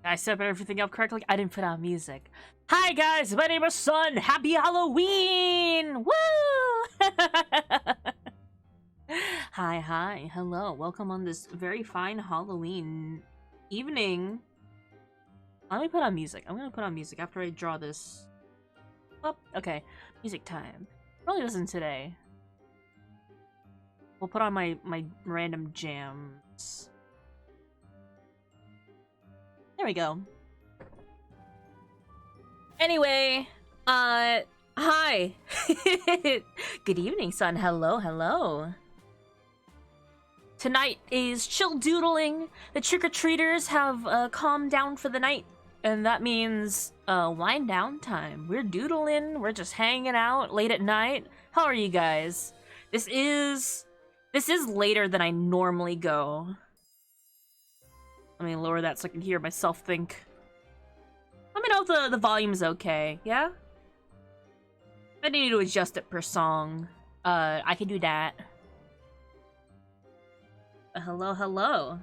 I set everything up correctly. I didn't put on music. Hi guys, my name is Sun. Happy Halloween! Woo! Hi, hello. Welcome on this very fine Halloween evening. Let me put on music. I'm gonna put on music after I draw this. Oh, okay. Music time. Probably listen today. We'll put on my random jams. There we go. Anyway, hi. Good evening, Sun. Hello. Tonight is chill doodling. The trick-or-treaters have calmed down for the night. And that means wind down time. We're doodling, we're just hanging out late at night. How are you guys? This is later than I normally go. Let me lower that so I can hear myself think. Let me know if the volume's okay, yeah? I need to adjust it per song. I can do that. Hello.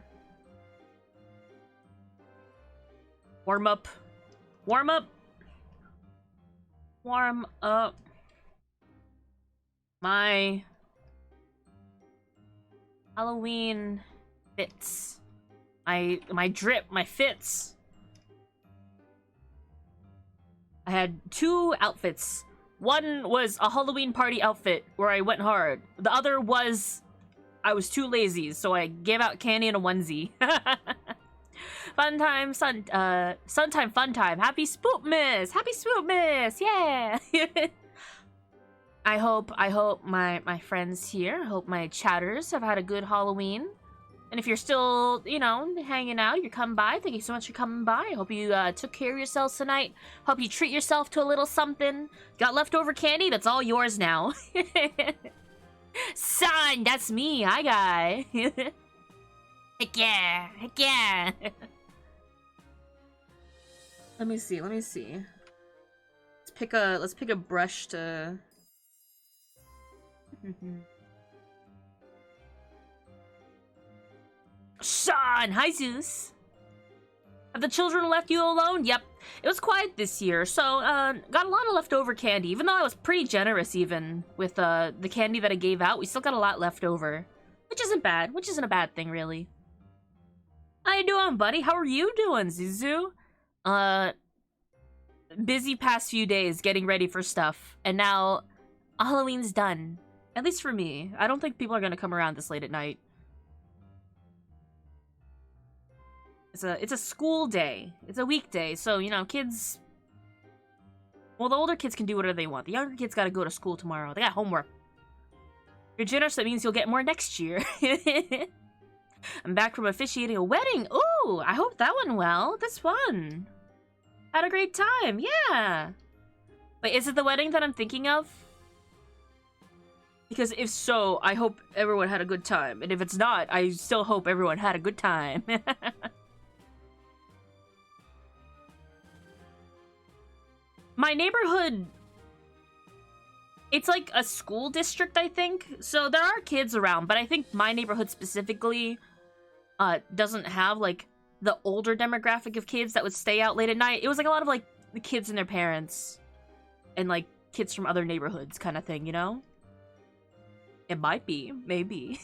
Warm up. My Halloween fits. My drip, my fits. I had 2 outfits. One was a Halloween party outfit where I went hard. The other was I was too lazy, so I gave out candy in a onesie. Fun time, Suntime fun time. Happy Spookmas! Happy Spookmas! Yeah! I hope my friends here, hope my chatters have had a good Halloween. And if you're still, you know, hanging out, you're coming by, thank you so much for coming by. Hope you took care of yourselves tonight. Hope you treat yourself to a little something. Got leftover candy? That's all yours now. Son, that's me. Hi, guy. Heck yeah. Heck yeah. Let me see. Let's pick a brush to... Sean! Hi, Zeus! Have the children left you alone? Yep. It was quiet this year, so, got a lot of leftover candy. Even though I was pretty generous, even, with, the candy that I gave out, we still got a lot left over. Which isn't bad. Which isn't a bad thing, really. How you doing, buddy? How are you doing, Zuzu? Busy past few days getting ready for stuff. And now, Halloween's done. At least for me. I don't think people are gonna come around this late at night. It's a school day. It's a weekday, so, you know, kids... Well, the older kids can do whatever they want. The younger kids gotta go to school tomorrow. They got homework. You're generous, that means you'll get more next year. I'm back from officiating a wedding. Ooh, I hope that went well. That's fun. Had a great time, yeah. Wait, is it the wedding that I'm thinking of? Because if so, I hope everyone had a good time. And if it's not, I still hope everyone had a good time. My neighborhood, it's like a school district, I think. So there are kids around, but I think my neighborhood specifically doesn't have, like, the older demographic of kids that would stay out late at night. It was, like, a lot of, like, the kids and their parents and, like, kids from other neighborhoods kind of thing, you know? It might be. Maybe.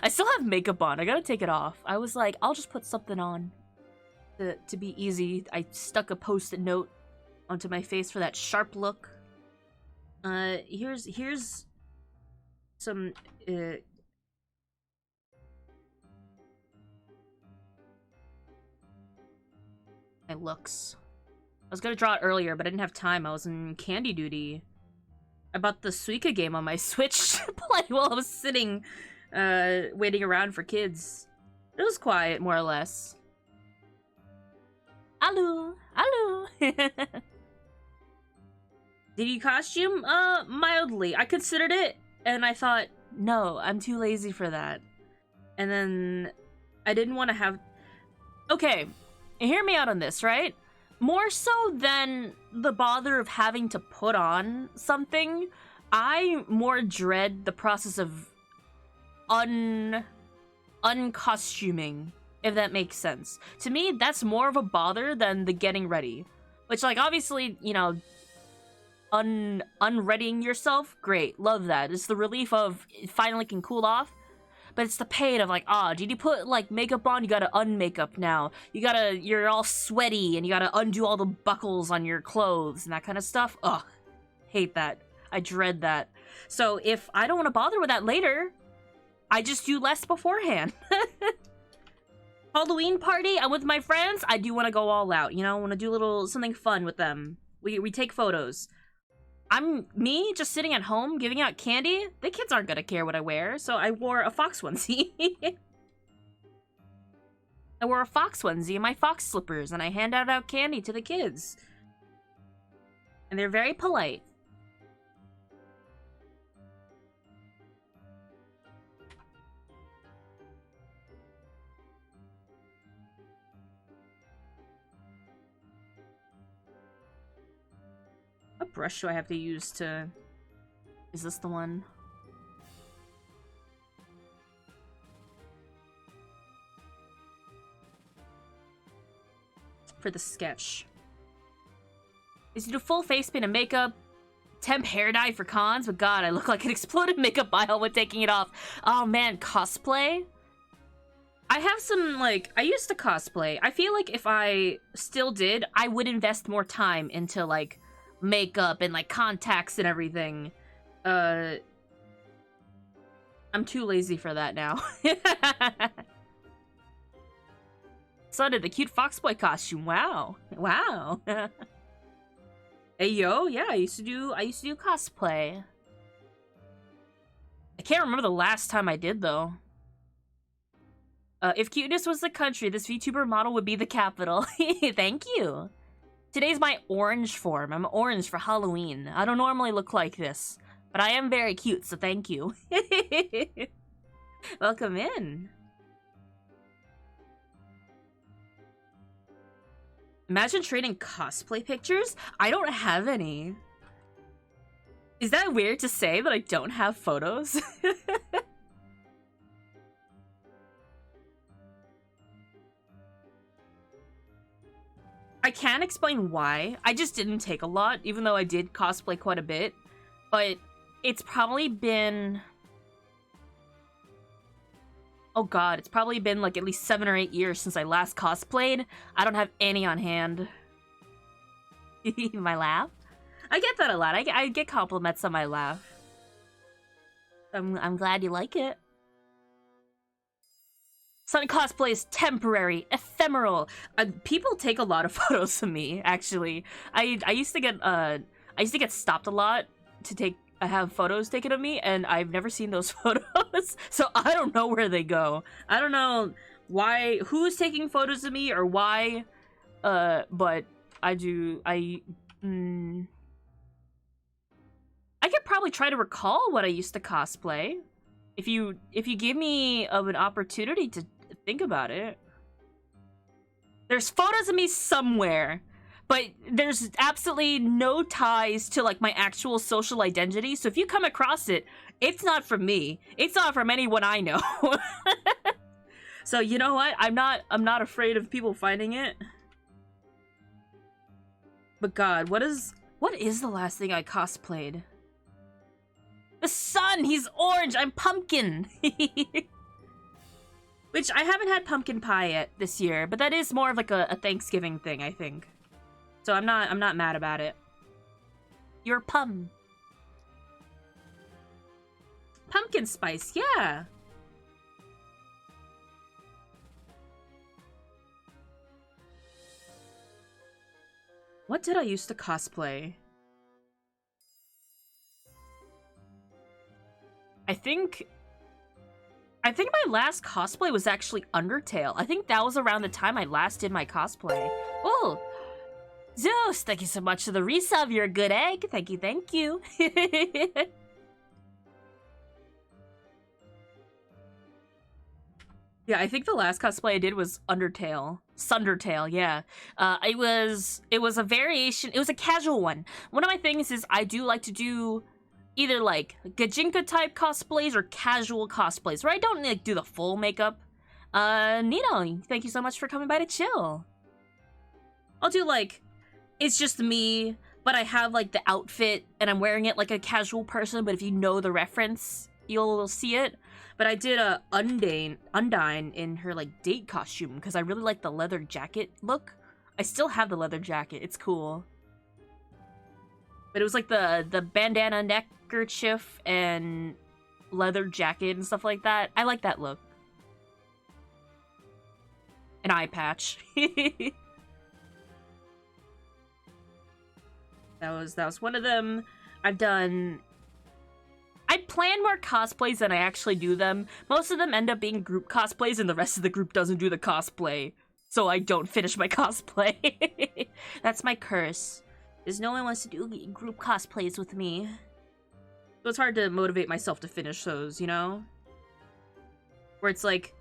I still have makeup on. I gotta take it off. I was like, I'll just put something on to be easy. I stuck a post-it note onto my face for that sharp look. Here's some, my looks. I was gonna draw it earlier, but I didn't have time. I was in candy duty. I bought the Suika game on my Switch to play while I was sitting, waiting around for kids. It was quiet, more or less. Hello! Hello! Did you costume? Mildly. I considered it, and I thought, no, I'm too lazy for that. And then I didn't want to have... Okay, hear me out on this, right? More so than the bother of having to put on something, I more dread the process of uncostuming, if that makes sense. To me, that's more of a bother than the getting ready. Which, like, obviously, you know, unreadying yourself, great, love that. It's the relief of it finally can cool off. But it's the pain of, like, did you put, like, makeup on? You gotta unmakeup now. You're all sweaty, and you gotta undo all the buckles on your clothes and that kind of stuff. Ugh, hate that. I dread that. So if I don't want to bother with that later, I just do less beforehand. Halloween party, I'm with my friends, I do want to go all out, you know? I want to do something fun with them. We take photos. Me, just sitting at home, giving out candy? The kids aren't gonna care what I wear, so I wore a fox onesie. I wore a fox onesie and my fox slippers, and I handed out candy to the kids. And they're very polite. What brush do I have to use to... Is this the one? For the sketch. Is to do full face paint and makeup, temp hair dye for cons, but god, I look like an exploded makeup vial when taking it off. Oh man, cosplay? I have some, like, I used to cosplay. I feel like if I still did, I would invest more time into, like, makeup and, like, contacts and everything. I'm too lazy for that now. So did the cute Foxboy costume. Wow. Wow. Hey yo, yeah, I used to do cosplay. I can't remember the last time I did though. If cuteness was the country, this VTuber model would be the capital. Thank you. Today's my orange form. I'm orange for Halloween. I don't normally look like this, but I am very cute, so thank you. Welcome in. Imagine trading cosplay pictures? I don't have any. Is that weird to say that I don't have photos? I can't explain why. I just didn't take a lot, even though I did cosplay quite a bit. But it's probably been... Oh god, it's probably been like at least 7 or 8 years since I last cosplayed. I don't have any on hand. My laugh? I get that a lot. I get compliments on my laugh. I'm glad you like it. Sun cosplay is temporary, ephemeral. People take a lot of photos of me. Actually, I used to get stopped a lot to have photos taken of me, and I've never seen those photos, so I don't know where they go. I don't know who's taking photos of me or why, but I could probably try to recall what I used to cosplay. If you give me an opportunity to think about it. There's photos of me somewhere, but there's absolutely no ties to like my actual social identity. So if you come across it, it's not from me. It's not from anyone I know. So you know what? I'm not afraid of people finding it. But god, what is the last thing I cosplayed? The sun! He's orange! I'm pumpkin! Which, I haven't had pumpkin pie yet this year, but that is more of like a Thanksgiving thing, I think. So I'm not mad about it. You're Pumpkin spice, yeah! What did I used to cosplay? I think my last cosplay was actually Undertale. I think that was around the time I last did my cosplay. Oh, Zeus, thank you so much for the resub. You're a good egg. Thank you, thank you. Yeah, I think the last cosplay I did was Undertale. Sundertale, yeah. It was a variation. It was a casual one. One of my things is I do like to do either like Gajinka type cosplays or casual cosplays where I don't like do the full makeup. Nino, thank you so much for coming by to chill. I'll do like, it's just me, but I have like the outfit and I'm wearing it like a casual person, but if you know the reference, you'll see it. But I did a Undyne in her like date costume because I really like the leather jacket look. I still have the leather jacket, it's cool. But it was like the bandana neckerchief and leather jacket and stuff like that. I like that look. An eye patch. That was one of them. I plan more cosplays than I actually do them. Most of them end up being group cosplays and the rest of the group doesn't do the cosplay. So I don't finish my cosplay. That's my curse. Because no one wants to do group cosplays with me. So it's hard to motivate myself to finish those, you know? Where it's like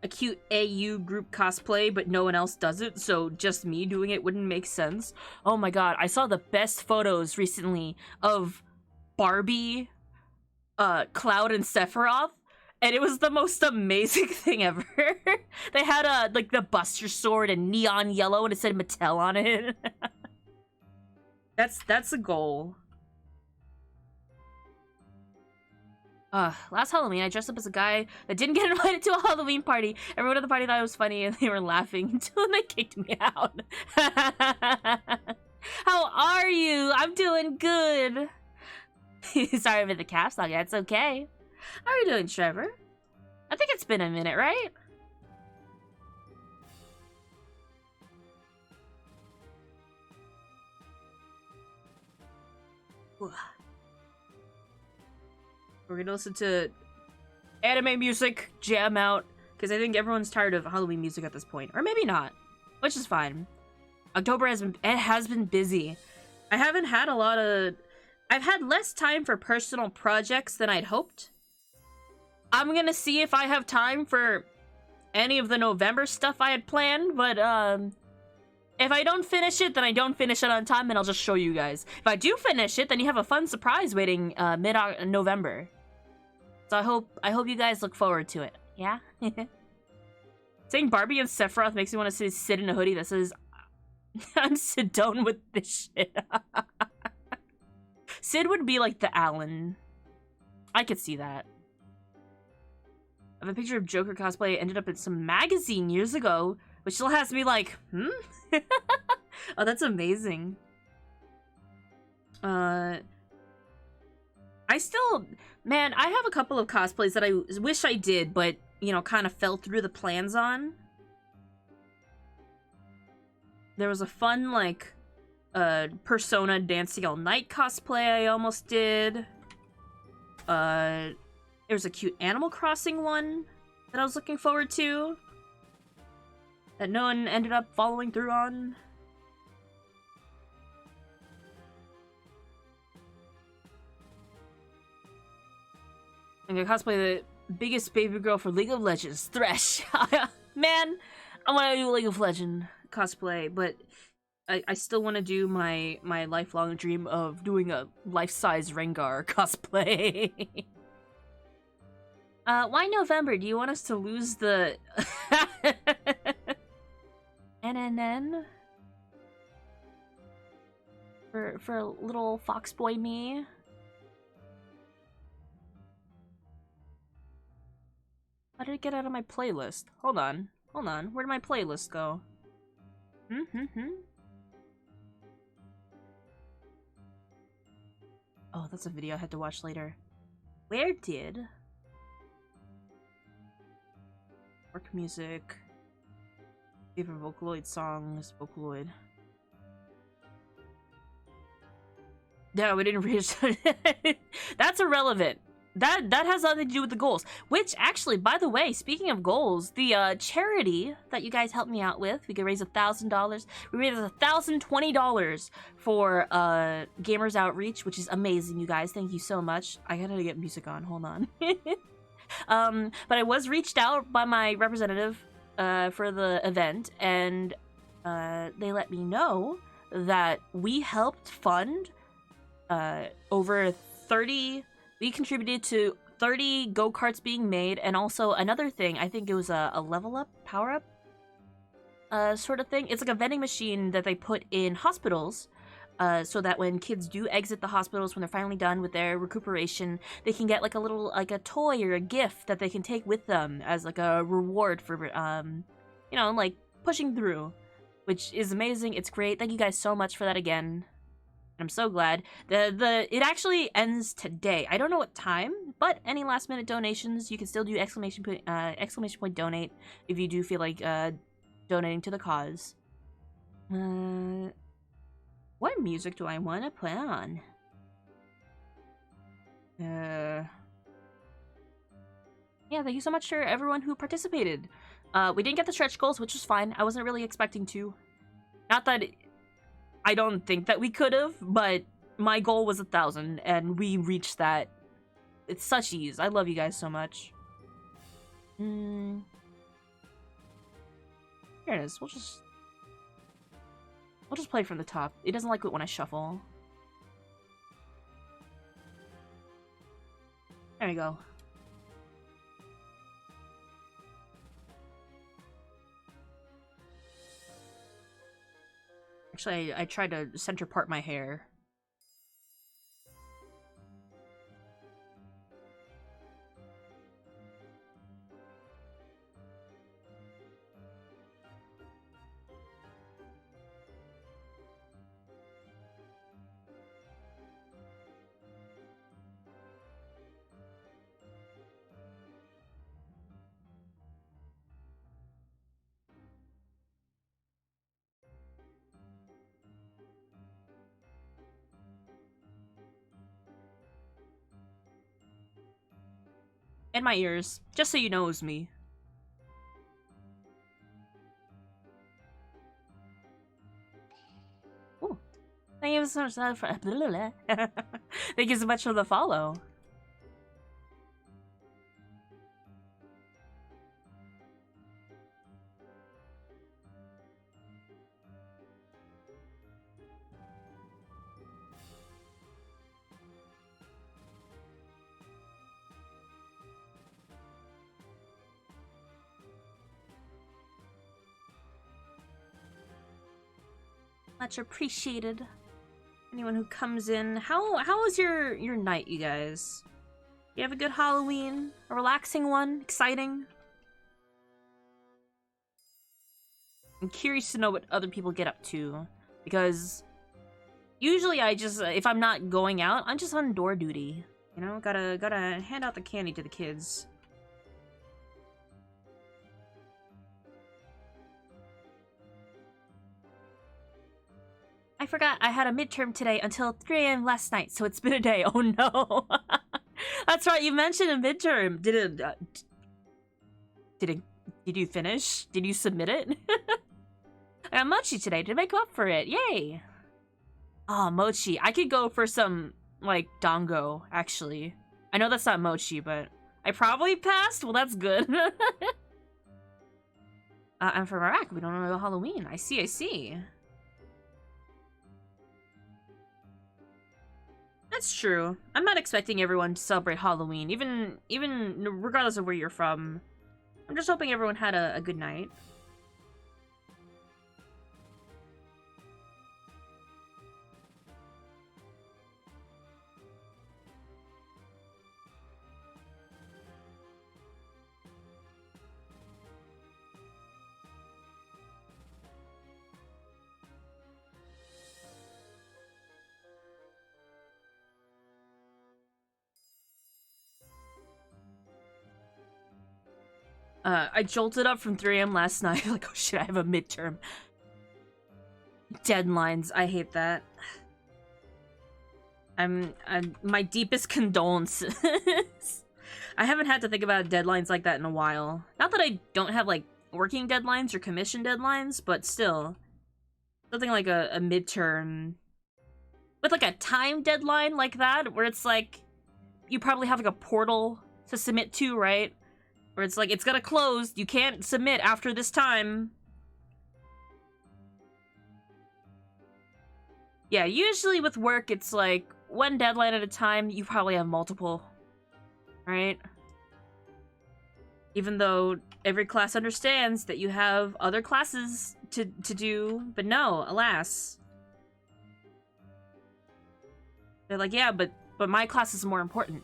a cute AU group cosplay, but no one else does it, so just me doing it wouldn't make sense. Oh my god, I saw the best photos recently of Barbie, Cloud, and Sephiroth, and it was the most amazing thing ever. They had like the Buster Sword in neon yellow and it said Mattel on it. That's a goal. Last Halloween, I dressed up as a guy that didn't get invited to a Halloween party. Everyone at the party thought it was funny and they were laughing until they kicked me out. How are you? I'm doing good. Sorry for the caps lock. That's okay. How are you doing, Trevor? I think it's been a minute, right? We're gonna listen to anime music, jam out, because I think everyone's tired of Halloween music at this point. Or maybe not, which is fine. October has been busy. I haven't had a lot of... I've had less time for personal projects than I'd hoped. I'm gonna see if I have time for any of the November stuff I had planned, but if I don't finish it, then I don't finish it on time, and I'll just show you guys. If I do finish it, then you have a fun surprise waiting mid-November. So I hope you guys look forward to it. Yeah? Saying Barbie and Sephiroth makes me want to sit in a hoodie that says, I'm Sidone with this shit. Sid would be like the Alan. I could see that. I have a picture of Joker cosplay ended up in some magazine years ago, which still has me like, Oh, that's amazing. I still... Man, I have a couple of cosplays that I wish I did, but, you know, kind of fell through the plans on. There was a fun, like, Persona Dancing All Night cosplay I almost did. There was a cute Animal Crossing one that I was looking forward to that no one ended up following through on. I'm gonna cosplay the biggest baby girl for League of Legends, Thresh. Man, I want to do League of Legends cosplay, but I still want to do my lifelong dream of doing a life-size Rengar cosplay. Why November? Do you want us to lose the... NNN? For little fox boy me? How did it get out of my playlist? Hold on. Hold on. Where did my playlist go? Oh, that's a video I had to watch later. Where did... Work music... Favorite Vocaloid songs... Vocaloid... No, we didn't reach... That's irrelevant. That has nothing to do with the goals. Which, actually, by the way, speaking of goals, the charity that you guys helped me out with, we could raise $1,000. We raised $1,020 for Gamers Outreach, which is amazing, you guys. Thank you so much. I gotta get music on. Hold on. But I was reached out by my representative for the event, and they let me know that we helped fund over 30... We contributed to 30 go-karts being made, and also another thing, I think it was a level up, power up sort of thing. It's like a vending machine that they put in hospitals, so that when kids do exit the hospitals, when they're finally done with their recuperation, they can get like a little, like a toy or a gift that they can take with them as like a reward for, you know, like pushing through, which is amazing. It's great. Thank you guys so much for that again. I'm so glad. It actually ends today. I don't know what time, but any last minute donations, you can still do exclamation point donate if you do feel like donating to the cause. What music do I want to put on? Yeah, thank you so much for everyone who participated. We didn't get the stretch goals, which was fine. I wasn't really expecting to. Not that... I don't think that we could have, but my goal was 1,000, and we reached that. It's such ease. I love you guys so much. Here it is. We'll just play from the top. It doesn't like it when I shuffle. There we go. Actually, I tried to center part my hair. And my ears, just so you know it was me. Thank you so much for thank you so much for the follow. Much appreciated. Anyone who comes in. How was your night, you guys? You have a good Halloween? A relaxing one? Exciting? I'm curious to know what other people get up to, because usually I just, if I'm not going out, I'm just on door duty. You know, gotta hand out the candy to the kids. I forgot I had a midterm today until 3 a.m. last night, so it's been a day. Oh no. That's right, you mentioned a midterm. Did you finish? Did you submit it? I got mochi today to make up for it. Yay. Oh, mochi. I could go for some, like, dango, actually. I know that's not mochi, but I probably passed? Well, that's good. I'm from Iraq. We don't know about Halloween. I see. That's true. I'm not expecting everyone to celebrate Halloween, even regardless of where you're from. I'm just hoping everyone had a good night. I jolted up from 3 a.m. last night. Like, oh shit, I have a midterm. Deadlines, I hate that. I'm my deepest condolences. I haven't had to think about deadlines like that in a while. Not that I don't have, like, working deadlines or commission deadlines, but still. Something like a midterm. With, like, a time deadline like that, where it's like, you probably have, like, a portal to submit to, right? Where it's like, it's gonna close, you can't submit after this time. Yeah, usually with work, it's like, one deadline at a time, you probably have multiple. Right? Even though every class understands that you have other classes to do, but no, alas. They're like, yeah, but my class is more important.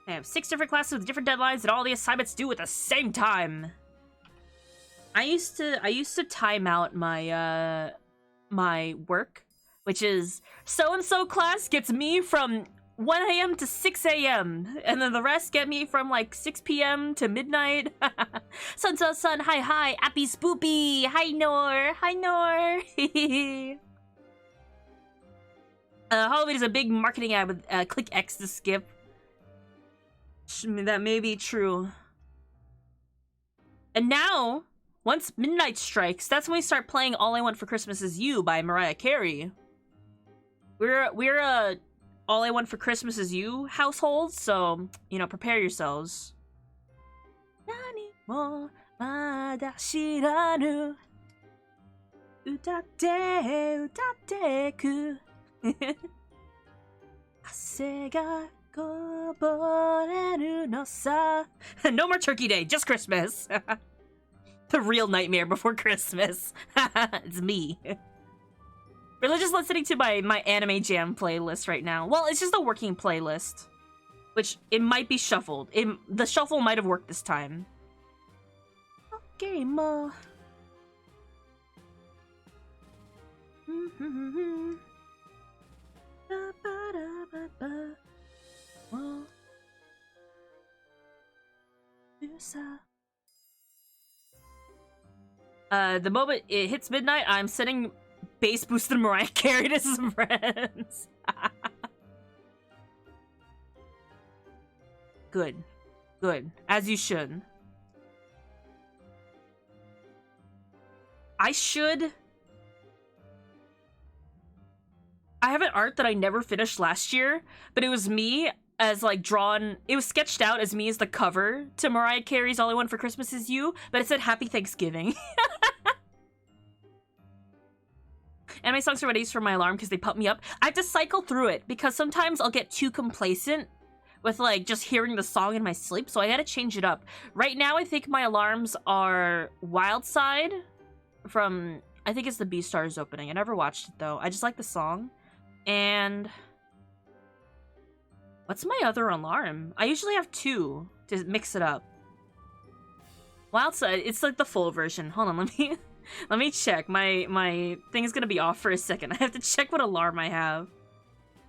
I have 6 different classes with different deadlines and all the assignments due at the same time. I used to time out my my work, which is so-and-so class gets me from 1 a.m. to 6 a.m. and then the rest get me from like 6 p.m. to midnight. Sun, hi, Appy Spoopy, hi Nor. Halloween is a big marketing ad with click X to skip. That may be true. And now, once midnight strikes, that's when we start playing All I Want for Christmas Is You by Mariah Carey. We're a All I Want for Christmas Is You household, so, you know, prepare yourselves. Nani mo mada shiranu utatte ku ase ga koboreru no sa. No more Turkey Day, just Christmas. The real nightmare before Christmas. It's me. Really just listening to my Anime Jam playlist right now. Well, it's just a working playlist. Which, it might be shuffled. The shuffle might have worked this time. Okay, mo. The moment it hits midnight, I'm sending bass boosted Mariah Carey to some friends. Good. Good. As you should. I have an art that I never finished last year, but it was me as like drawn. It was sketched out as me as the cover to Mariah Carey's All I Want for Christmas Is You, but it said Happy Thanksgiving. And my songs are ready for my alarm because they pump me up. I have to cycle through it because sometimes I'll get too complacent with like just hearing the song in my sleep, so I gotta change it up. Right now I think my alarms are Wild Side from, I think it's the Beastars opening. I never watched it though. I just like the song. And what's my other alarm? I usually have two to mix it up. Wild Side, it's like the full version. Hold on, let me check. My thing is gonna be off for a second. I have to check what alarm I have.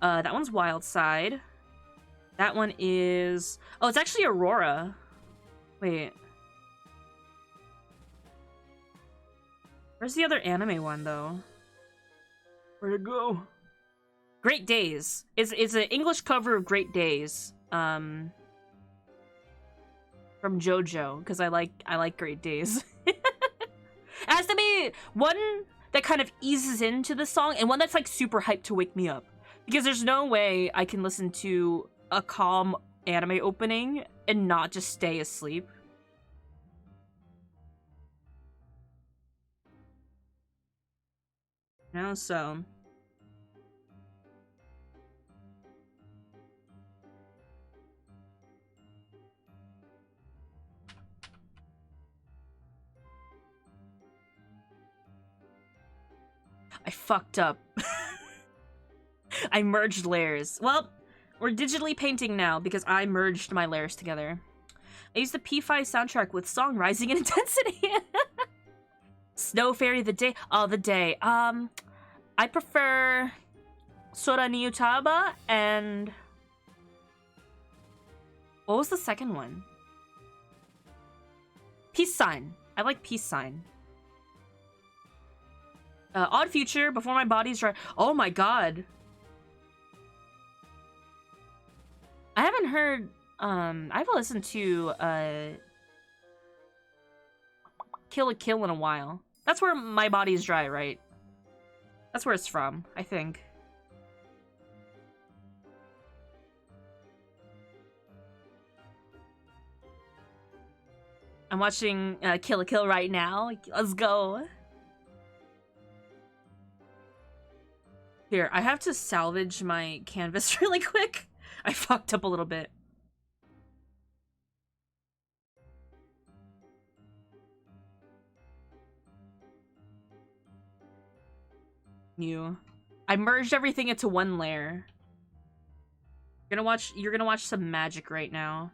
That one's Wild Side. That one is... Oh, it's actually Aurora. Wait. Where's the other anime one, though? Where'd it go? Great Days. It's an English cover of Great Days. From JoJo, because I like Great Days. It has to be one that kind of eases into the song, and one that's like super hyped to wake me up. Because there's no way I can listen to a calm anime opening and not just stay asleep. No, so... I fucked up. I merged layers. Well, we're digitally painting now because I merged my layers together. I used the P5 soundtrack with song rising in intensity. Snow Fairy the day. Oh, the day. I prefer Sora ni Utaba and... What was the second one? Peace Sign. I like Peace Sign. Odd Future, Before My Body's Dry. Oh my god. I haven't heard, I haven't listened to, Kill la Kill in a while. That's where My Body's Dry, right? That's where it's from, I think. I'm watching Kill la Kill right now. Let's go. Here, I have to salvage my canvas really quick. I fucked up a little bit. I merged everything into one layer. You're gonna watch some magic right now.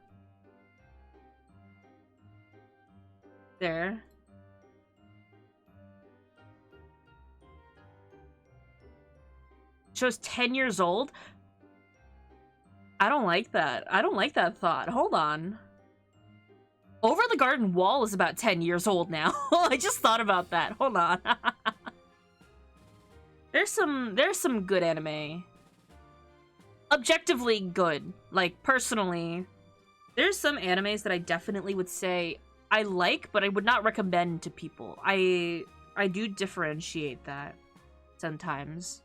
There. Show's 10 years old? I don't like that. I don't like that thought. Hold on. Over the Garden Wall is about 10 years old now. I just thought about that. Hold on. There's some good anime. Objectively good. Like, personally. There's some animes that I definitely would say I like, but I would not recommend to people. I do differentiate that sometimes.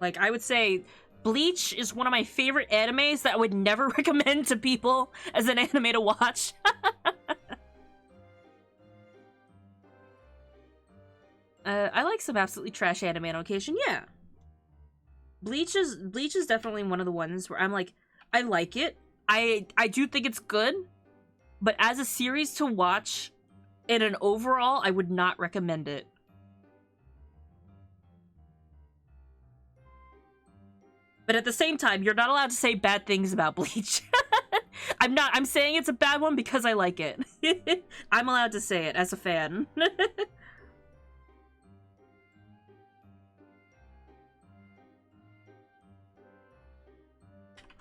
Like, I would say Bleach is one of my favorite animes that I would never recommend to people as an anime to watch. I like some absolutely trash anime on occasion, yeah. Bleach is definitely one of the ones where I'm like, I like it. I do think it's good, but as a series to watch in an overall, I would not recommend it. But at the same time, you're not allowed to say bad things about Bleach. I'm saying it's a bad one because I like it. I'm allowed to say it as a fan.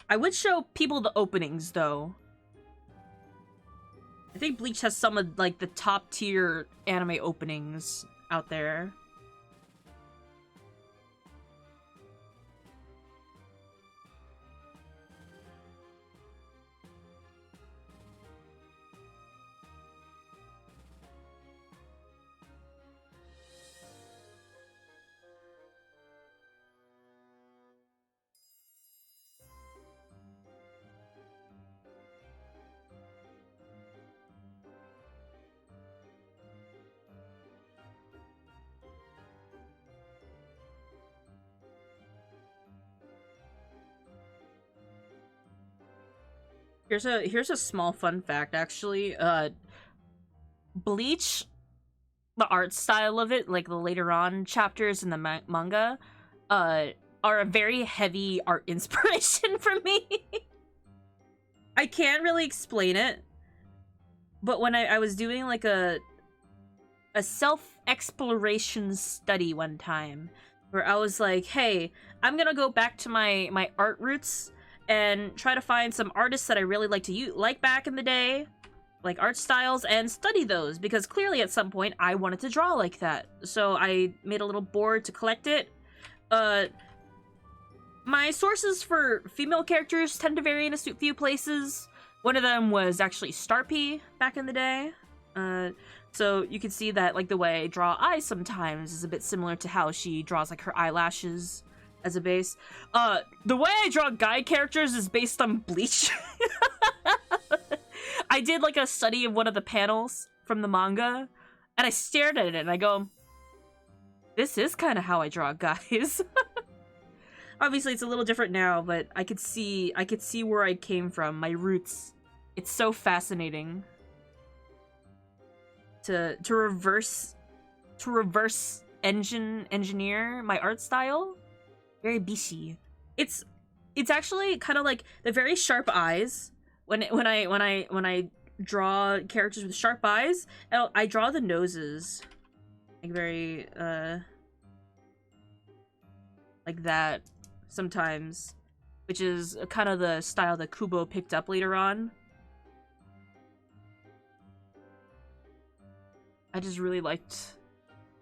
I would show people the openings, though. I think Bleach has some of, like, the top tier anime openings out there. Here's a small fun fact, actually. Bleach, the art style of it, like the later on chapters in the manga, are a very heavy art inspiration for me. I can't really explain it, but when I was doing like a self-exploration study one time, where I was like, hey, I'm gonna go back to my art roots and try to find some artists that I really like back in the day, like art styles, and study those, because clearly at some point I wanted to draw like that. So I made a little board to collect it. My sources for female characters tend to vary in a few places. One of them was actually Starpy back in the day. So you can see that, like, the way I draw eyes sometimes is a bit similar to how she draws, like, her eyelashes as a base. The way I draw guy characters is based on Bleach. I did, like, a study of one of the panels from the manga, and I stared at it, and I go, this is kind of how I draw guys. Obviously, it's a little different now, but I could see where I came from, my roots. It's so fascinating to reverse engineer my art style. Very bishi. It's actually kind of like the very sharp eyes. When I draw characters with sharp eyes, I draw the noses like very like that sometimes, which is kind of the style that Kubo picked up later on. I just really liked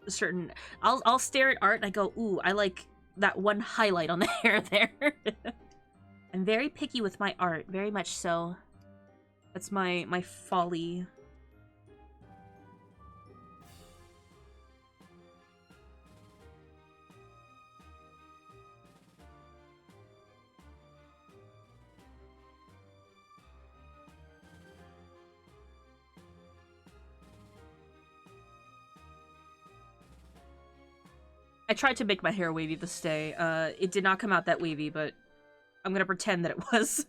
a certain. I'll stare at art and I go, ooh, I like that one highlight on the hair there. I'm very picky with my art, very much so. That's my folly. I tried to make my hair wavy this day. It did not come out that wavy, but I'm gonna pretend that it was.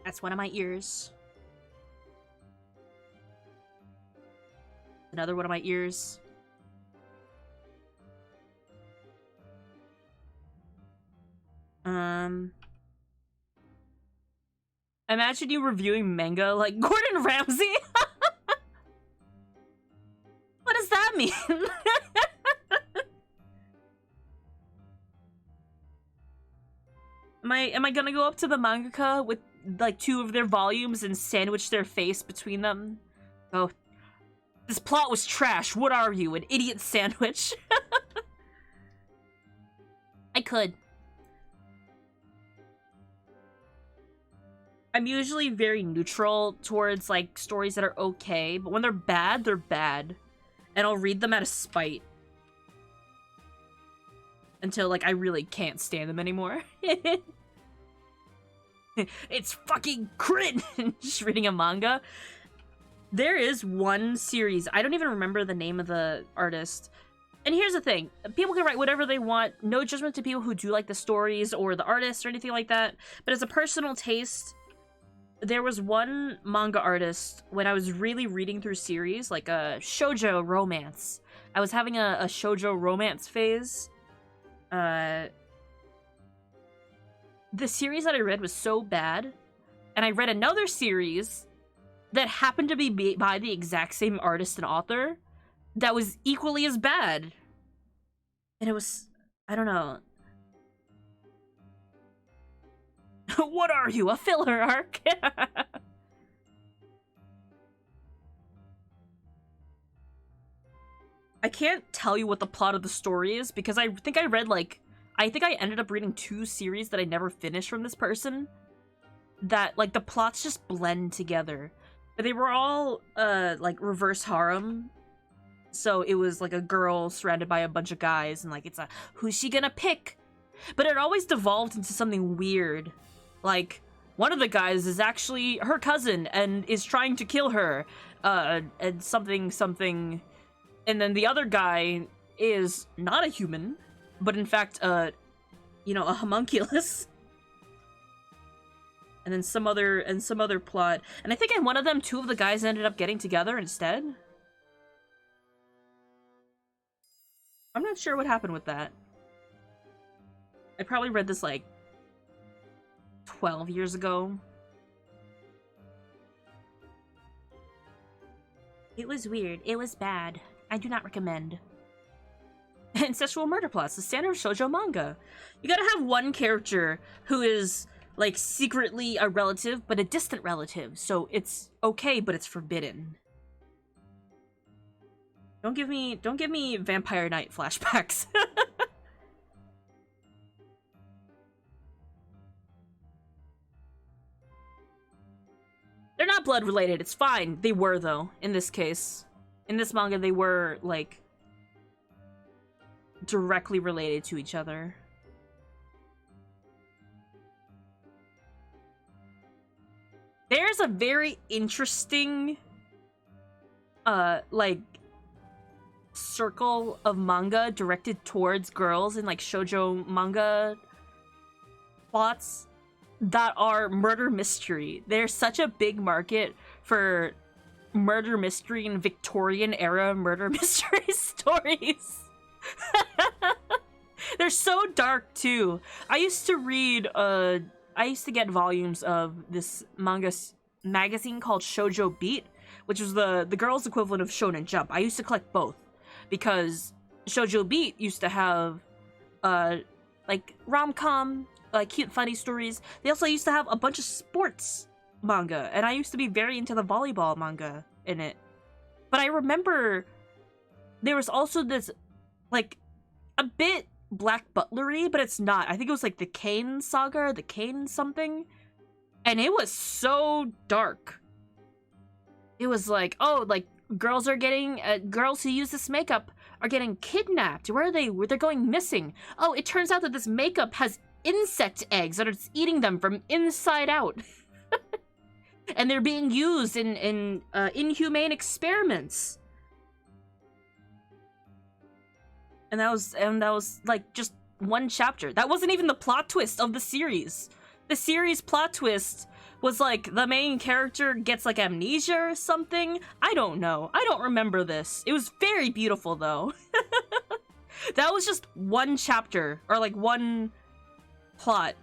That's one of my ears. Another one of my ears. Imagine you reviewing manga like Gordon Ramsay. What does that mean? Am I gonna go up to the mangaka with like 2 of their volumes and sandwich their face between them? Oh, this plot was trash. What are you, an idiot sandwich? I could. I'm usually very neutral towards, like, stories that are okay, but when they're bad, they're bad. And I'll read them out of spite. Until, like, I really can't stand them anymore. It's fucking cringe reading a manga. There is one series, I don't even remember the name of the artist. And here's the thing, people can write whatever they want, no judgment to people who do like the stories or the artists or anything like that, but as a personal taste, there was one manga artist when I was really reading through series, like a shoujo romance. I was having a shoujo romance phase. The series that I read was so bad, and I read another series that happened to be by the exact same artist and author that was equally as bad. And it was, I don't know. What are you, a filler arc? I can't tell you what the plot of the story is because I think I read like, I think I ended up reading 2 series that I never finished from this person. That like the plots just blend together. But they were all like reverse harem. So it was like a girl surrounded by a bunch of guys and like it's a who's she gonna pick? But it always devolved into something weird. Like one of the guys is actually her cousin and is trying to kill her. And something. And then the other guy is not a human, but in fact, you know, a homunculus. And then some other plot. And I think in one of them, 2 of the guys ended up getting together instead. I'm not sure what happened with that. I probably read this like 12 years ago. It was weird. It was bad. I do not recommend. Incestual murder plots, the standard shoujo manga. You gotta have one character who is like secretly a relative, but a distant relative. So it's okay, but it's forbidden. Don't give me Vampire Knight flashbacks. They're not blood related. It's fine. They were though in this case. In this manga, they were like directly related to each other. There's a very interesting like circle of manga directed towards girls in like shoujo manga plots that are murder mystery. There's such a big market for murder mystery and Victorian era murder mystery stories. They're so dark too. I used to get volumes of this manga magazine called Shoujo Beat, which was the girls' equivalent of Shonen Jump. I used to collect both because Shoujo Beat used to have like rom-com, like cute funny stories. They also used to have a bunch of sports manga, and I used to be very into the volleyball manga in it. But I remember there was also this like a bit Black Butlery, but it's not. I think it was like the Kane Saga or the Kane something, and it was so dark. It was like, oh, like girls are getting girls who use this makeup are getting kidnapped. Where are they? They're going missing. Oh, it turns out that this makeup has insect eggs and it's eating them from inside out. And they're being used in inhumane experiments. And that was like just one chapter. That wasn't even the plot twist of the series. The series plot twist was like the main character gets like amnesia or something. I don't know. I don't remember this. It was very beautiful though. That was just one chapter or like one plot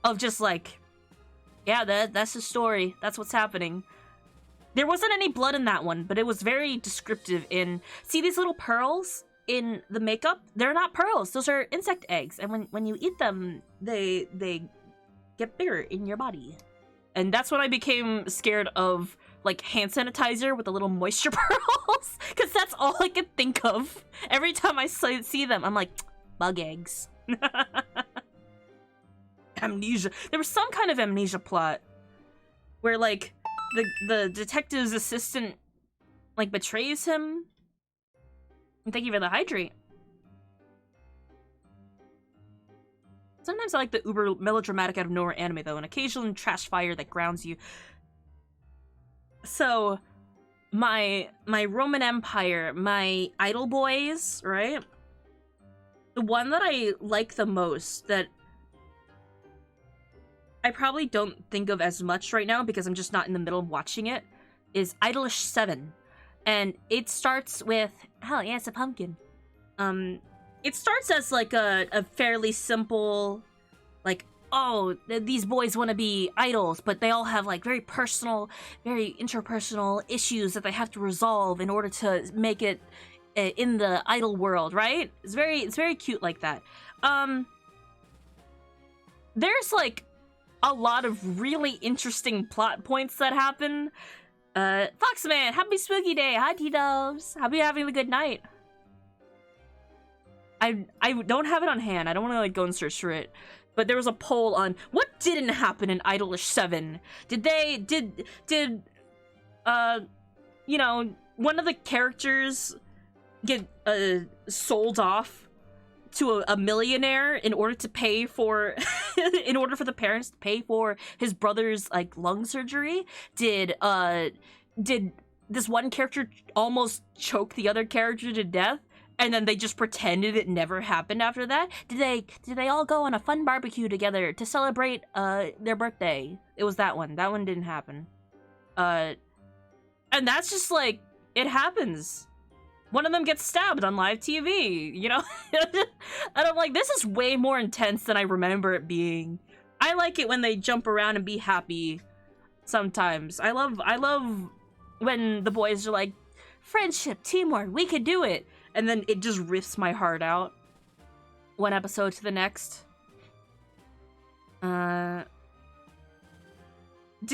of just like, yeah, that's the story. That's what's happening. There wasn't any blood in that one, but it was very descriptive in, see these little pearls in the makeup? They're not pearls. Those are insect eggs. And when you eat them, they get bigger in your body. And that's when I became scared of like hand sanitizer with the little moisture pearls. Because that's all I could think of. Every time I see them, I'm like, bug eggs. Amnesia. There was some kind of amnesia plot where like the detective's assistant like betrays him. And thank you for the hydrate. Sometimes I like the uber melodramatic out of nowhere anime though, an occasional trash fire that grounds you. So my Roman Empire, my Idol Boys, right? The one that I like the most, that I probably don't think of as much right now because I'm just not in the middle of watching it, is Idolish 7. And it starts with, hell yeah, it's a pumpkin. It starts as like a fairly simple, like, oh, these boys want to be idols, but they all have like very personal, very interpersonal issues that they have to resolve in order to make it in the idol world, right? It's very cute like that. There's like a lot of really interesting plot points that happen. Foxman, happy spooky day. Hi, T-Dubs. Hope you're having a good night. I don't have it on hand. I don't want to like go and search for it. But there was a poll on what didn't happen in Idolish 7. You know, one of the characters get sold off to a millionaire in order to pay for in order for the parents to pay for his brother's like lung surgery? Did this one character almost choke the other character to death? And then they just pretended it never happened after that? Did they all go on a fun barbecue together to celebrate their birthday? It was that one. That one didn't happen. And that's just like, it happens. One of them gets stabbed on live TV, you know? And I'm like, this is way more intense than I remember it being. I like it when they jump around and be happy sometimes. I love when the boys are like, friendship, teamwork, we could do it. And then it just rips my heart out. One episode to the next. Did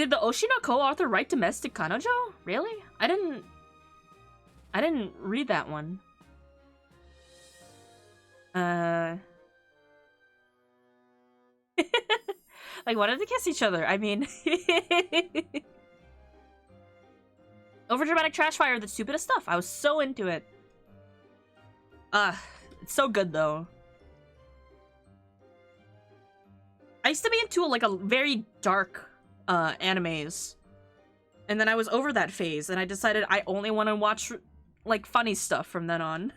the Oshino co-author write Domestic Kanojo? Really? I didn't read that one. Like, wanted to kiss each other. I mean... Overdramatic trash fire, the stupidest stuff. I was so into it. It's so good though. I used to be into like a very dark animes. And then I was over that phase and I decided I only want to watch like funny stuff from then on.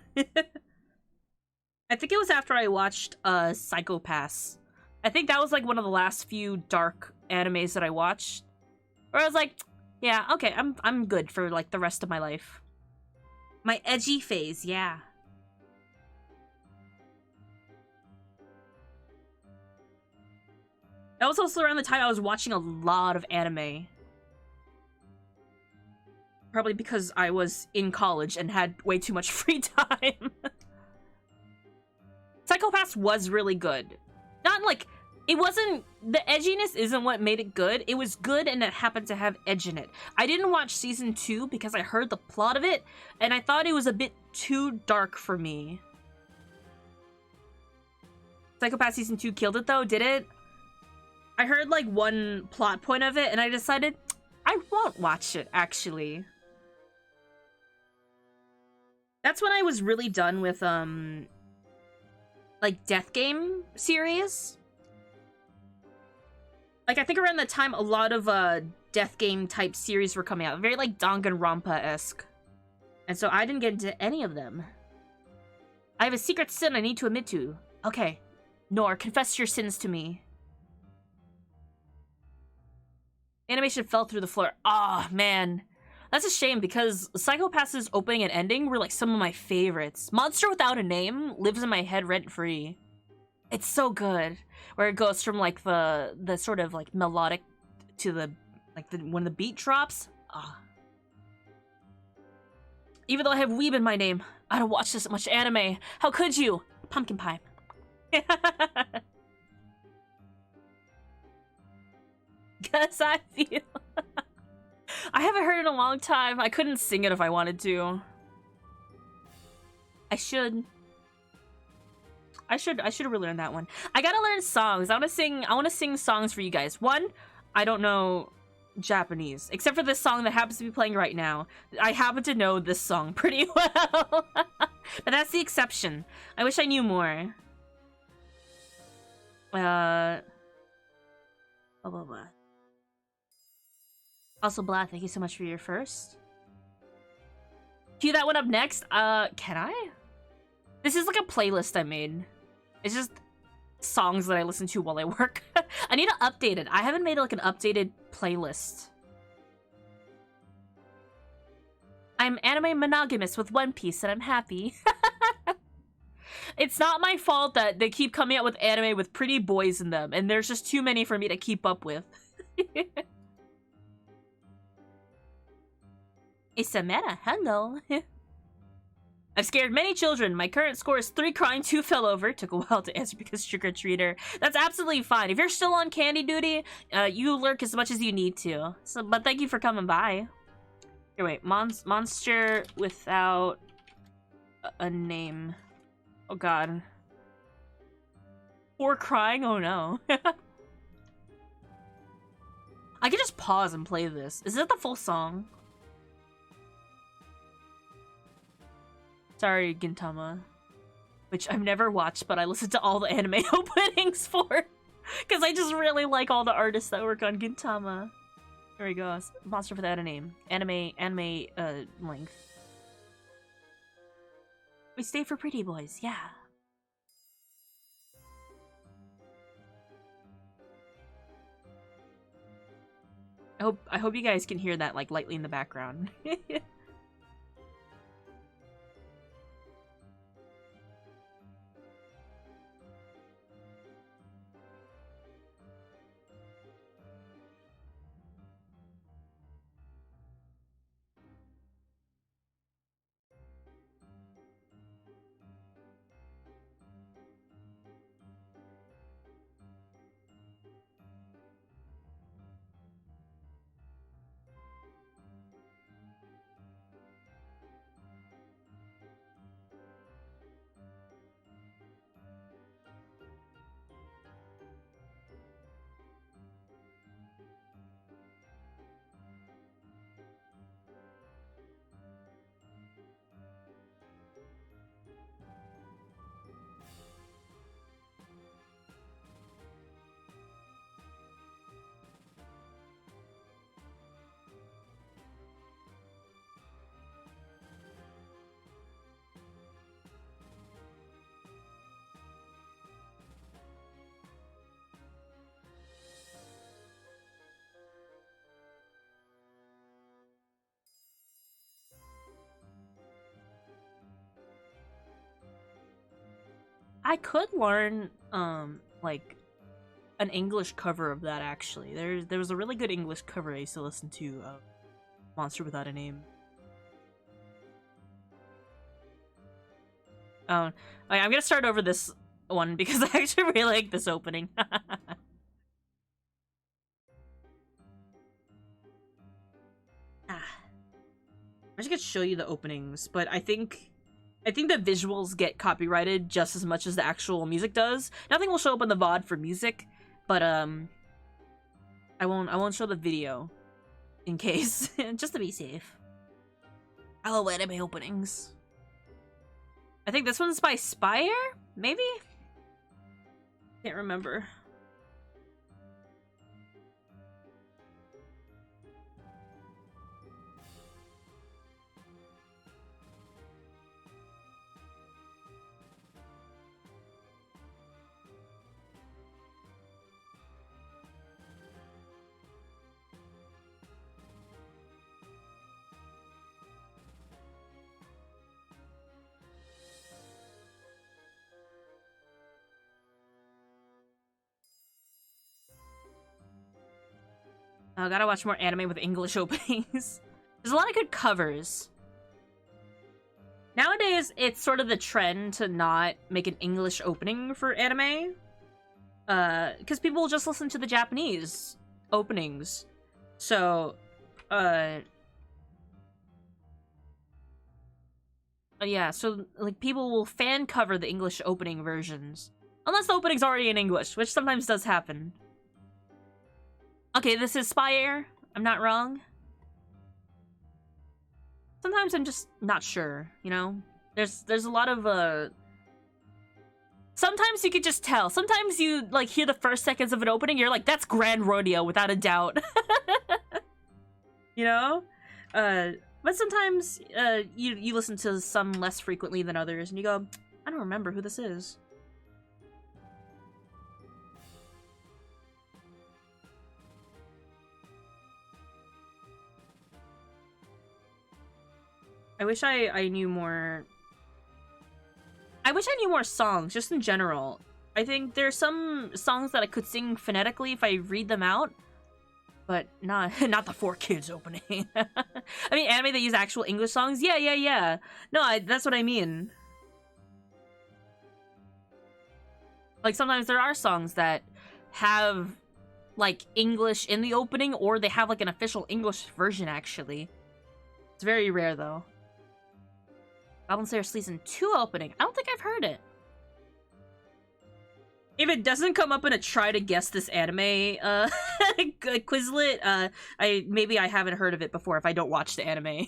I think it was after I watched Psycho Pass. I think that was like one of the last few dark animes that I watched. Where I was like, yeah, okay, I'm good for like the rest of my life. My edgy phase, yeah. That was also around the time I was watching a lot of anime. Probably because I was in college and had way too much free time. Psycho Pass was really good. Not like, it wasn't, the edginess isn't what made it good. It was good and it happened to have edge in it. I didn't watch season 2 because I heard the plot of it and I thought it was a bit too dark for me. Psycho Pass season 2 killed it though, did it? I heard like one plot point of it and I decided I won't watch it actually. That's when I was really done with like Death Game series. Like I think around that time a lot of Death Game type series were coming out, very like Danganronpa-esque. And so I didn't get into any of them. I have a secret sin I need to admit to. Okay. Nor, confess your sins to me. Animation fell through the floor. Ah, man. That's a shame because Psycho Pass's opening and ending were like some of my favorites. Monster Without a Name lives in my head rent-free. It's so good. Where it goes from like the sort of like melodic to the like when the beat drops. Ah. Even though I have weeb in my name, I don't watch this much anime. How could you? Pumpkin pie. Guess I feel. I haven't heard it in a long time. I couldn't sing it if I wanted to. I should have really learned that one. I gotta learn songs. I wanna sing songs for you guys. One, I don't know Japanese, except for this song that happens to be playing right now. I happen to know this song pretty well. But that's the exception. I wish I knew more. Blah, blah, blah. Also, Blah, thank you so much for your first. Cue that one up next. Can I? This is like a playlist I made. It's just songs that I listen to while I work. I need to update it. I haven't made like an updated playlist. I'm anime monogamous with One Piece and I'm happy. It's not my fault that they keep coming out with anime with pretty boys in them, and there's just too many for me to keep up with. It's a meta, hello. I've scared many children. My current score is 3 crying, 2 fell over. Took a while to answer because trick-or-treater. That's absolutely fine. If you're still on candy duty, you lurk as much as you need to. So, but thank you for coming by. Here, wait. Monster without a name. Oh, God. 4 crying? Oh, no. I could just pause and play this. Is it the full song? Sorry, Gintama. Which I've never watched, but I listened to all the anime openings for. Because I just really like all the artists that work on Gintama. There we go. Monster without a name. Anime length. We stay for pretty boys, yeah. I hope you guys can hear that, like, lightly in the background. I could learn, like, an English cover of that, actually. There was a really good English cover I used to listen to of Monster Without a Name. Oh, I'm gonna start over this one because I actually really like this opening. I'm just gonna show you the openings, but I think the visuals get copyrighted just as much as the actual music does. Nothing will show up on the VOD for music, but I won't show the video in case, just to be safe. I love anime openings. I think this one's by Spire, maybe? Can't remember. I gotta watch more anime with English openings. There's a lot of good covers. Nowadays, it's sort of the trend to not make an English opening for anime. Because people will just listen to the Japanese openings. So, yeah, so, like, people will fan cover the English opening versions. Unless the opening's already in English, which sometimes does happen. Okay, this is Spire. I'm not wrong. Sometimes I'm just not sure, you know? There's a lot of, sometimes you could just tell. Sometimes you, like, hear the first seconds of an opening, you're like, that's Grand Rodeo, without a doubt. You know? But sometimes, you listen to some less frequently than others, and you go, I don't remember who this is. I wish I knew more... I wish I knew more songs, just in general. I think there's some songs that I could sing phonetically if I read them out. But not not the 4Kids opening. I mean, anime that use actual English songs. Yeah. No, that's what I mean. Like sometimes there are songs that have like English in the opening, or they have like an official English version. Actually, it's very rare though. Goblin Slayer Season 2 opening. I don't think I've heard it. If it doesn't come up in a try to guess this anime Quizlet, maybe I haven't heard of it before if I don't watch the anime.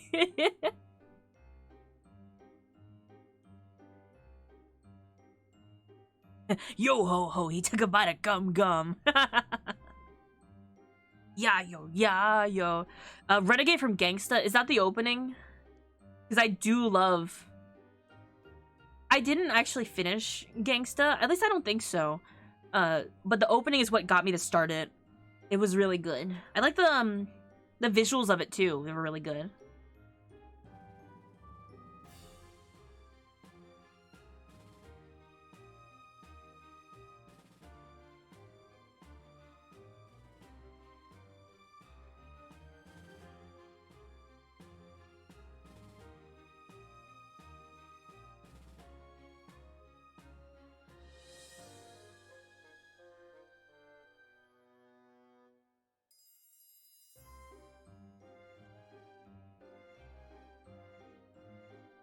Yo ho ho, he took a bite of gum gum. Yeah yo. Renegade from Gangsta, is that the opening? Because I do love... I didn't actually finish Gangsta. At least I don't think so. But the opening is what got me to start it. It was really good. I like the visuals of it too. They were really good.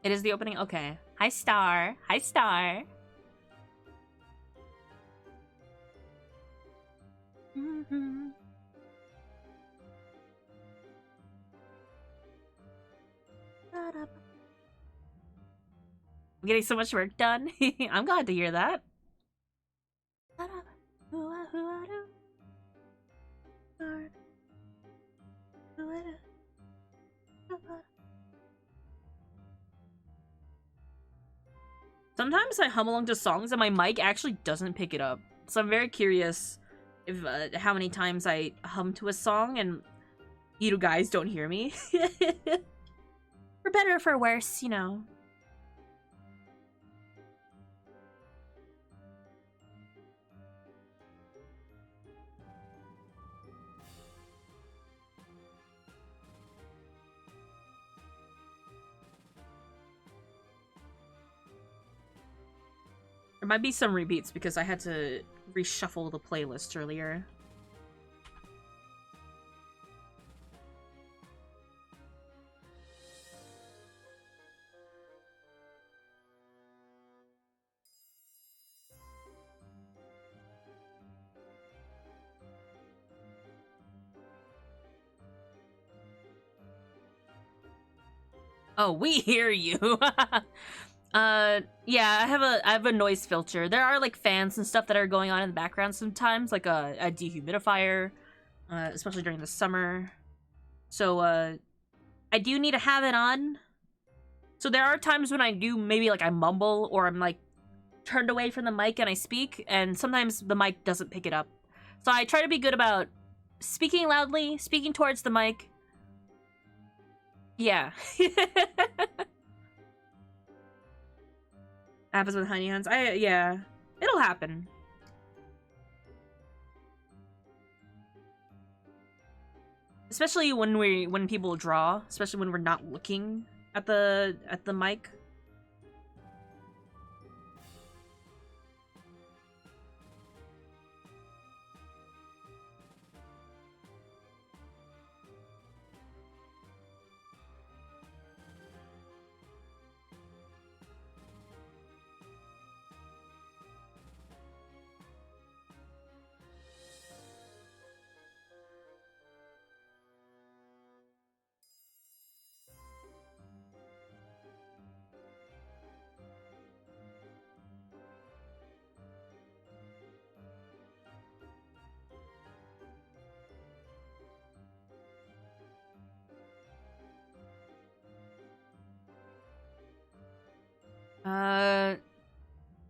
It is the opening? Okay. Hi, Star. Hi, Star. Mm-hmm. I'm getting so much work done. I'm glad to hear that. Sometimes I hum along to songs and my mic actually doesn't pick it up. So I'm very curious if how many times I hum to a song and you guys don't hear me. For better or for worse, you know. There might be some repeats because I had to reshuffle the playlist earlier. Oh, we hear you. Yeah, I have a noise filter. There are like fans and stuff that are going on in the background sometimes, like a dehumidifier, especially during the summer. So I do need to have it on. So there are times when I do maybe like I mumble or I'm like turned away from the mic and I speak, and sometimes the mic doesn't pick it up. So I try to be good about speaking loudly, speaking towards the mic. Yeah. Happens with Honey Huns. Yeah. It'll happen. Especially when people draw, especially when we're not looking at the mic.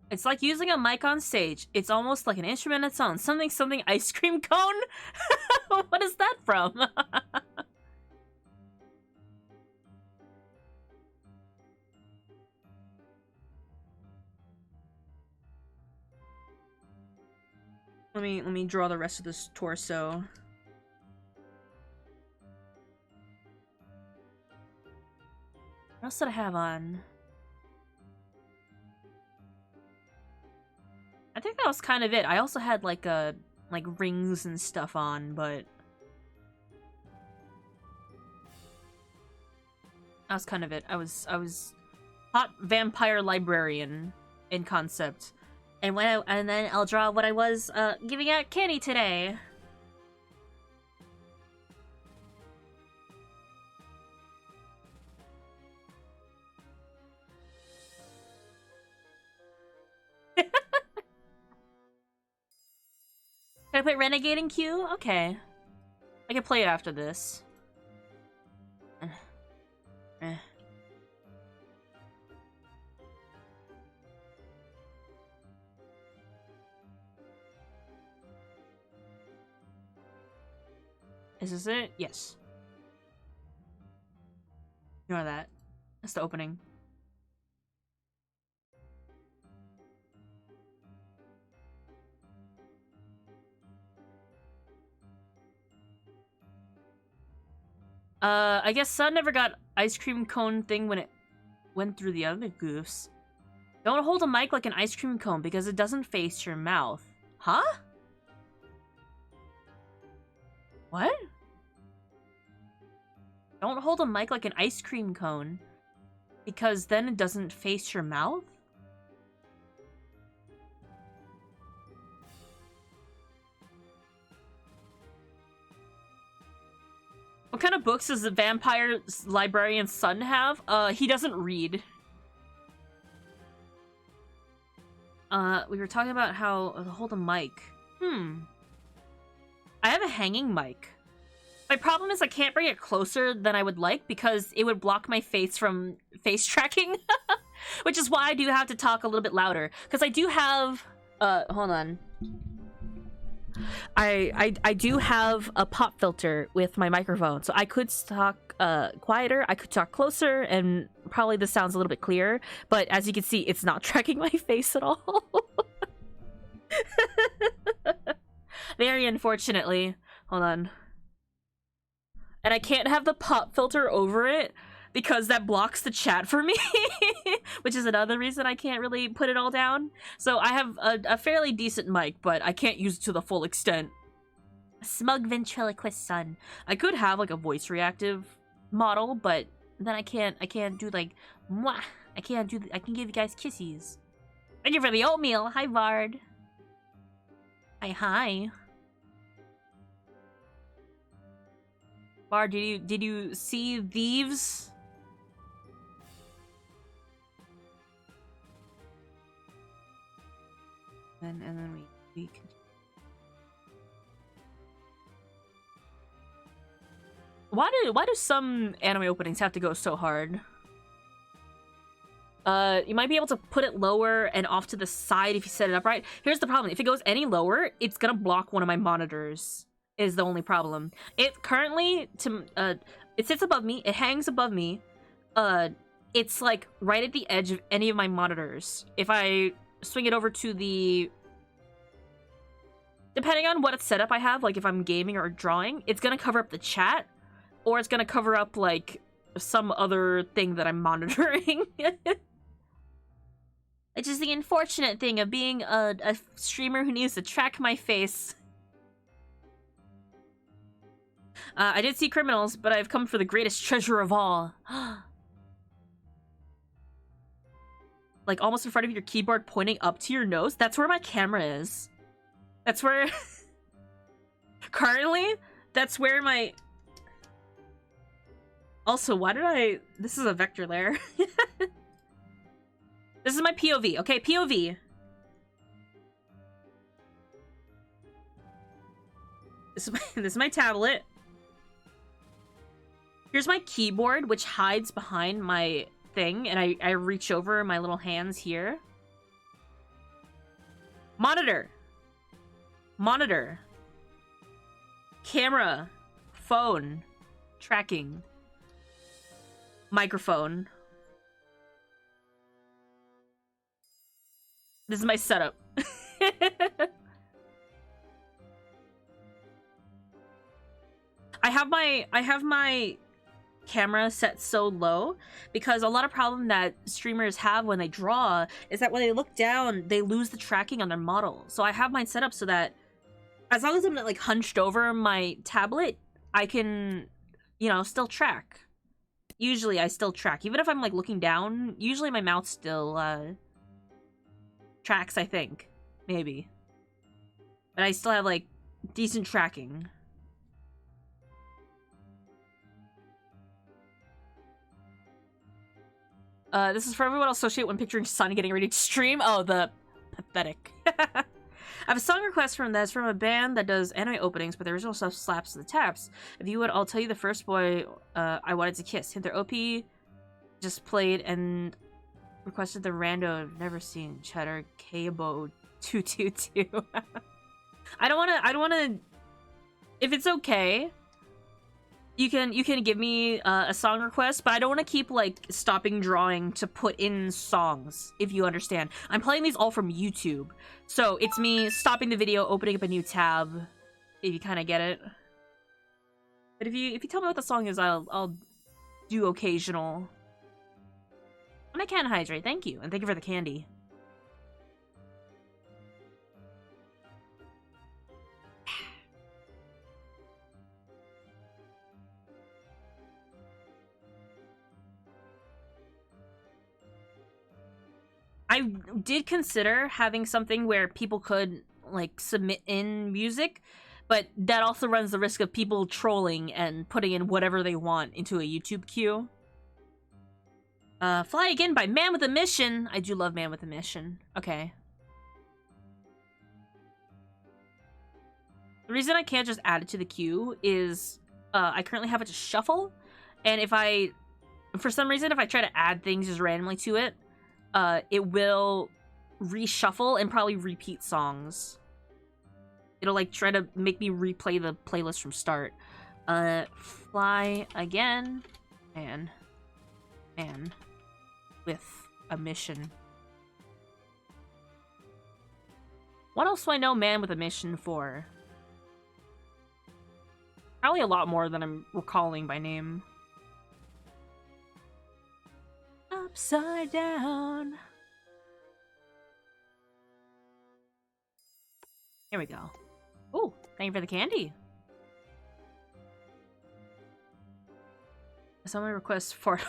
It's like using a mic on stage. It's almost like an instrument on its own. Something ice cream cone? What is that from? Let me draw the rest of this torso. What else did I have on? I think that was kind of it. I also had like rings and stuff on, but that was kind of it. I was hot vampire librarian in concept. And then I'll draw what I was giving out candy today. Can I play Renegade in queue? Okay. I can play it after this. Is this it? Yes. Ignore that. That's the opening. I guess Sun never got ice cream cone thing when it went through the other goofs. Don't hold a mic like an ice cream cone because it doesn't face your mouth. Huh? What? Don't hold a mic like an ice cream cone because then it doesn't face your mouth? What kind of books does the vampire librarian's son have? He doesn't read. We were talking about how to hold a mic. I have a hanging mic. My problem is I can't bring it closer than I would like because it would block my face from face tracking. Which is why I do have to talk a little bit louder. Because I do have... hold on. I do have a pop filter with my microphone, so I could talk quieter, I could talk closer, and probably this sounds a little bit clearer, but as you can see, it's not tracking my face at all. Very unfortunately. Hold on. And I can't have the pop filter over it because that blocks the chat for me, which is another reason I can't really put it all down. So I have a fairly decent mic, but I can't use it to the full extent. Smug ventriloquist son. I could have like a voice reactive model, but then I can't do like mwah. I can give you guys kissies. Thank you for the oatmeal. Hi Vard. Hi. Vard, did you see Thieves? And then we continue. Why do some anime openings have to go so hard? You might be able to put it lower and off to the side if you set it up right. Here's the problem. If it goes any lower, it's gonna block one of my monitors, is the only problem. It currently, it sits above me, it hangs above me. It's like right at the edge of any of my monitors. If I swing it over to the... Depending on what setup I have, like if I'm gaming or drawing, it's gonna cover up the chat, or it's gonna cover up like some other thing that I'm monitoring. It's just the unfortunate thing of being a streamer who needs to track my face. I did see Criminals, but I've come for the greatest treasure of all. Like almost in front of your keyboard pointing up to your nose? That's where my camera is. That's where... Currently, that's where my... Also, why did I... This is a vector layer. This is my POV. Okay, POV. This is my tablet. Here's my keyboard, which hides behind my thing, and I reach over my little hands here. Monitor. Monitor. Camera. Phone. Tracking. Microphone. This is my setup. I have my camera set so low, because a lot of problem that streamers have when they draw is that when they look down, they lose the tracking on their model. So I have mine set up so that as long as I'm not like hunched over my tablet, I can, you know, still track. Usually I still track. Even if I'm like looking down, usually my mouth still tracks, I think. Maybe. But I still have like decent tracking. This is for everyone associate when picturing Sun getting ready to stream. Oh, the pathetic. I have a song request from that's from a band that does anime openings, but the original stuff slaps the taps. If you would, I'll tell you the first boy I wanted to kiss. Hint their OP just played and requested the rando I've never seen. Cheddar Kabo 222. I don't wanna if it's okay, you can give me a song request, but I don't want to keep like stopping drawing to put in songs, if you understand. I'm playing these all from YouTube, so it's me stopping the video, opening up a new tab, if you kind of get it. But if you tell me what the song is, I'll do occasional. And I can hydrate, thank you, and thank you for the candy. I did consider having something where people could, like, submit in music, but that also runs the risk of people trolling and putting in whatever they want into a YouTube queue. Fly Again by Man with a Mission. I do love Man with a Mission. Okay. The reason I can't just add it to the queue is I currently have it to shuffle, and if I, for some reason, if I try to add things just randomly to it, it will reshuffle and probably repeat songs. It'll like try to make me replay the playlist from start. Fly Again, man with a Mission. What else do I know Man with a Mission for? Probably a lot more than I'm recalling by name. Upside down. Here we go. Oh, thank you for the candy. Someone requests for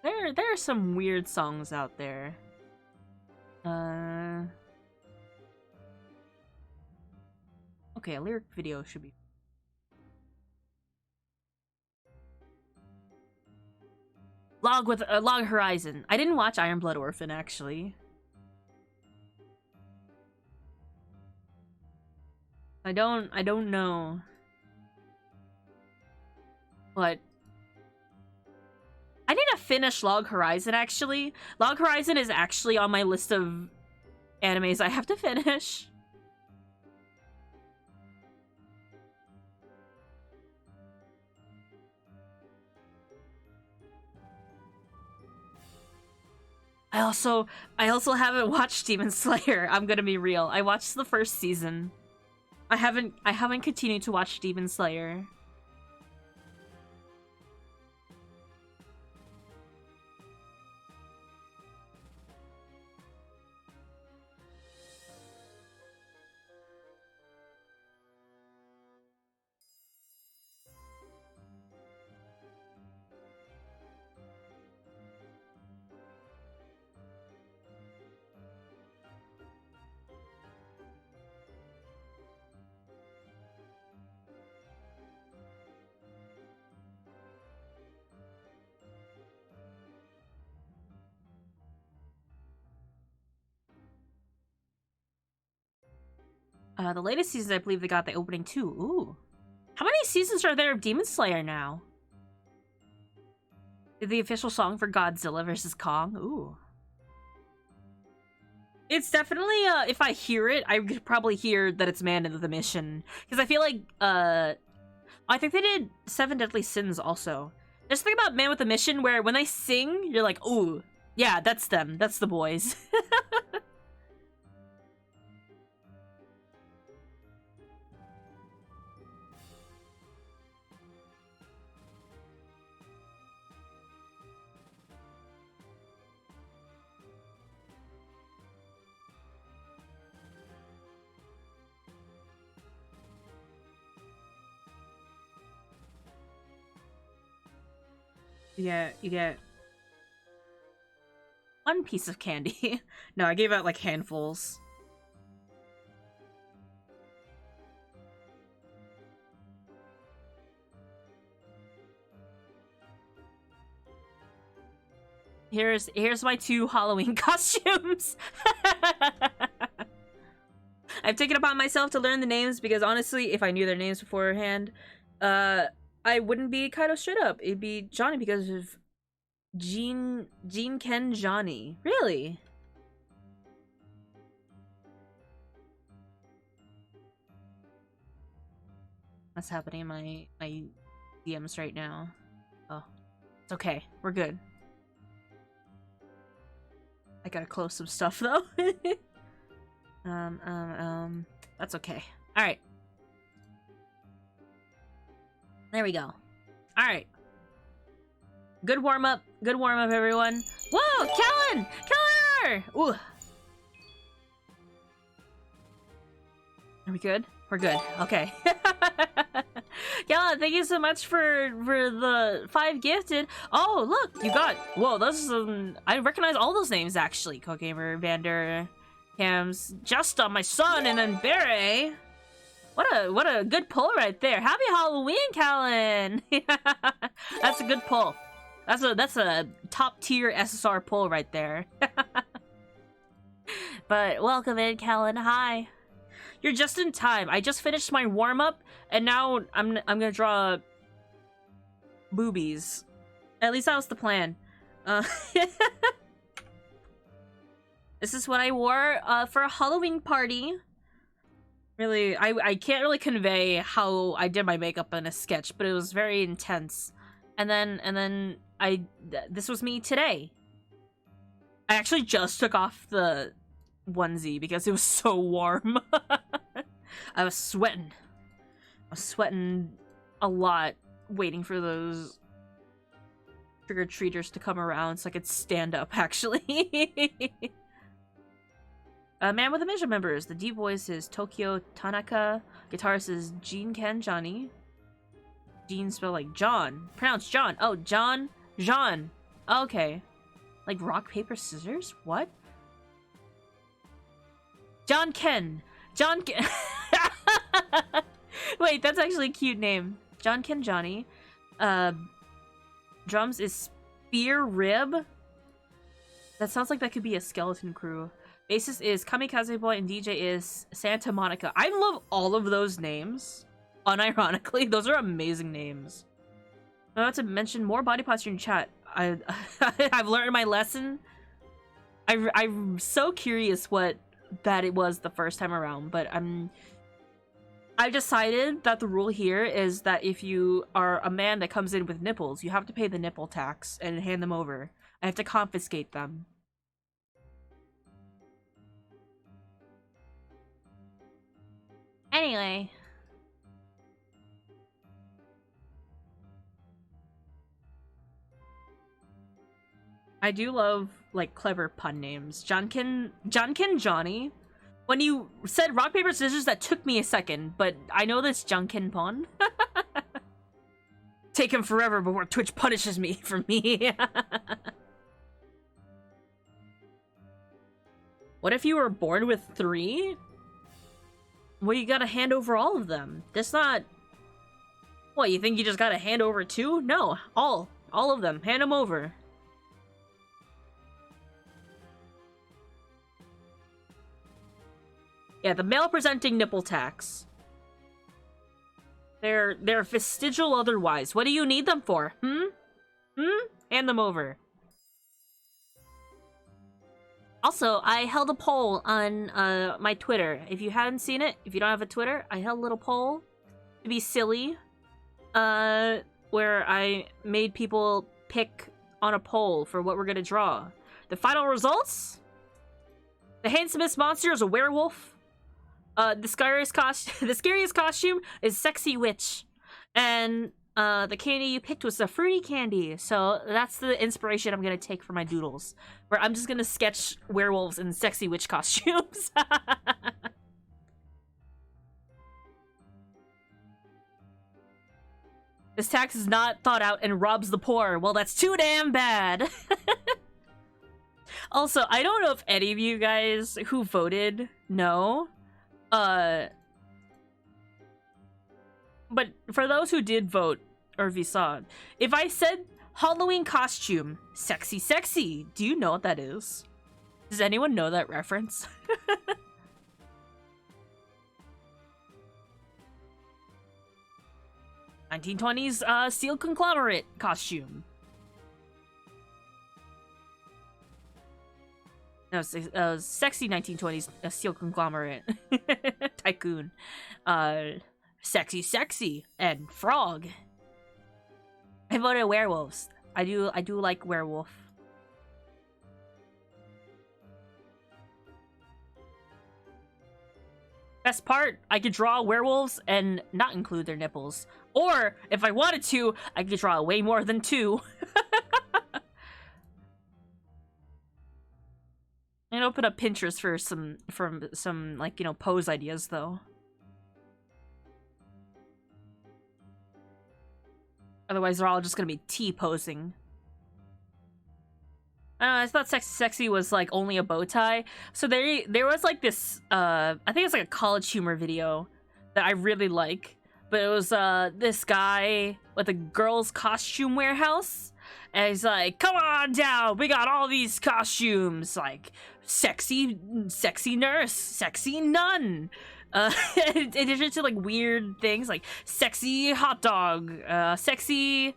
there are some weird songs out there. Okay, a lyric video should be. Log Horizon. I didn't watch Iron Blood Orphan actually. I don't know. But I need to finish Log Horizon actually. Log Horizon is actually on my list of animes I have to finish. I also haven't watched Demon Slayer. I'm gonna be real. I watched the first season. I haven't continued to watch Demon Slayer. The latest season, I believe they got the opening too. Ooh. How many seasons are there of Demon Slayer now? The official song for Godzilla vs. Kong? Ooh. It's definitely, if I hear it, I could probably hear that it's Man with a Mission. Because I feel like, I think they did Seven Deadly Sins also. There's something about Man with a Mission where when they sing, you're like, ooh, yeah, that's them. That's the boys. You get one piece of candy. No, I gave out like handfuls. Here's my 2 Halloween costumes. I've taken upon myself to learn the names because honestly, if I knew their names beforehand, I wouldn't be Kaido straight up. It'd be Johnny because of Jean Ken Johnny. Really? What's happening in my DMs right now? Oh, it's okay. We're good. I gotta close some stuff though. That's okay. All right. There we go. All right. Good warm up. Good warm up, everyone. Whoa, Kellen! Kellen! Ooh. Are we good? We're good. Okay. Kellen, thank you so much for the 5 gifted. Oh, look, you got. Whoa, those I recognize all those names actually. Cogamer, Vander, Cams, Justa, my son, and then Beret. What a good pull right there. Happy Halloween, Callan. That's a good pull. That's a top tier SSR pull right there. But welcome in, Callan. Hi. You're just in time. I just finished my warm up, and now I'm gonna draw boobies. At least that was the plan. This is what I wore for a Halloween party. Really, I can't really convey how I did my makeup in a sketch, but it was very intense. And then this was me today. I actually just took off the onesie because it was so warm. I was sweating. I was sweating a lot waiting for those trick-or-treaters to come around so I could stand up, actually. Man with the Mission members. The deep voice is Tokyo Tanaka. Guitarist is Jean Ken Johnny. Jean spelled like John. Pronounced John. Oh, John. Jean. Okay. Like rock, paper, scissors? What? John Ken. John Ken. Wait, that's actually a cute name. John Ken Johnny. Drums is Spear Rib. That sounds like that could be a skeleton crew. Bassist is Kamikaze Boy and DJ is Santa Monica. I love all of those names. Unironically, those are amazing names. I'm about to mention more body posture in chat. I've learned my lesson. I'm so curious what that it was the first time around, but I've decided that the rule here is that if you are a man that comes in with nipples, you have to pay the nipple tax and hand them over. I have to confiscate them. Anyway. I do love, like, clever pun names. Johnkin Johnny. When you said rock, paper, scissors, that took me a second, but I know this Junkin pun. Take him forever before Twitch punishes me for me. What if you were born with 3? Well, you gotta hand over all of them. That's not... What, you think you just gotta hand over 2? No, all of them. Hand them over. Yeah, the male presenting nipple tax. They're vestigial otherwise. What do you need them for? Hand them over. Also, I held a poll on my Twitter. If you hadn't seen it, if you don't have a Twitter, I held a little poll to be silly, where I made people pick on a poll for what we're gonna draw. The final results: the handsomest monster is a werewolf. The scariest costume is Sexy Witch, and the candy you picked was a fruity candy. So that's the inspiration I'm gonna take for my doodles, where I'm just gonna sketch werewolves in Sexy Witch costumes. This tax is not thought out and robs the poor. Well, that's too damn bad. Also, I don't know if any of you guys who voted know. But for those who did vote, or if you saw it, if I said Halloween costume, sexy, sexy, do you know what that is? Does anyone know that reference? 1920s steel conglomerate costume. No, sexy 1920s steel conglomerate tycoon. Sexy, sexy, and frog. I voted werewolves. I do like werewolf. Best part, I could draw werewolves and not include their nipples. Or, if I wanted to, I could draw way more than 2. And open up Pinterest for some like, you know, pose ideas though. Otherwise, they're all just gonna be T-posing. I thought sexy was like only a bow tie. So there was like this I think it's like a college humor video that I really like. But it was this guy with a girl's costume warehouse. And he's like, come on down, we got all these costumes, like sexy nurse, sexy nun. In addition to like weird things like sexy hot dog, sexy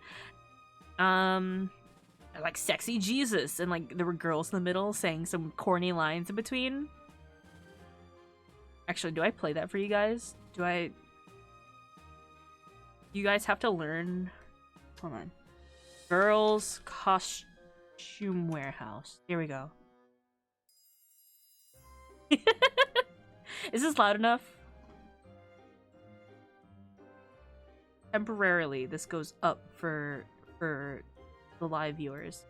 like sexy Jesus, and like there were girls in the middle saying some corny lines in between. Actually, do I play that for you guys? You guys have to learn. Hold on. Girls costume warehouse. Here we go. Is this loud enough? Temporarily, this goes up for the live viewers.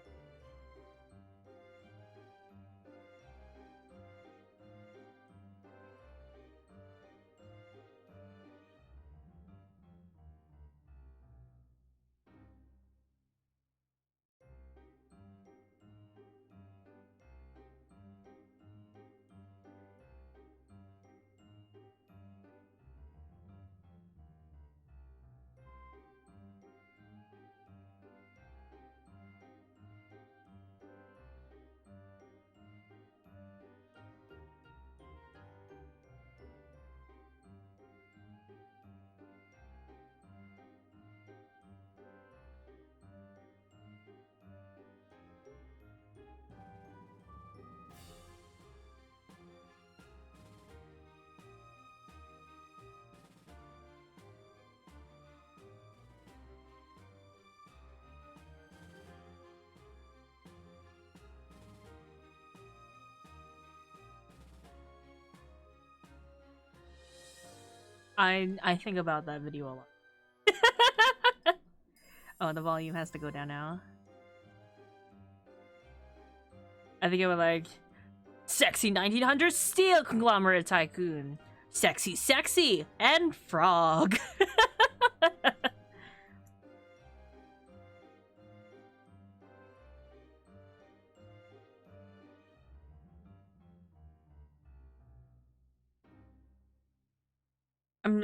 I think about that video a lot. Oh, the volume has to go down now. I think it was like sexy 1900s steel conglomerate tycoon, sexy, sexy, and frog.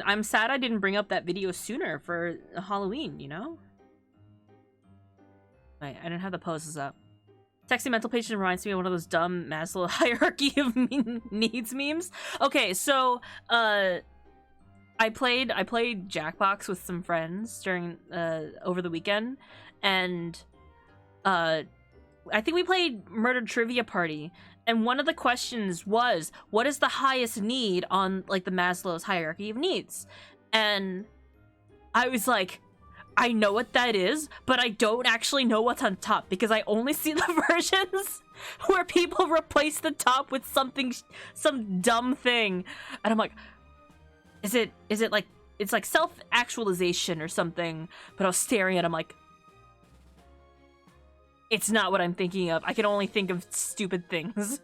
I'm sad I didn't bring up that video sooner for Halloween, you know? Wait, I didn't have the poses up. Sexy mental patient reminds me of one of those dumb Maslow hierarchy of needs memes. Okay, so I played Jackbox with some friends during over the weekend, and I think we played Murder Trivia Party, and one of the questions was, what is the highest need on like the Maslow's hierarchy of needs? And I was like, I know what that is, but I don't actually know what's on top because I only see the versions where people replace the top with some dumb thing. And I'm like, is it like, it's like self-actualization or something? But I was staring at him like, it's not what I'm thinking of. I can only think of stupid things.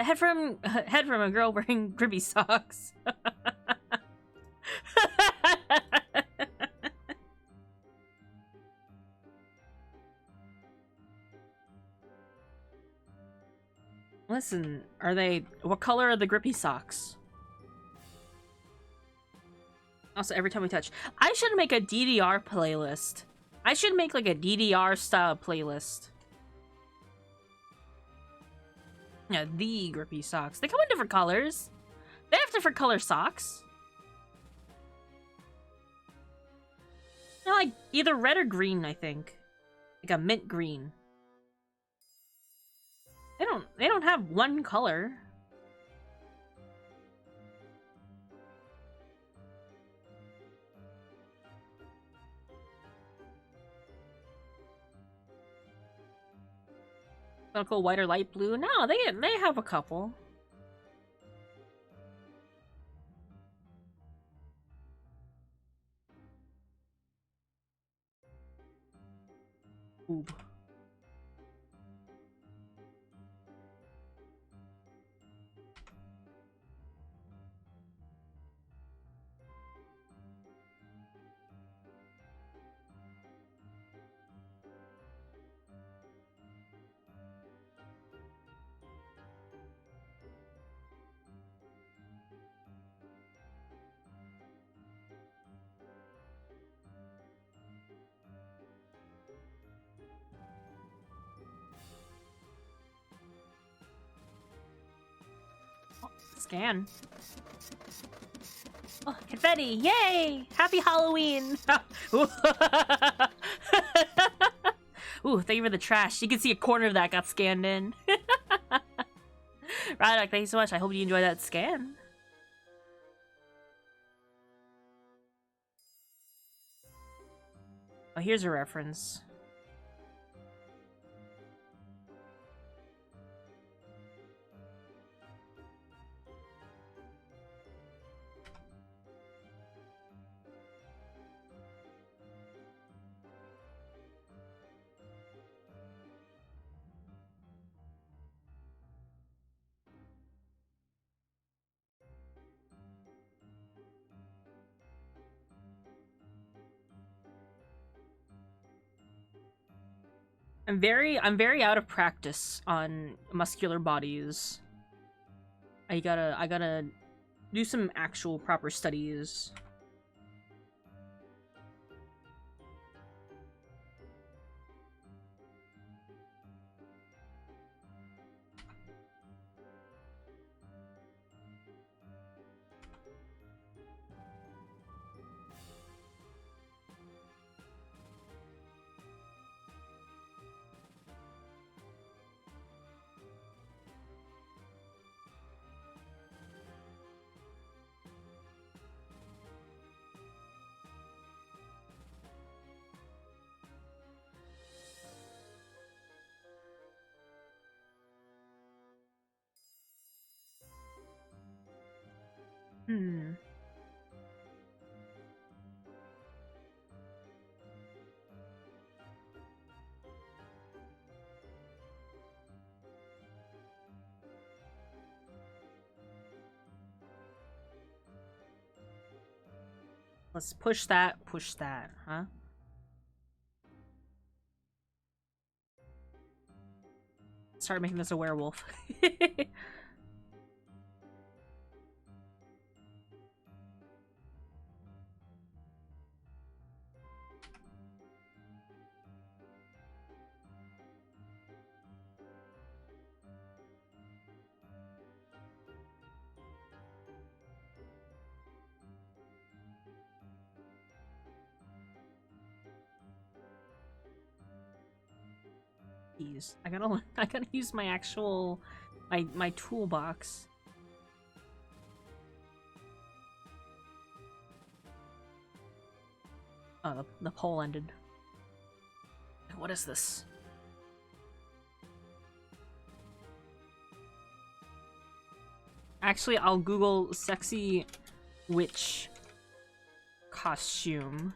head from a girl wearing grippy socks. Listen, what color are the grippy socks? Also, every time we touch, I should make a DDR playlist. I should make like a DDR style playlist. Yeah, the grippy socks. They come in different colors. They have different color socks. They're like either red or green, I think. Like a mint green. They don't have one color. Cool white or light blue? No, they have a couple. Ooh. Scan. Oh, confetti! Yay! Happy Halloween! Ooh, thank you for the trash. You can see a corner of that got scanned in. Rydock, thank you so much. I hope you enjoyed that scan. Oh, here's a reference. I'm very out of practice on muscular bodies. I gotta do some actual proper studies. Let's push that, huh? Start making this a werewolf. I gotta use my actual my toolbox. Oh, the poll ended. What is this? Actually, I'll Google sexy witch costume.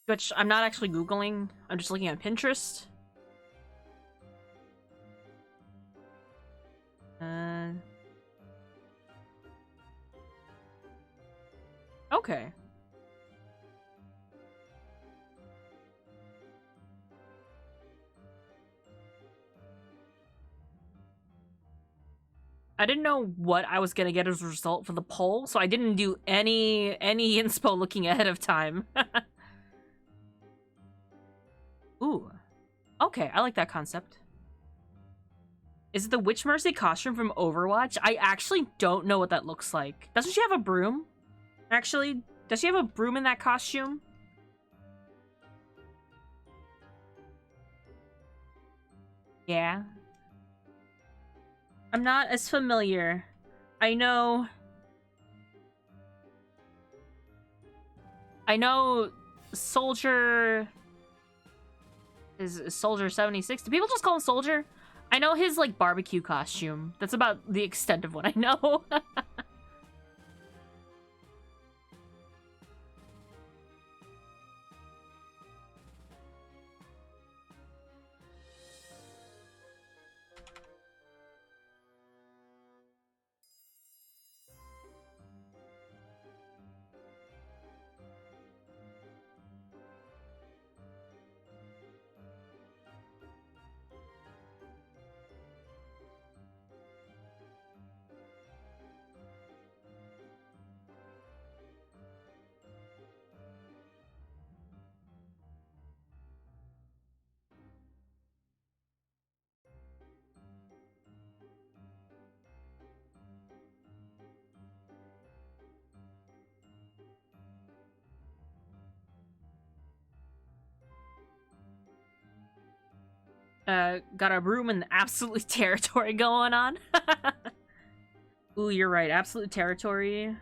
Which I'm not actually Googling, I'm just looking at Pinterest. Okay. I didn't know what I was gonna get as a result for the poll, so I didn't do any inspo looking ahead of time. Ooh. Okay, I like that concept. Is it the Witch Mercy costume from Overwatch? I actually don't know what that looks like. Doesn't she have a broom? Actually, does she have a broom in that costume? Yeah. I'm not as familiar. I know Soldier is Soldier 76. Do people just call him Soldier? I know his like barbecue costume. That's about the extent of what I know. Got a room in Absolute Territory going on. Ooh, you're right. Absolute Territory.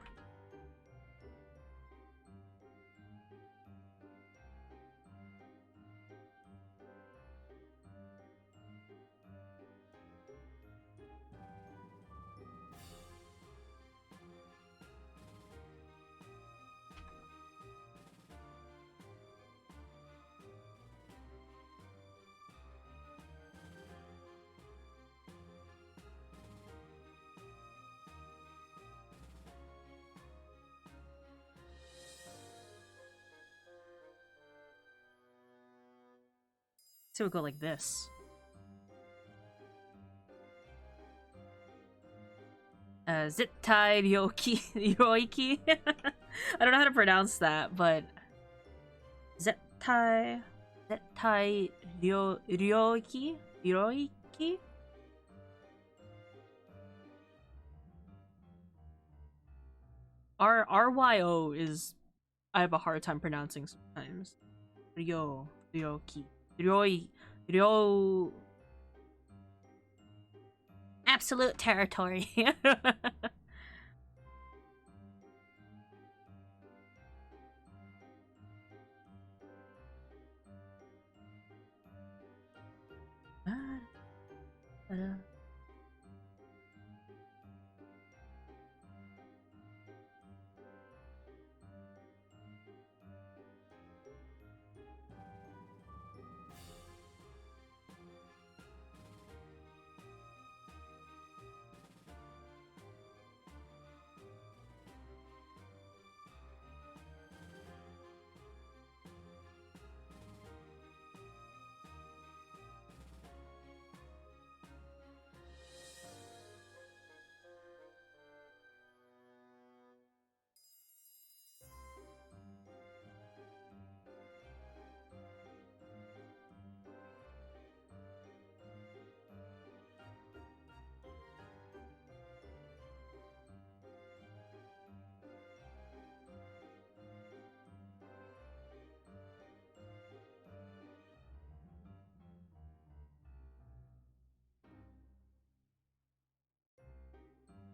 So we'll go like this. Zittai Ryoiki. I don't know how to pronounce that, but Zittai Ryoiki? RYO is I have a hard time pronouncing sometimes. Ryoki. Ryo Absolute Territory.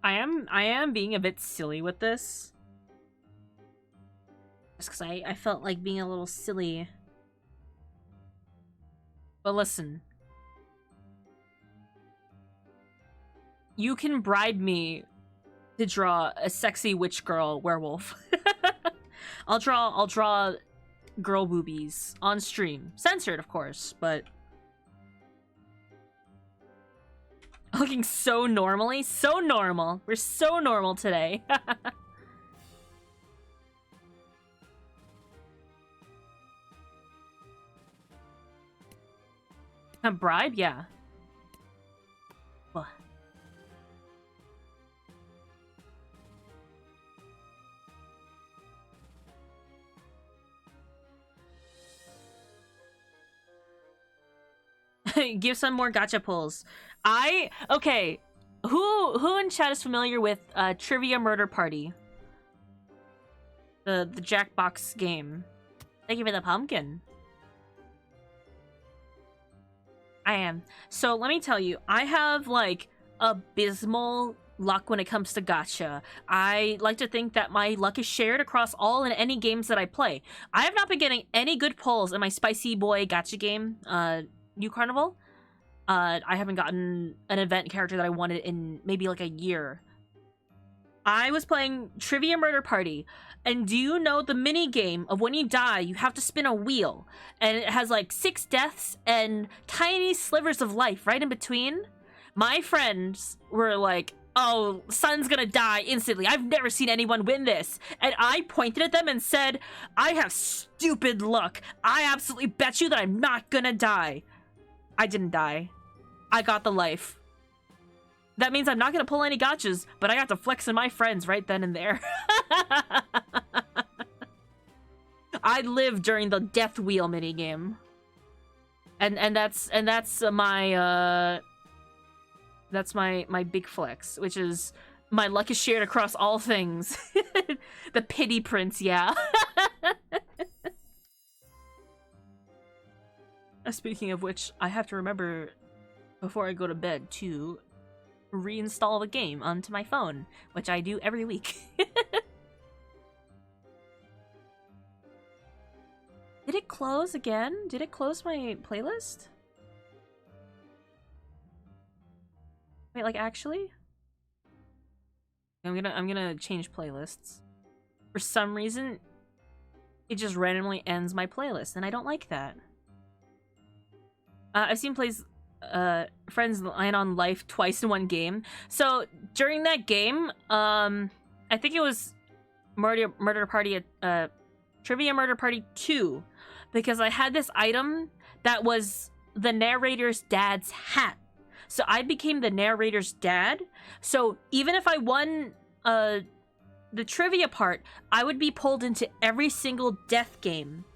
I am being a bit silly with this. Just because I felt like being a little silly. But listen. You can bribe me to draw a sexy witch girl werewolf. I'll draw girl boobies on stream. Censored, of course, but looking so normally. So normal. We're so normal today. A bribe? Yeah. Well. Give some more gacha pulls. Okay. Who in chat is familiar with Trivia Murder Party? The Jackbox game. Thank you for the pumpkin. I am. So let me tell you, I have like abysmal luck when it comes to gacha. I like to think that my luck is shared across all and any games that I play. I have not been getting any good pulls in my Spicy Boy gacha game, New Carnival. I haven't gotten an event character that I wanted in maybe like a year. I was playing Trivia Murder Party, and do you know the mini game of when you die, you have to spin a wheel, and it has like 6 deaths and tiny slivers of life right in between? My friends were like, oh, Sun's gonna die instantly. I've never seen anyone win this. And I pointed at them and said, I have stupid luck. I absolutely bet you that I'm not gonna die. I didn't die. I got the life. That means I'm not gonna pull any gachas, but I got to flex in my friends right then and there. I lived during the death wheel minigame. And that's my big flex, which is my luck is shared across all things. The pity prince, yeah. Speaking of which, I have to remember before I go to bed to reinstall the game onto my phone, which I do every week. Did it close again? Did it close my playlist? Wait, like actually? I'm gonna change playlists. For some reason, it just randomly ends my playlist, and I don't like that. I've seen friends land on life twice in one game. So during that game, I think it was Murder Party, Trivia Murder Party 2, because I had this item that was the narrator's dad's hat. So I became the narrator's dad. So even if I won the trivia part, I would be pulled into every single death game.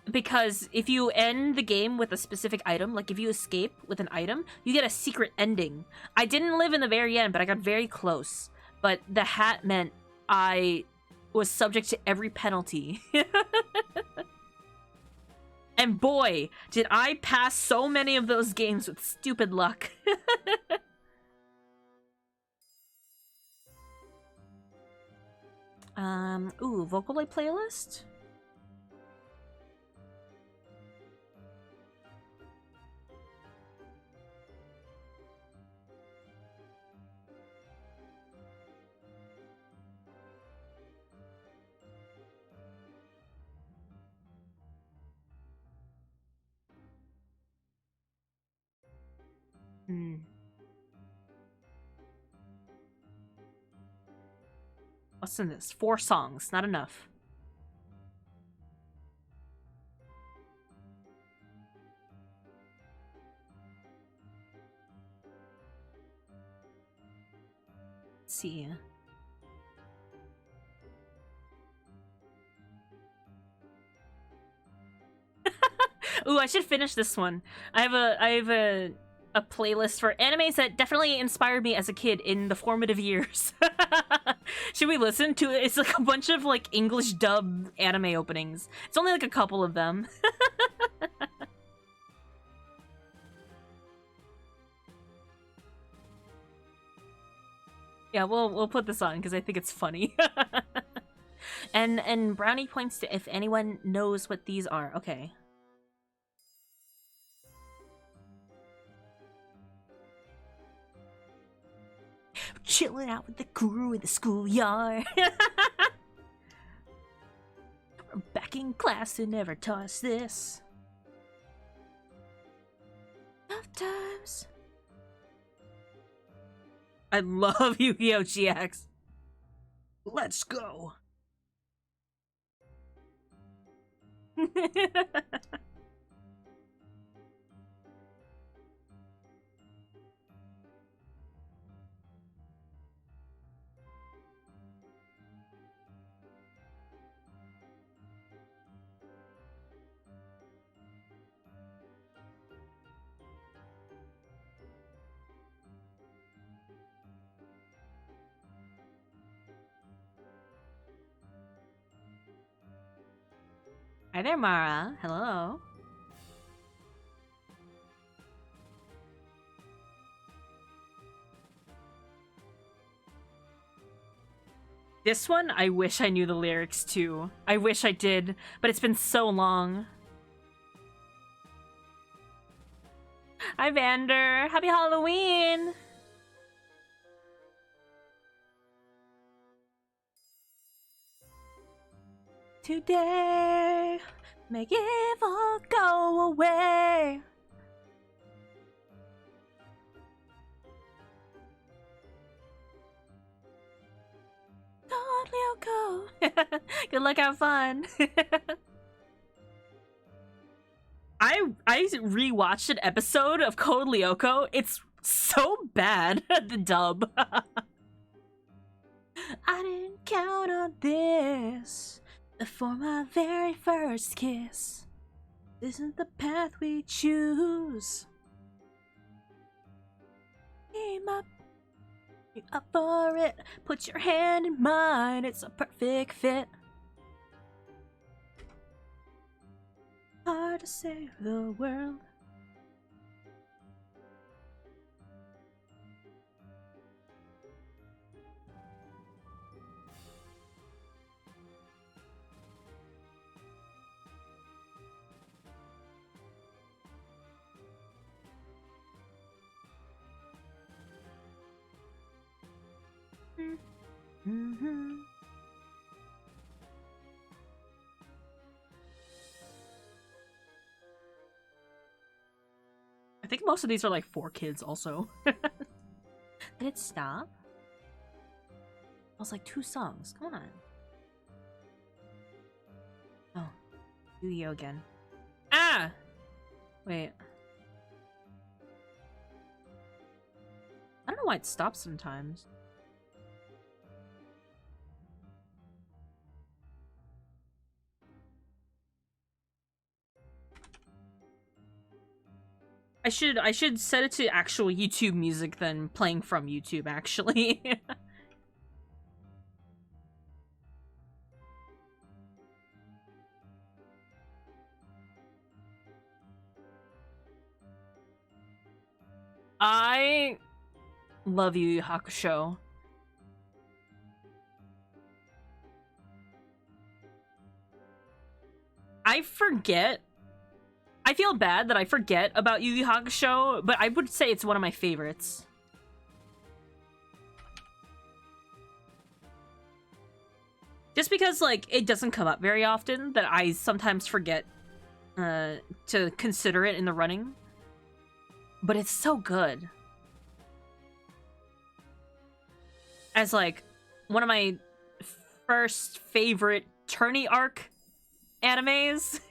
Because if you end the game with a specific item, like if you escape with an item, you get a secret ending. I didn't live in the very end, but I got very close. But the hat meant I was subject to every penalty. And boy, did I pass so many of those games with stupid luck. Ooh, Vocaloid playlist? What's in this? 4 songs, not enough. Let's see. Ooh, I should finish this one. I have a playlist for animes that definitely inspired me as a kid in the formative years. Should we listen to it? It's like a bunch of like English dub anime openings. It's only like a couple of them. Yeah, we'll put this on because I think it's funny. And Brownie points to if anyone knows what these are. Okay. Chilling out with the crew in the schoolyard. We're back in class and never taught us this. Tough times. I love Yu-Gi-Oh! GX. Let's go. Hi there, Mara. Hello. This one, I wish I knew the lyrics to. I wish I did, but it's been so long. Hi, Vander. Happy Halloween! Today, make evil go away. God, Lyoko. Good luck, have fun. I rewatched an episode of Code Lyoko. It's so bad, the dub. I didn't count on this for my very first kiss. This isn't the path we choose. Aim up. You're up for it. Put your hand in mine. It's a perfect fit. Hard to save the world. Mm-hmm. I think most of these are like 4 kids also. Did it stop? I was like 2 songs. Come on. Oh. Yu-Gi-Oh again. Ah! Wait. I don't know why it stops sometimes. I should set it to actual YouTube music than playing from YouTube, actually. I love Yu Yu Hakusho. I forget. I feel bad that I forget about Yu Yu Hakusho, but I would say it's one of my favorites. Just because, like, it doesn't come up very often, that I sometimes forget to consider it in the running. But it's so good. As, like, one of my first favorite tourney arc animes.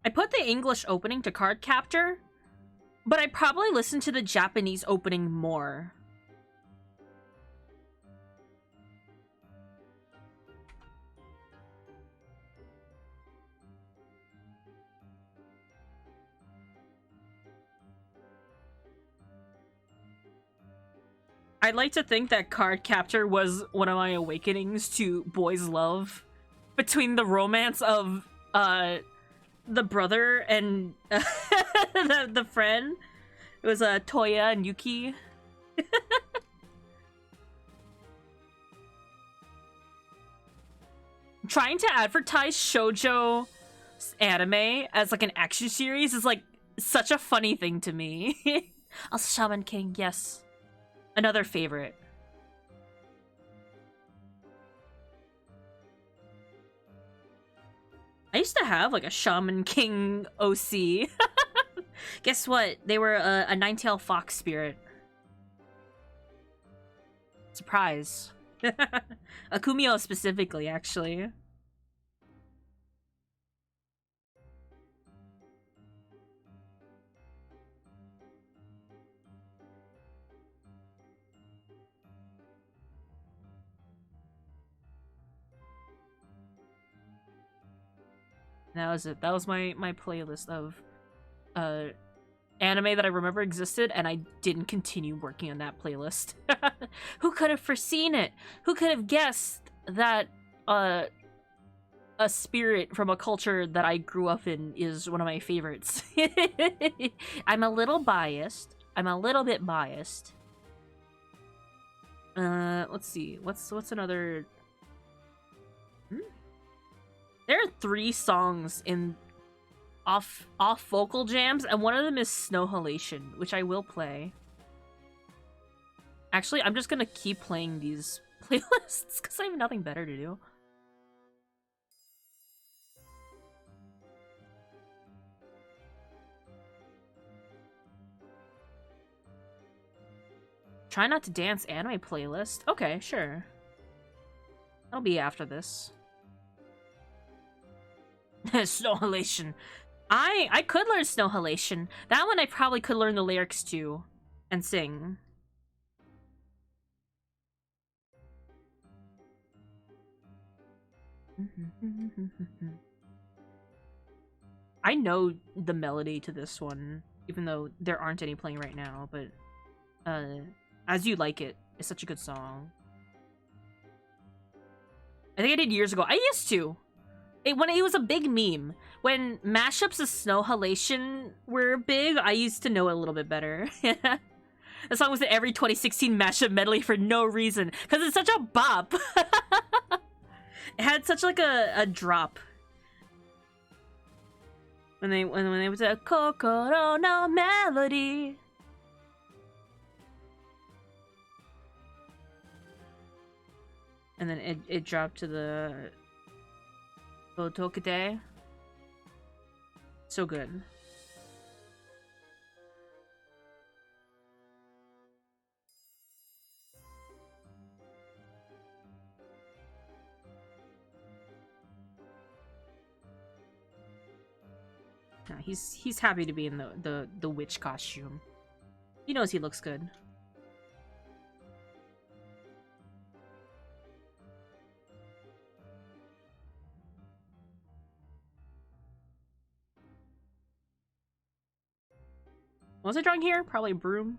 I put the English opening to Cardcaptor, but I probably listened to the Japanese opening more. I'd like to think that Cardcaptor was one of my awakenings to boys' love between the romance of the brother and the friend. It was Toya and Yuki. Trying to advertise shoujo anime as like an action series is like such a funny thing to me. Also, Shaman King, yes. Another favorite. I used to have like a Shaman King OC. Guess what? They were a Ninetail Fox spirit. Surprise. Akumio specifically, actually. That was it. That was my playlist of anime that I remember existed, and I didn't continue working on that playlist. Who could have foreseen it? Who could have guessed that a spirit from a culture that I grew up in is one of my favorites? I'm a little biased. I'm a little bit biased. Let's see. What's another? There are 3 songs in off vocal jams, and one of them is Snow Halation, which I will play. Actually, I'm just gonna keep playing these playlists because I have nothing better to do. Try not to dance anime playlist. Okay, sure. That'll be after this. Snow Halation. I could learn Snow Halation. That one I probably could learn the lyrics to and sing. I know the melody to this one, even though there aren't any playing right now, but As You Like It is such a good song. I think I did years ago. I used to. When it was a big meme. When mashups of Snow Halation were big, I used to know it a little bit better. The song was in every 2016 mashup medley for no reason. Because it's such a bop. It had such like a drop. When they was a Kokoro no Melody. And then it dropped to the Otokide. So good. Yeah, he's happy to be in the witch costume. He knows he looks good. What was I drawing here? Probably a broom.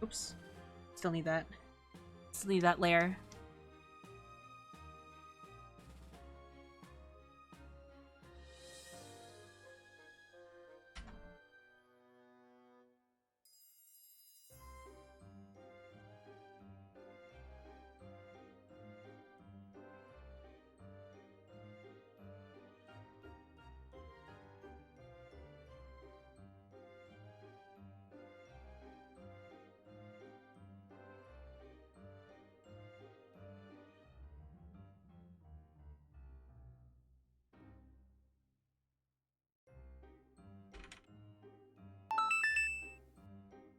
Oops. Still need that. Still need that layer.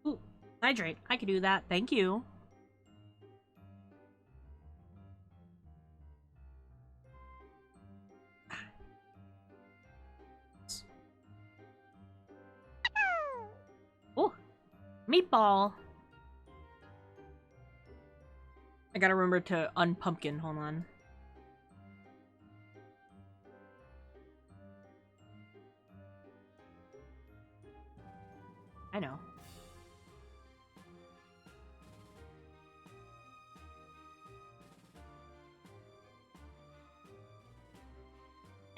Ooh, hydrate. I could do that. Thank you. Oh, meatball. I gotta remember to unpumpkin. Hold on. I know.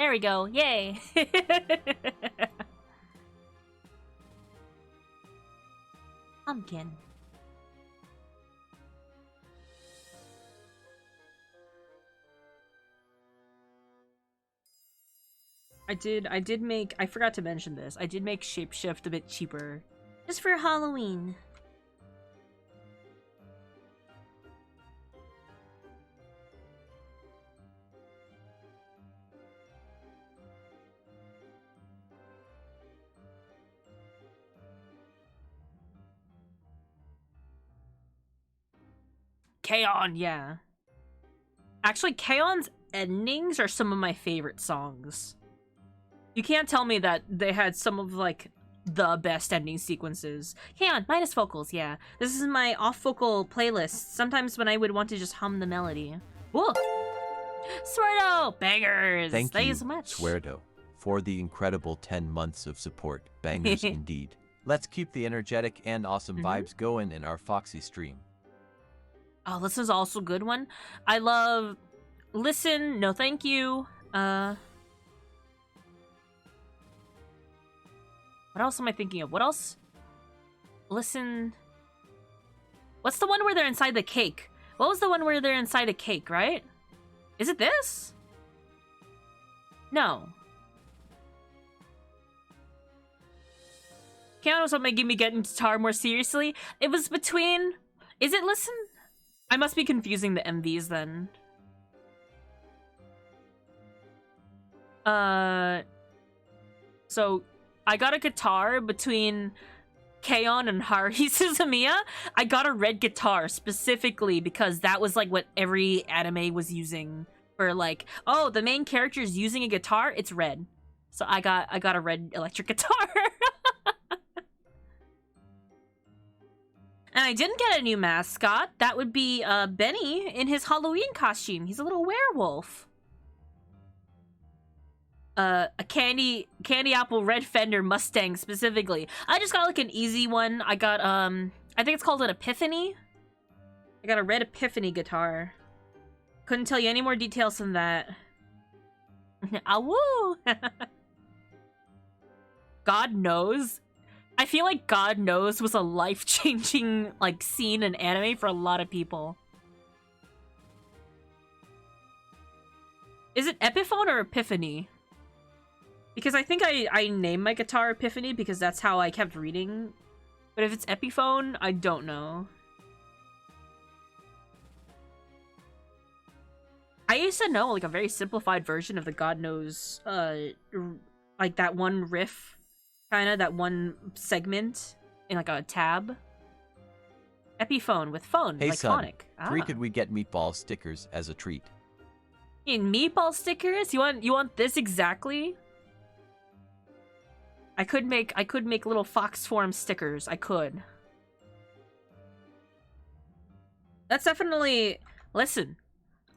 There we go. Yay. Pumpkin. I did make, I forgot to mention this. I did make Shapeshift a bit cheaper. Just for Halloween. K-On!, yeah. Actually, K-On's endings are some of my favorite songs. You can't tell me that they had some of, like, the best ending sequences. K-On! Minus vocals, yeah. This is my off-vocal playlist. Sometimes when I would want to just hum the melody. Whoa! Sweardo! Bangers! Thank you so much. Sweardo, for the incredible 10 months of support. Bangers indeed. Let's keep the energetic and awesome vibes going in our Foxy stream. Oh, this is also a good one. I love Listen, No Thank You. What else am I thinking of? What else? Listen. What's the one where they're inside the cake? What was the one where they're inside a cake, right? Is it this? No. Keanu was what made me get into guitar more seriously. It was between... Is it Listen? I must be confusing the MVs then. So I got a guitar between K-On! And Haruhi Suzumiya. I got a red guitar specifically because that was like what every anime was using for, like, oh, the main character is using a guitar, it's red. So I got a red electric guitar. And I didn't get a new mascot. That would be Benny in his Halloween costume. He's a little werewolf. A candy apple red Fender Mustang specifically. I just got like an easy one. I got I think it's called an Epiphany. I got a red Epiphany guitar. Couldn't tell you any more details than that. Ah woo! God Knows. I feel like God Knows was a life-changing, like, scene in anime for a lot of people. Is it Epiphone or Epiphany? Because I think I named my guitar Epiphany because that's how I kept reading. But if it's Epiphone, I don't know. I used to know, like, a very simplified version of the God Knows, like, that one riff. Kinda that one segment in like a tab. Epiphone with phone, Hey like son, phonic. Could we get meatball stickers as a treat? In meatball stickers? You want this exactly? I could make little fox form stickers. I could. That's definitely... Listen,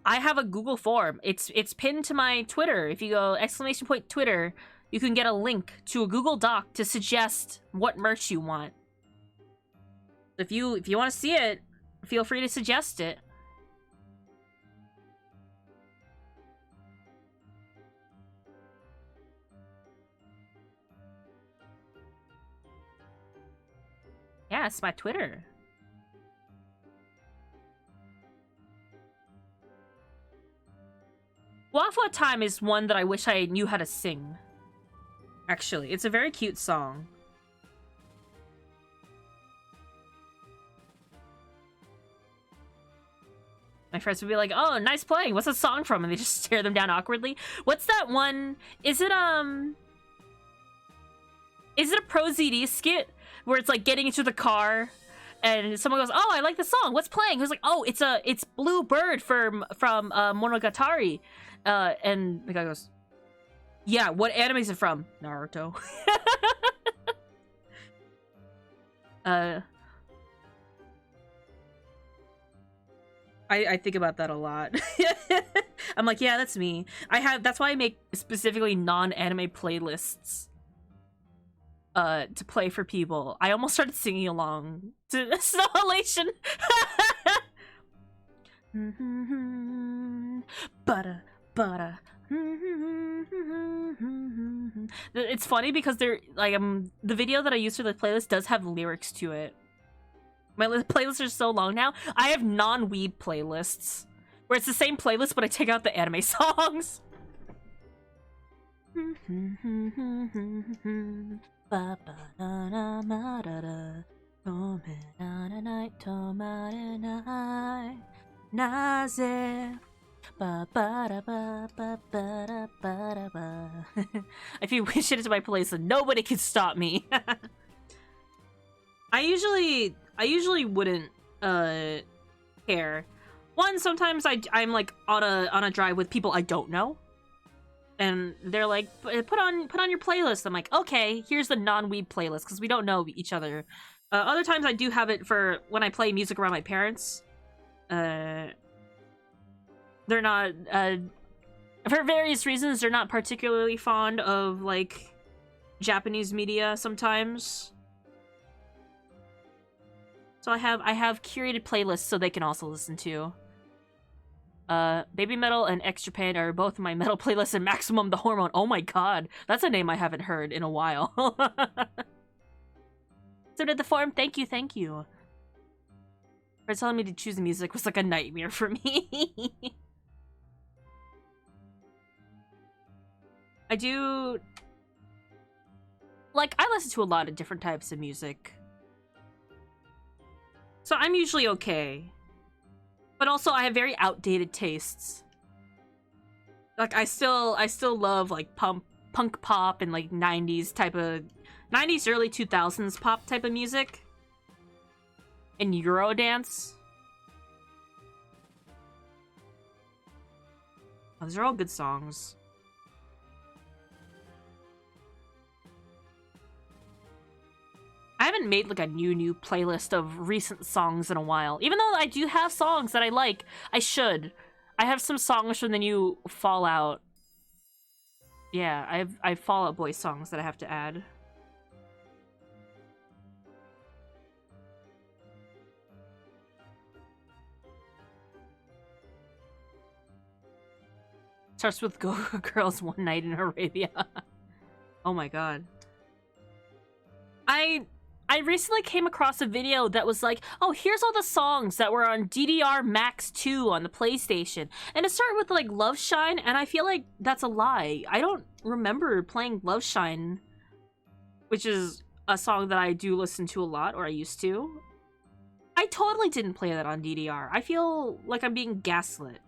I have a Google form. It's pinned to my Twitter. If you go ! Twitter, you can get a link to a Google Doc to suggest what merch you want. If you want to see it, feel free to suggest it. Yeah, it's my Twitter. Waffle Time is one that I wish I knew how to sing. Actually, it's a very cute song. My friends would be like, oh, nice playing. What's the song from? And they just stare them down awkwardly. What's that one? Is it a Pro ZD skit where it's like getting into the car and someone goes, oh, I like the song. What's playing? Who's like, oh, it's Blue Bird from Monogatari. And the guy goes, yeah, what anime is it from? Naruto. I think about that a lot. I'm like, yeah, that's me. That's why I make specifically non-anime playlists to play for people. I almost started singing along to Snow Elation. Butter, butter, It's funny because they're like the video that I use for the playlist does have lyrics to it. My playlists are so long now. I have non-weeb playlists where it's the same playlist, but I take out the anime songs. If you wish it into my playlist, nobody can stop me. I usually wouldn't care. One, sometimes I'm like on a drive with people I don't know, and they're like, put on your playlist. I'm like, okay, here's the non-weeb playlist because we don't know each other. Other times I do have it for when I play music around my parents. They're not for various reasons. They're not particularly fond of like Japanese media sometimes. So I have curated playlists so they can also listen to. Baby Metal and X Japan are both my metal playlists, and Maximum the Hormone. Oh my god, that's a name I haven't heard in a while. So did the forum. Thank you. For telling me to choose the music was like a nightmare for me. I do like I listen to a lot of different types of music. So I'm usually okay. But also I have very outdated tastes. Like I still love like punk pop and like 90s type of 90s early 2000s pop type of music. And Eurodance. Oh, those are all good songs. I haven't made like a new playlist of recent songs in a while. Even though I do have songs that I like, I should. I have some songs from the new Fallout. Yeah, I have Fall Out Boy songs that I have to add. Starts with Go Girls One Night in Arabia. Oh my god. I recently came across a video that was like, oh, here's all the songs that were on DDR Max 2 on the PlayStation. And it started with, like, Love Shine, and I feel like that's a lie. I don't remember playing Love Shine, which is a song that I do listen to a lot, or I used to. I totally didn't play that on DDR. I feel like I'm being gaslit.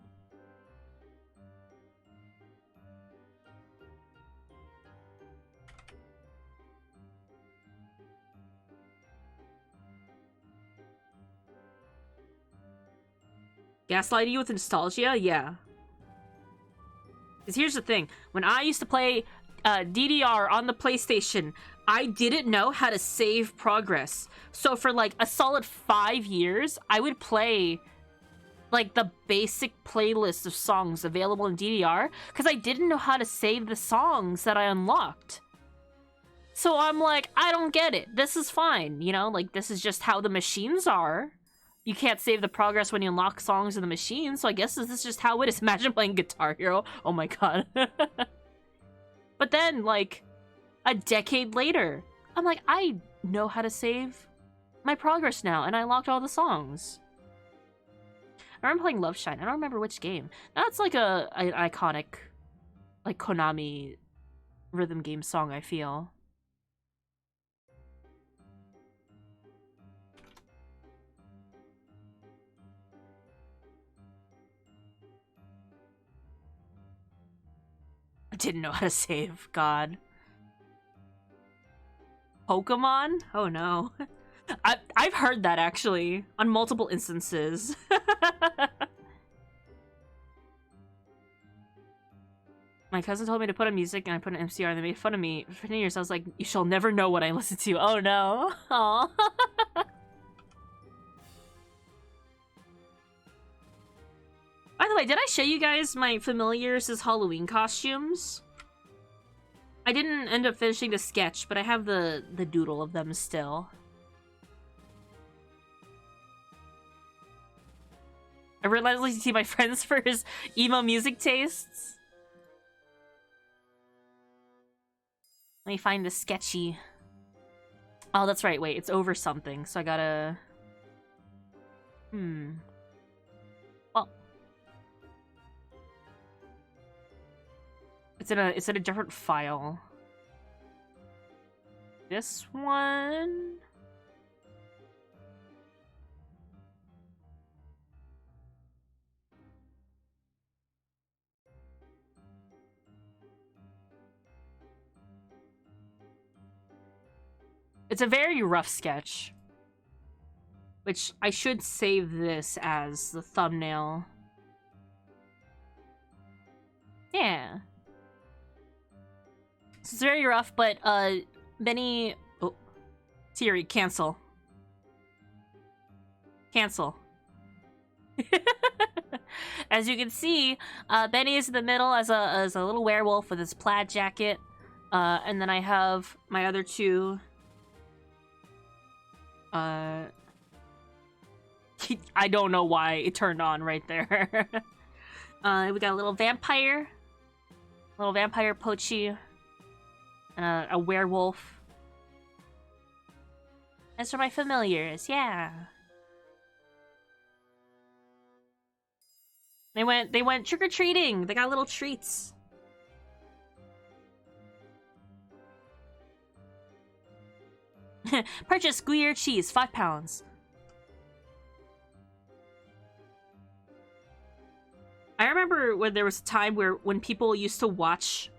Gaslight you with nostalgia? Yeah. Because here's the thing. When I used to play DDR on the PlayStation, I didn't know how to save progress. So for like a solid 5 years, I would play like the basic playlist of songs available in DDR because I didn't know how to save the songs that I unlocked. So I'm like, I don't get it. This is fine, you know? Like, this is just how the machines are. You can't save the progress when you unlock songs in the machine, so I guess this is just how it is. Imagine playing Guitar Hero. Oh my god. But then, like, a decade later, I'm like, I know how to save my progress now, and I unlocked all the songs. I remember playing Love Shine. I don't remember which game. That's like an iconic, like, Konami rhythm game song, I feel. I didn't know how to save. God. Pokemon? Oh no. I've heard that actually on multiple instances. My cousin told me to put on music and I put an MCR and they made fun of me for 10 years. I was like, you shall never know what I listen to. Oh no. Aww. By the way, did I show you guys my Familiars' Halloween costumes? I didn't end up finishing the sketch, but I have the doodle of them still. I relentlessly see my friends for his emo music tastes. Let me find the sketchy. Oh, that's right. Wait, it's over something, so I gotta... Well... It's in a different file. This one... It's a very rough sketch. Which I should save this as the thumbnail. Yeah. So it's very rough, but Benny... Oh. Siri, cancel. Cancel. As you can see, Benny is in the middle as a little werewolf with his plaid jacket. And then I have my other two... I don't know why it turned on right there. We got a little vampire Pochi, and a werewolf. As for my familiars, yeah. They went trick-or-treating. They got little treats. Purchase Gruyere cheese, 5 pounds. I remember when there was a time when people used to watch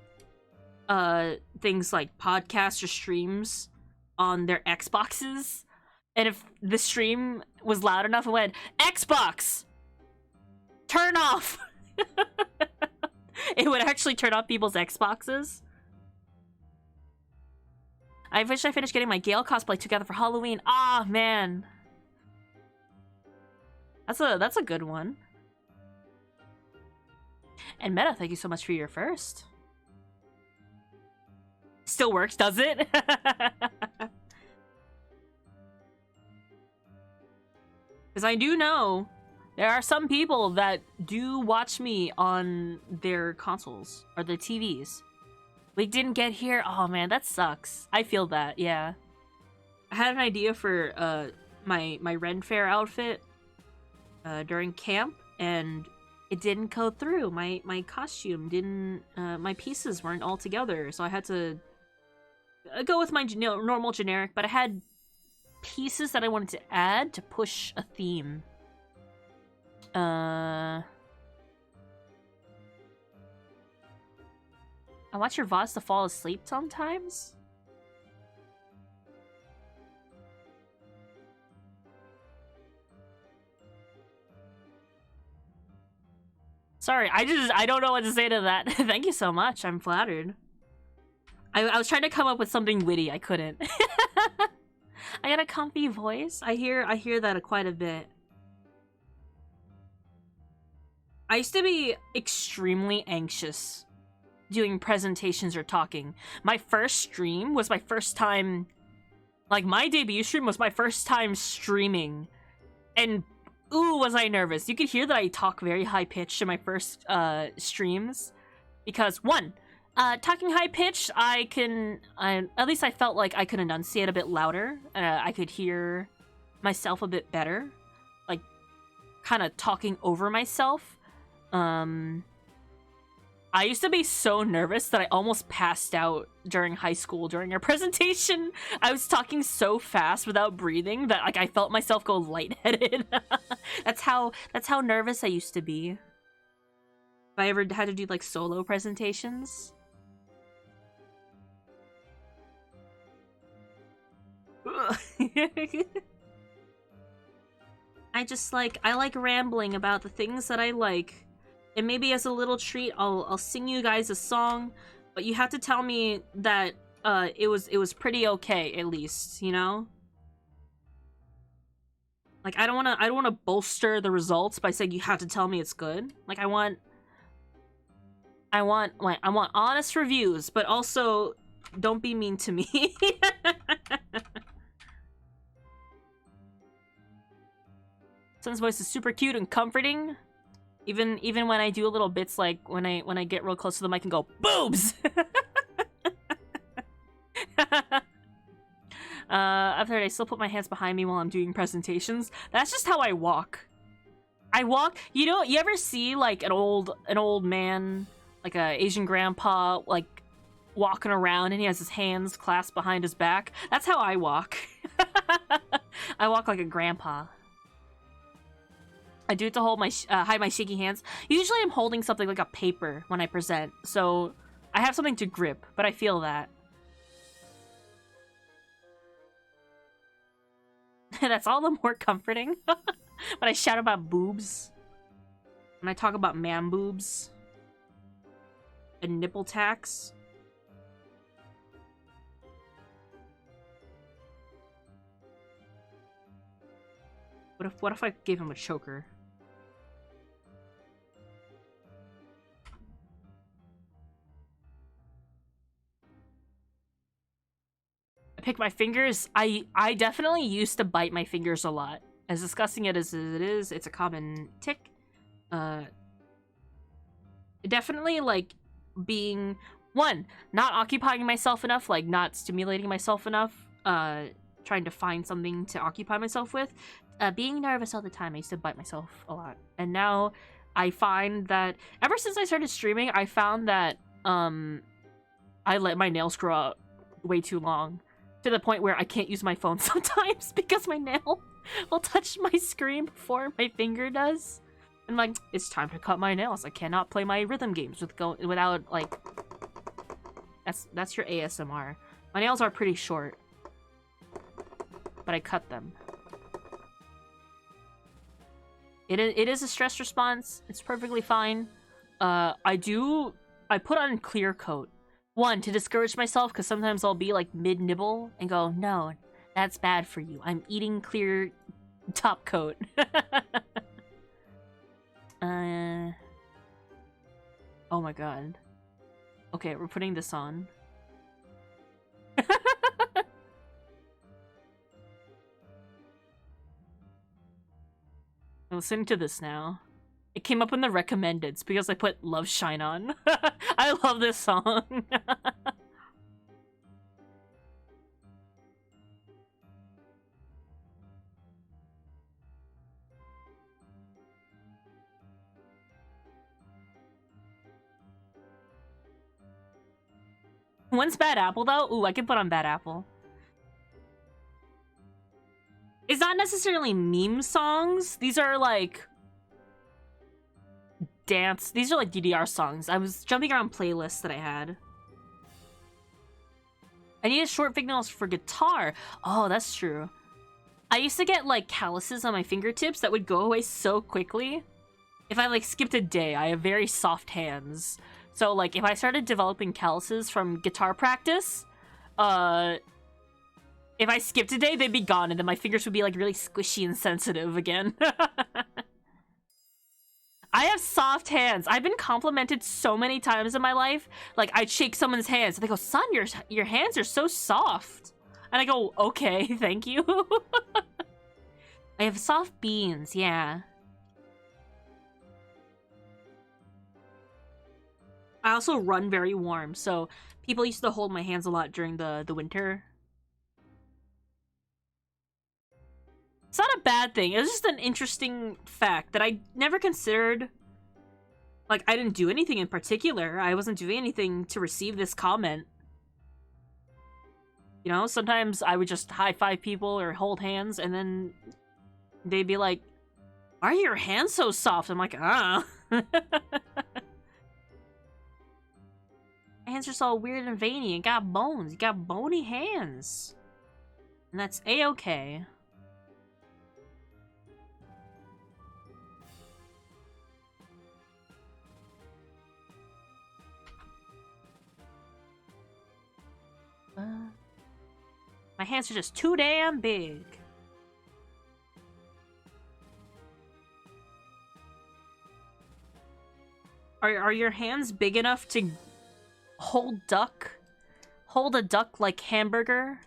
things like podcasts or streams on their Xboxes, and if the stream was loud enough, it went, Xbox! Turn off! It would actually turn off people's Xboxes. I wish I finished getting my Gale cosplay together for Halloween. Ah, man. That's a good one. And Meta, thank you so much for your first. Still works, does it? Because I do know there are some people that do watch me on their consoles or their TVs. We didn't get here. Oh man, that sucks. I feel that, yeah. I had an idea for my Ren Fair outfit during camp, and it didn't go through. My costume didn't. My pieces weren't all together, so I had to go with my normal generic. But I had pieces that I wanted to add to push a theme. I watch your VODs to fall asleep sometimes. Sorry, I don't know what to say to that. Thank you so much. I'm flattered. I was trying to come up with something witty. I couldn't. I got a comfy voice. I hear that quite a bit. I used to be extremely anxious doing presentations or talking. My first stream was my first time, like my debut stream was my first time streaming, and ooh, was I nervous. You could hear that I talk very high pitched in my first streams, because one, talking high pitched, at least I felt like I could enunciate a bit louder. I could hear myself a bit better, like kind of talking over myself. I used to be so nervous that I almost passed out during high school during a presentation. I was talking so fast without breathing that like I felt myself go lightheaded. That's how nervous I used to be. If I ever had to do like solo presentations. I like rambling about the things that I like. And maybe as a little treat, I'll sing you guys a song, but you have to tell me that it was pretty okay, at least, you know? Like I don't wanna bolster the results by saying you have to tell me it's good. Like I want honest reviews, but also don't be mean to me. Sun's voice is super cute and comforting. Even when I do little bits like when I get real close to the mic and go boobs. After I still put my hands behind me while I'm doing presentations. That's just how I walk. I walk. You know, you ever see like an old man, like a Asian grandpa, like walking around and he has his hands clasped behind his back? That's how I walk. I walk like a grandpa. I do it to hold my hide my shaky hands. Usually I'm holding something like a paper when I present, so I have something to grip, but I feel that. That's all the more comforting. When I shout about boobs. When I talk about man boobs. And nipple tax. What if I gave him a choker? I pick my fingers. I definitely used to bite my fingers a lot. As disgusting as it is, it's a common tick. Definitely, like, being... One, not occupying myself enough, like, not stimulating myself enough. Trying to find something to occupy myself with. Being nervous all the time, I used to bite myself a lot. And now, I find that... Ever since I started streaming, I found that, I let my nails grow out way too long. To the point where I can't use my phone sometimes because my nail will touch my screen before my finger does. And like, it's time to cut my nails. I cannot play my rhythm games without like... That's your ASMR. My nails are pretty short. But I cut them. It is a stress response. It's perfectly fine. I put on clear coat. One, to discourage myself, because sometimes I'll be like mid-nibble and go, no, that's bad for you. I'm eating clear top coat. Oh my god. Okay, we're putting this on. I'm listening to this now. It came up in the recommendeds because I put Love Shine on. I love this song. When's Bad Apple though? Ooh, I can put on Bad Apple. It's not necessarily meme songs. These are like... dance. These are like DDR songs. I was jumping around playlists that I had. I needed short fingernails for guitar. Oh, that's true. I used to get like calluses on my fingertips that would go away so quickly. If I like skipped a day, I have very soft hands. So like if I started developing calluses from guitar practice, if I skipped a day, they'd be gone and then my fingers would be like really squishy and sensitive again. I have soft hands. I've been complimented so many times in my life. Like, I'd shake someone's hands, and they go, son, your hands are so soft. And I go, okay, thank you. I have soft beans, yeah. I also run very warm, so people used to hold my hands a lot during the winter. It's not a bad thing. It was just an interesting fact that I never considered. Like, I didn't do anything in particular. I wasn't doing anything to receive this comment. You know, sometimes I would just high-five people or hold hands, and then they'd be like, why are your hands so soft? I'm like, ah. My hands are so weird and veiny and got bones. You got bony hands. And that's a-okay. My hands are just too damn big. Are your hands big enough to hold duck? Hold a duck like hamburger?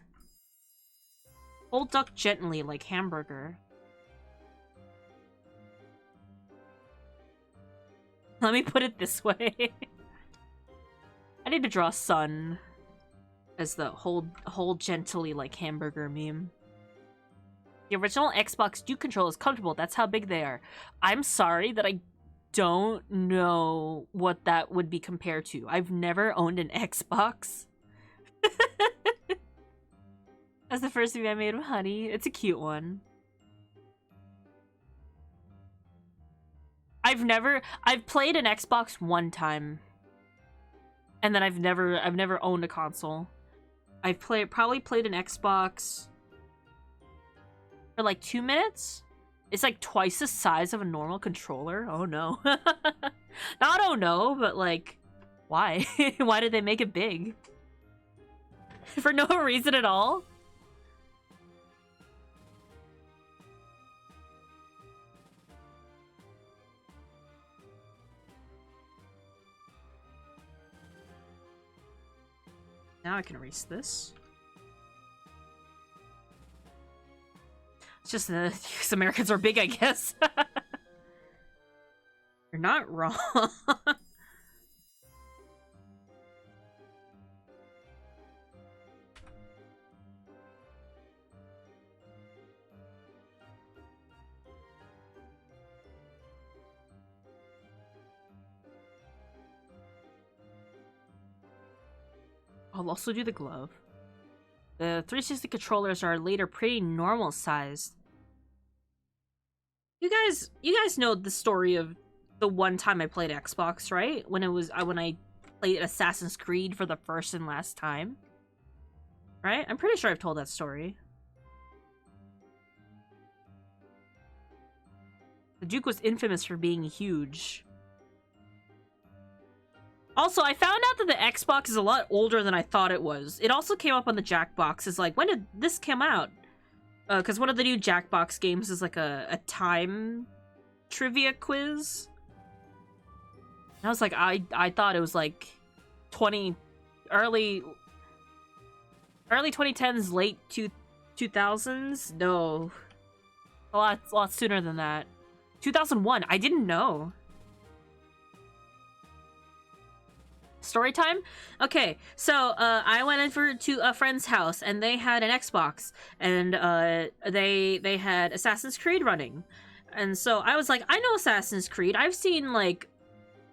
Hold duck gently like hamburger. Let me put it this way. I need to draw a sun. as the hold gently like hamburger meme. The original Xbox Duke controller is comfortable. That's how big they are. I'm sorry that I don't know what that would be compared to. I've never owned an Xbox. That's the first movie I made with Honey. It's a cute one. I've played an Xbox one time. And then I've never owned a console. I've probably played an Xbox for like 2 minutes. It's like twice the size of a normal controller. Oh no. I don't know, but like, why? Why did they make it big? For no reason at all? Now I can erase this. It's just because Americans are big, I guess. You're not wrong. I'll also do the glove. The 360 controllers are later pretty normal sized. You guys know the story of the one time I played Xbox, right? When I played Assassin's Creed for the first and last time. Right? I'm pretty sure I've told that story. The Duke was infamous for being huge. Also, I found out that the Xbox is a lot older than I thought it was. It also came up on the Jackbox as like, when did this come out? Because one of the new Jackbox games is like a time trivia quiz. And I was like, I thought it was like early 2010s, late 2000s. No, a lot sooner than that. 2001. I didn't know. Story time? Okay, so I went in to a friend's house and they had an Xbox and they had Assassin's Creed running. And so I was like, I know Assassin's Creed. I've seen like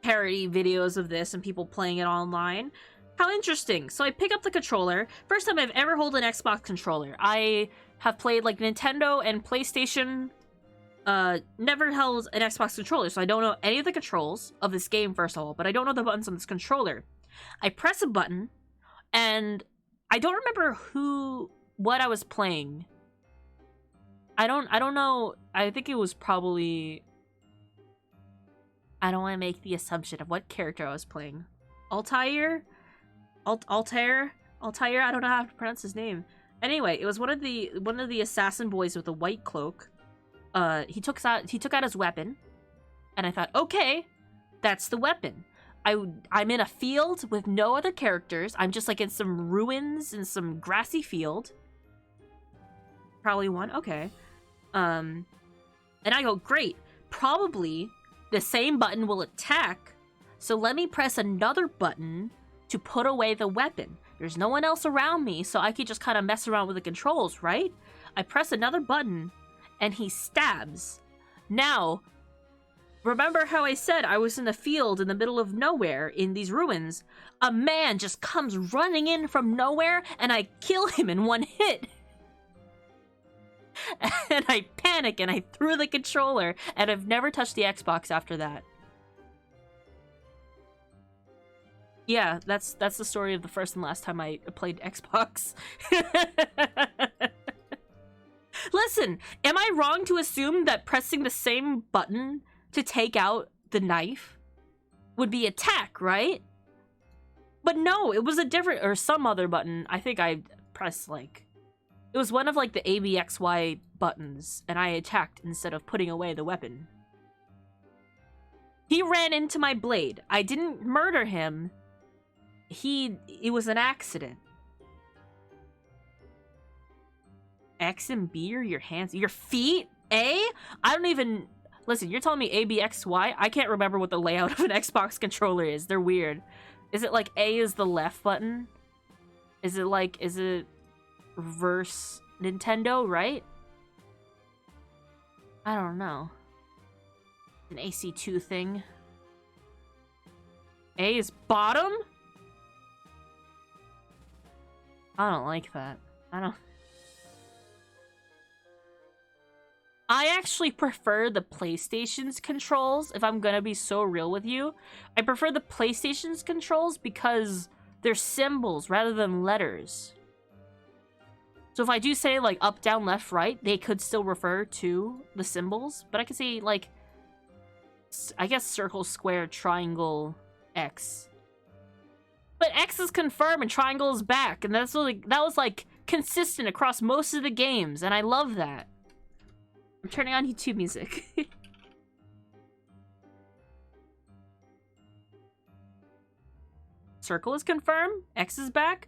parody videos of this and people playing it online. How interesting. So I pick up the controller. First time I've ever held an Xbox controller. I have played like Nintendo and PlayStation. Never held an Xbox controller, so I don't know any of the controls of this game, first of all, but I don't know the buttons on this controller. I press a button, and I don't remember what I was playing. I don't know. I think it was probably... I don't want to make the assumption of what character I was playing. Altair? Altair? I don't know how to pronounce his name. Anyway, it was one of the assassin boys with a white cloak. He took out his weapon, and I thought, okay, that's the weapon. I'm in a field with no other characters. I'm just like in some ruins in some grassy field. Probably one, okay. And I go, great. Probably the same button will attack, so let me press another button to put away the weapon. There's no one else around me, so I could just kind of mess around with the controls, right? I press another button, and he stabs. Now, remember how I said I was in a field in the middle of nowhere in these ruins? A man just comes running in from nowhere, and I kill him in one hit. And I panic, and I threw the controller, and I've never touched the Xbox after that. Yeah, that's the story of the first and last time I played Xbox. Listen, am I wrong to assume that pressing the same button to take out the knife would be attack, right? But no, it was a different, or some other button. I think I pressed like, it was one of like the ABXY buttons, and I attacked instead of putting away the weapon. He ran into my blade. I didn't murder him. It was an accident. X and B are your hands, your feet? A? I don't even... Listen, you're telling me A, B, X, Y? I can't remember what the layout of an Xbox controller is. They're weird. Is it like A is the left button? Is it reverse Nintendo, right? I don't know. An AC2 thing. A is bottom? I don't like that. I actually prefer the PlayStation's controls, if I'm gonna be so real with you. I prefer the PlayStation's controls because they're symbols rather than letters. So if I do say, like, up, down, left, right, they could still refer to the symbols. But I could say, like, I guess circle, square, triangle, X. But X is confirmed and triangle is back. And that was, like, consistent across most of the games. And I love that. I'm turning on YouTube music. Circle is confirmed. X is back.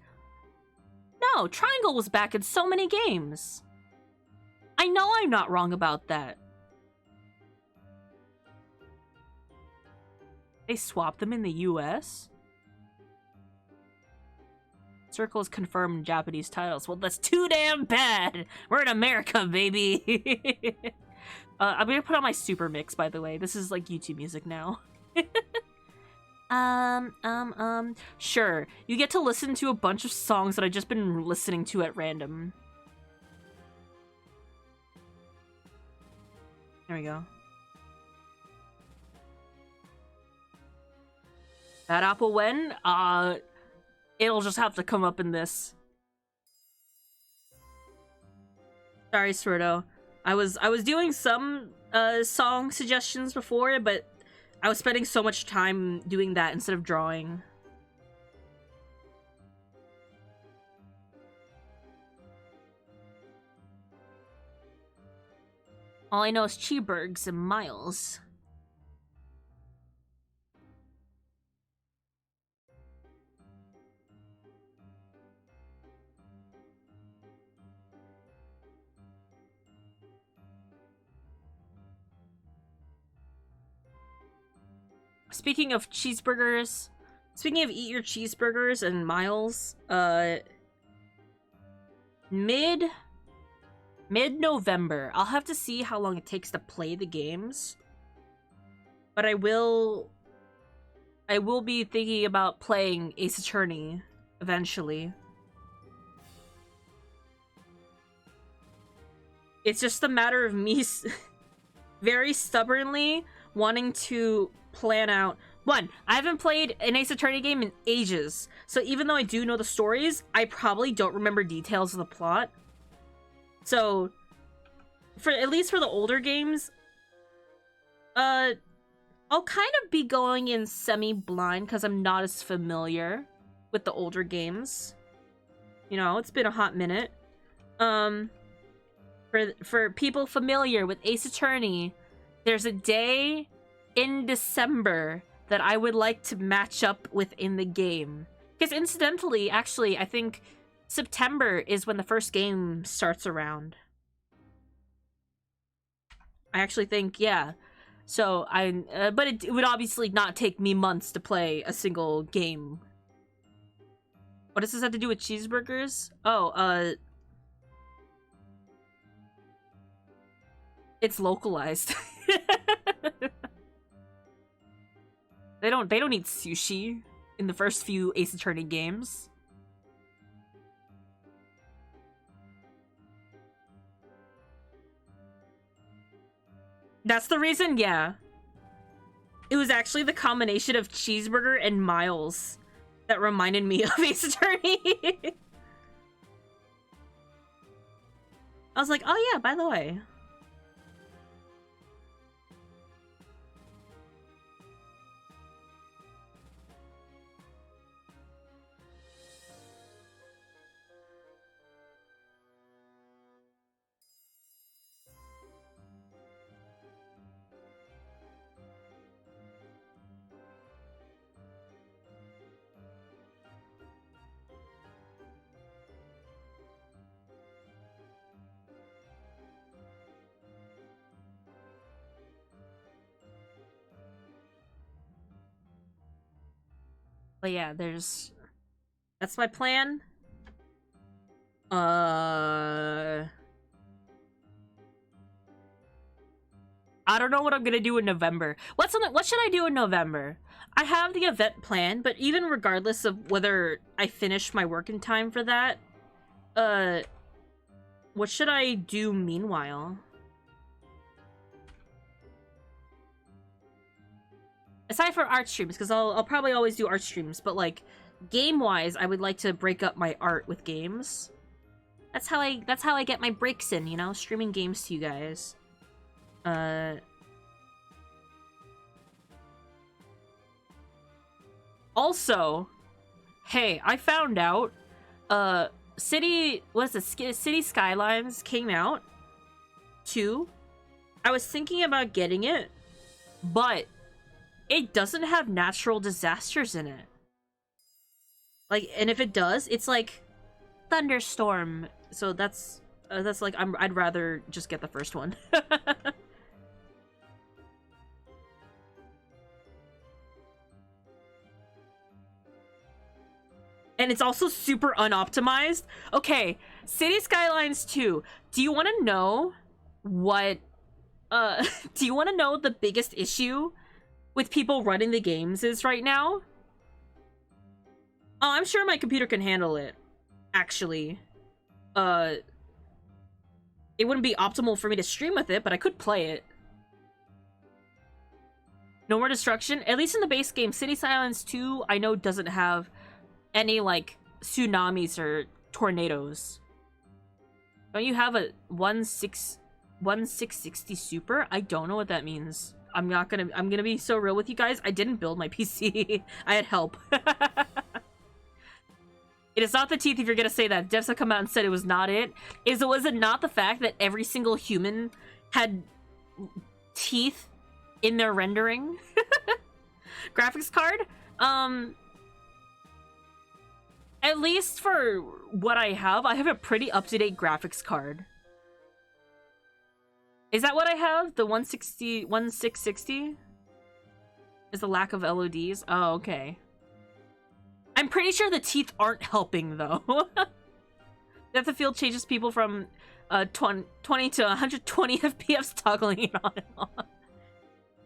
No, triangle was back in so many games. I know I'm not wrong about that. They swapped them in the US? Circle is confirmed in Japanese titles. Well, that's too damn bad. We're in America, baby. I'm gonna put on my super mix, by the way. This is like YouTube music now. Sure. You get to listen to a bunch of songs that I've just been listening to at random. There we go. That apple when? It'll just have to come up in this. Sorry, Swerdo. I was doing some song suggestions before, but I was spending so much time doing that instead of drawing. All I know is Cheebergs and Miles. Speaking of cheeseburgers, speaking of eat your cheeseburgers and Miles, mid-November. I'll have to see how long it takes to play the games. But I will be thinking about playing Ace Attorney eventually. It's just a matter of me very stubbornly wanting to plan out. One, I haven't played an Ace Attorney game in ages, so even though I do know the stories, I probably don't remember details of the plot. So, for at least for the older games, I'll kind of be going in semi-blind because I'm not as familiar with the older games. You know, it's been a hot minute. For people familiar with Ace Attorney, there's a day in December that I would like to match up within the game. Because incidentally, actually, I think September is when the first game starts around. I actually think, yeah. So, but it would obviously not take me months to play a single game. What does this have to do with cheeseburgers? Oh, it's localized. They don't eat sushi in the first few Ace Attorney games. That's the reason, yeah. It was actually the combination of cheeseburger and Miles that reminded me of Ace Attorney. I was like, oh yeah, by the way. But yeah, that's my plan. I don't know what I'm gonna do in November. What should I do in November? I have the event planned, but even regardless of whether I finish my work in time for that, what should I do meanwhile? Aside from art streams, because I'll probably always do art streams, but like game-wise, I would like to break up my art with games. That's how I get my breaks in, you know, streaming games to you guys. Also, hey, I found out City Skylines came out 2. I was thinking about getting it, but it doesn't have natural disasters in it. Like, and if it does, it's like thunderstorm. So that's like I'd rather just get the first one. And it's also super unoptimized. Okay, City Skylines 2. Do you want to know what do you want to know the biggest issue with people running the games is right now? Oh, I'm sure my computer can handle it. Actually, it wouldn't be optimal for me to stream with it, but I could play it. No more destruction. At least in the base game, City Skylines 2, I know doesn't have any like tsunamis or tornadoes. Don't you have a 1660 super? I don't know what that means. I'm gonna be so real with you guys. I didn't build my PC. I had help. It is not the teeth if you're gonna say that. Devs have come out and said it was not it. Was it not the fact that every single human had teeth in their rendering? Graphics card? At least for what I have a pretty up-to-date graphics card. Is that what I have? The 1660? Is the lack of LODs? Oh, okay. I'm pretty sure the teeth aren't helping, though. Depth of field changes people from 20 to 120 FPS toggling it on and off.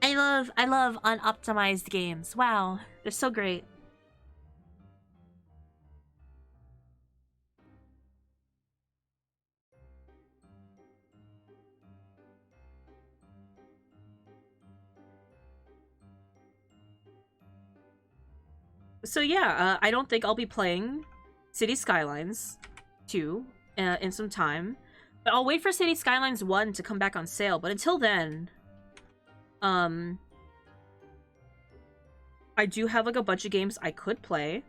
I love unoptimized games. Wow, they're so great. So yeah, I don't think I'll be playing City Skylines 2 in some time. But I'll wait for City Skylines 1 to come back on sale. But until then, I do have like a bunch of games I could play.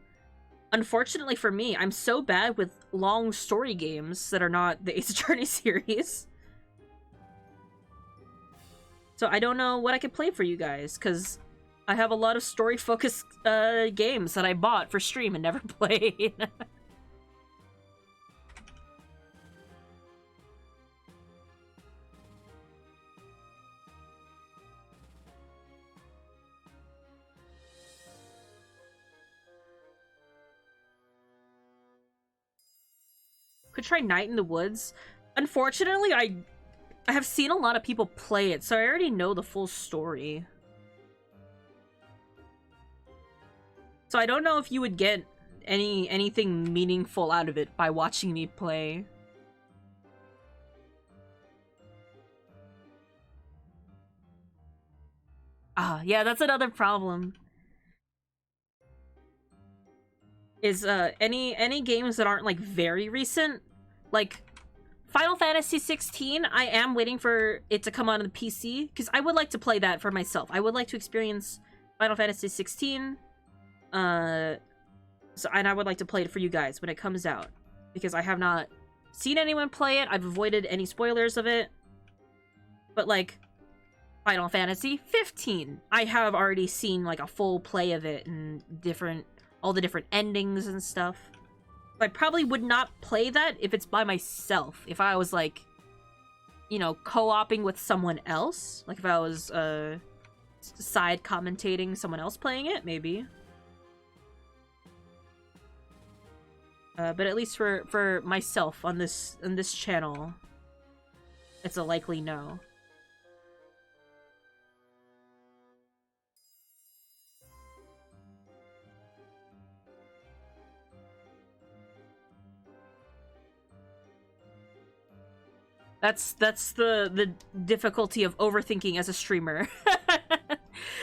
Unfortunately for me, I'm so bad with long story games that are not the Ace Attorney series. So I don't know what I could play for you guys, because I have a lot of story-focused games that I bought for stream and never played. Could try Night in the Woods. Unfortunately, I have seen a lot of people play it, so I already know the full story. So I don't know if you would get anything meaningful out of it by watching me play. Ah, yeah, that's another problem. Is any games that aren't like very recent, like Final Fantasy 16, I am waiting for it to come on the PC because I would like to play that for myself. I would like to experience Final Fantasy 16. And I would like to play it for you guys when it comes out, because I have not seen anyone play it. I've avoided any spoilers of it. But like Final Fantasy 15, I have already seen like a full play of it and all the different endings and stuff. I probably would not play that if it's by myself. If I was like, you know, co-oping with someone else, like if I was side commentating someone else playing it, maybe. But at least for myself on this channel, it's a likely no. That's the difficulty of overthinking as a streamer.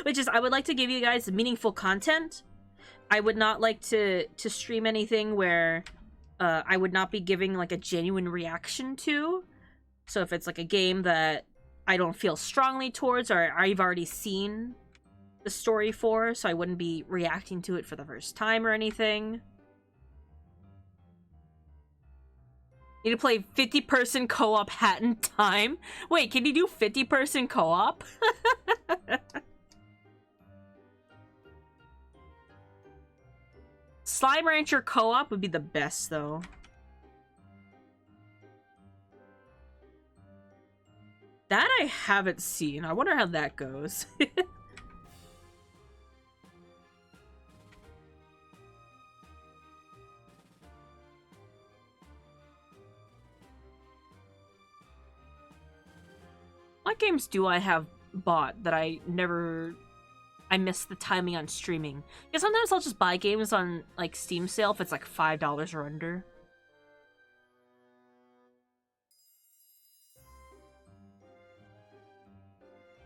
Which is, I would like to give you guys meaningful content. I would not like to stream anything where I would not be giving like a genuine reaction to. So if it's like a game that I don't feel strongly towards, or I've already seen the story for, so I wouldn't be reacting to it for the first time or anything. Need to play 50-person co-op Hat in Time. Wait, can you do 50-person co-op? Slime Rancher co-op would be the best, though. That I haven't seen. I wonder how that goes. What games do I have bought that I miss the timing on streaming? Because sometimes I'll just buy games on like Steam sale if it's like $5 or under.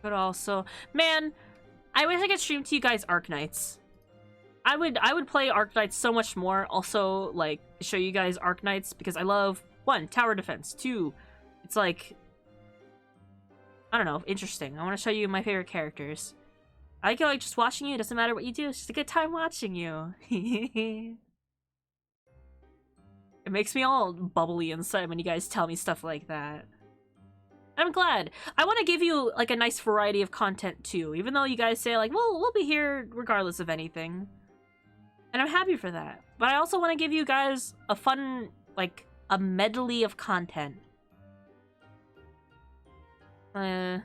But also, man, I wish I could stream to you guys Arknights. I would play Arknights so much more. Also, like, show you guys Arknights because I love 1, tower defense. 2, it's like, I don't know, interesting. I want to show you my favorite characters. I like just watching you. It doesn't matter what you do. It's just a good time watching you. It makes me all bubbly inside when you guys tell me stuff like that. I'm glad. I want to give you like a nice variety of content too, even though you guys say like, well, we'll be here regardless of anything. And I'm happy for that. But I also want to give you guys a fun, like, a medley of content. Let's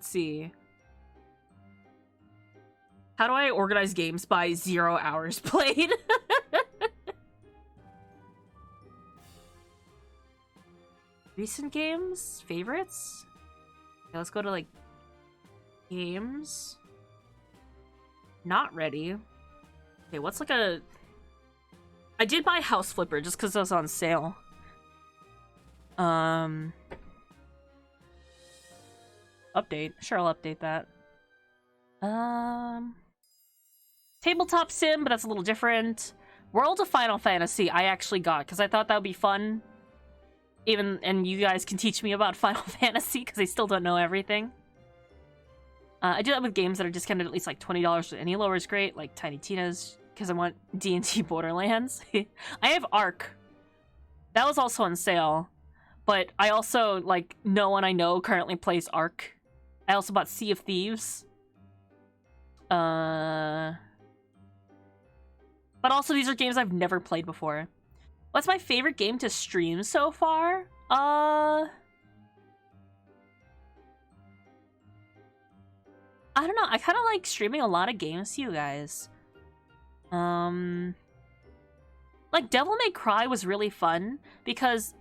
see. How do I organize games by 0 hours played? Recent games? Favorites? Okay, let's go to, like, games. Not ready. Okay, what's like a... I did buy House Flipper just because it was on sale. Update. Sure, I'll update that. Tabletop Sim, but that's a little different. World of Final Fantasy I actually got because I thought that would be fun. And you guys can teach me about Final Fantasy because I still don't know everything. I do that with games that are discounted at least like $20. Any lower is great, like Tiny Tina's, because I want D&D Borderlands. I have Ark. That was also on sale. But I also, like, no one I know currently plays Ark. I also bought Sea of Thieves. But also these are games I've never played before. What's my favorite game to stream so far? I don't know. I kind of like streaming a lot of games to you guys. Like Devil May Cry was really fun because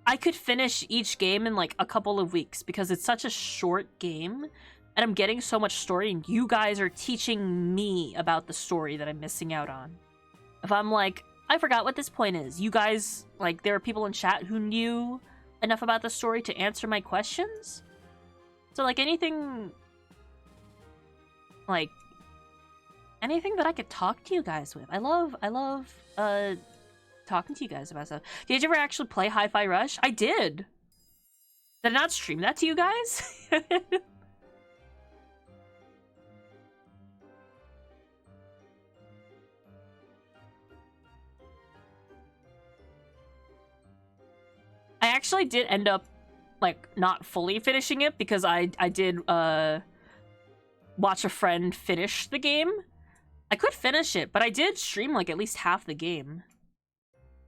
I could finish each game in like a couple of weeks because it's such a short game and I'm getting so much story and you guys are teaching me about the story that I'm missing out on. If I'm like, I forgot what this point is, you guys, like, there are people in chat who knew enough about the story to answer my questions. So like anything that I could talk to you guys with. I love talking to you guys about stuff. Did you ever actually play Hi-Fi Rush? I did. Did I not stream that to you guys? I actually did end up, like, not fully finishing it because I did watch a friend finish the game. I could finish it, but I did stream like at least half the game.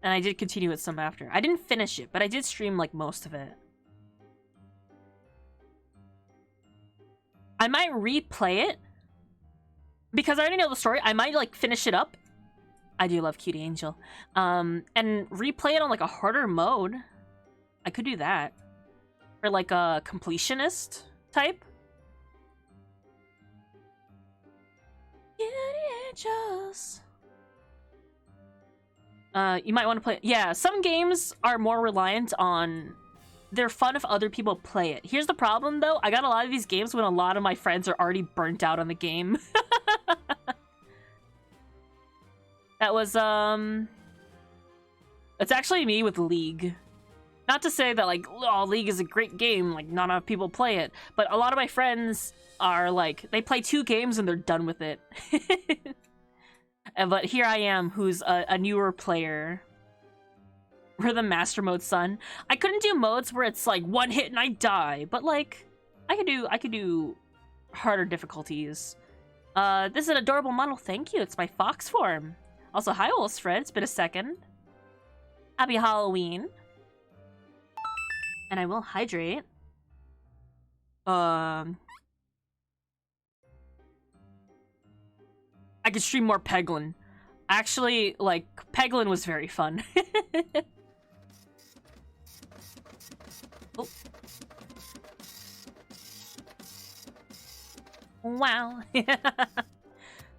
And I did continue with some after. I didn't finish it, but I did stream like most of it. I might replay it because I already know the story. I might like finish it up I do love Cutie Angel. And replay it on like a harder mode. I could do that. Or like a completionist type. Cutie Angels. You might want to play... Yeah, some games are more reliant on... They're fun if other people play it. Here's the problem, though. I got a lot of these games when a lot of my friends are already burnt out on the game. That was, It's actually me with League. Not to say that, like, oh, League is a great game, like, not enough people play it. But a lot of my friends are, like, they play 2 games and they're done with it. But here I am, who's a newer player. We're the master mode son. I couldn't do modes where it's like 1 hit and I die, but like I could do harder difficulties. This is an adorable model. Thank you. It's my fox form. Also, hi, Olsfred. It's been a second. Happy Halloween. And I will hydrate. I could stream more Peglin. Actually, like, Peglin was very fun. Oh. Wow.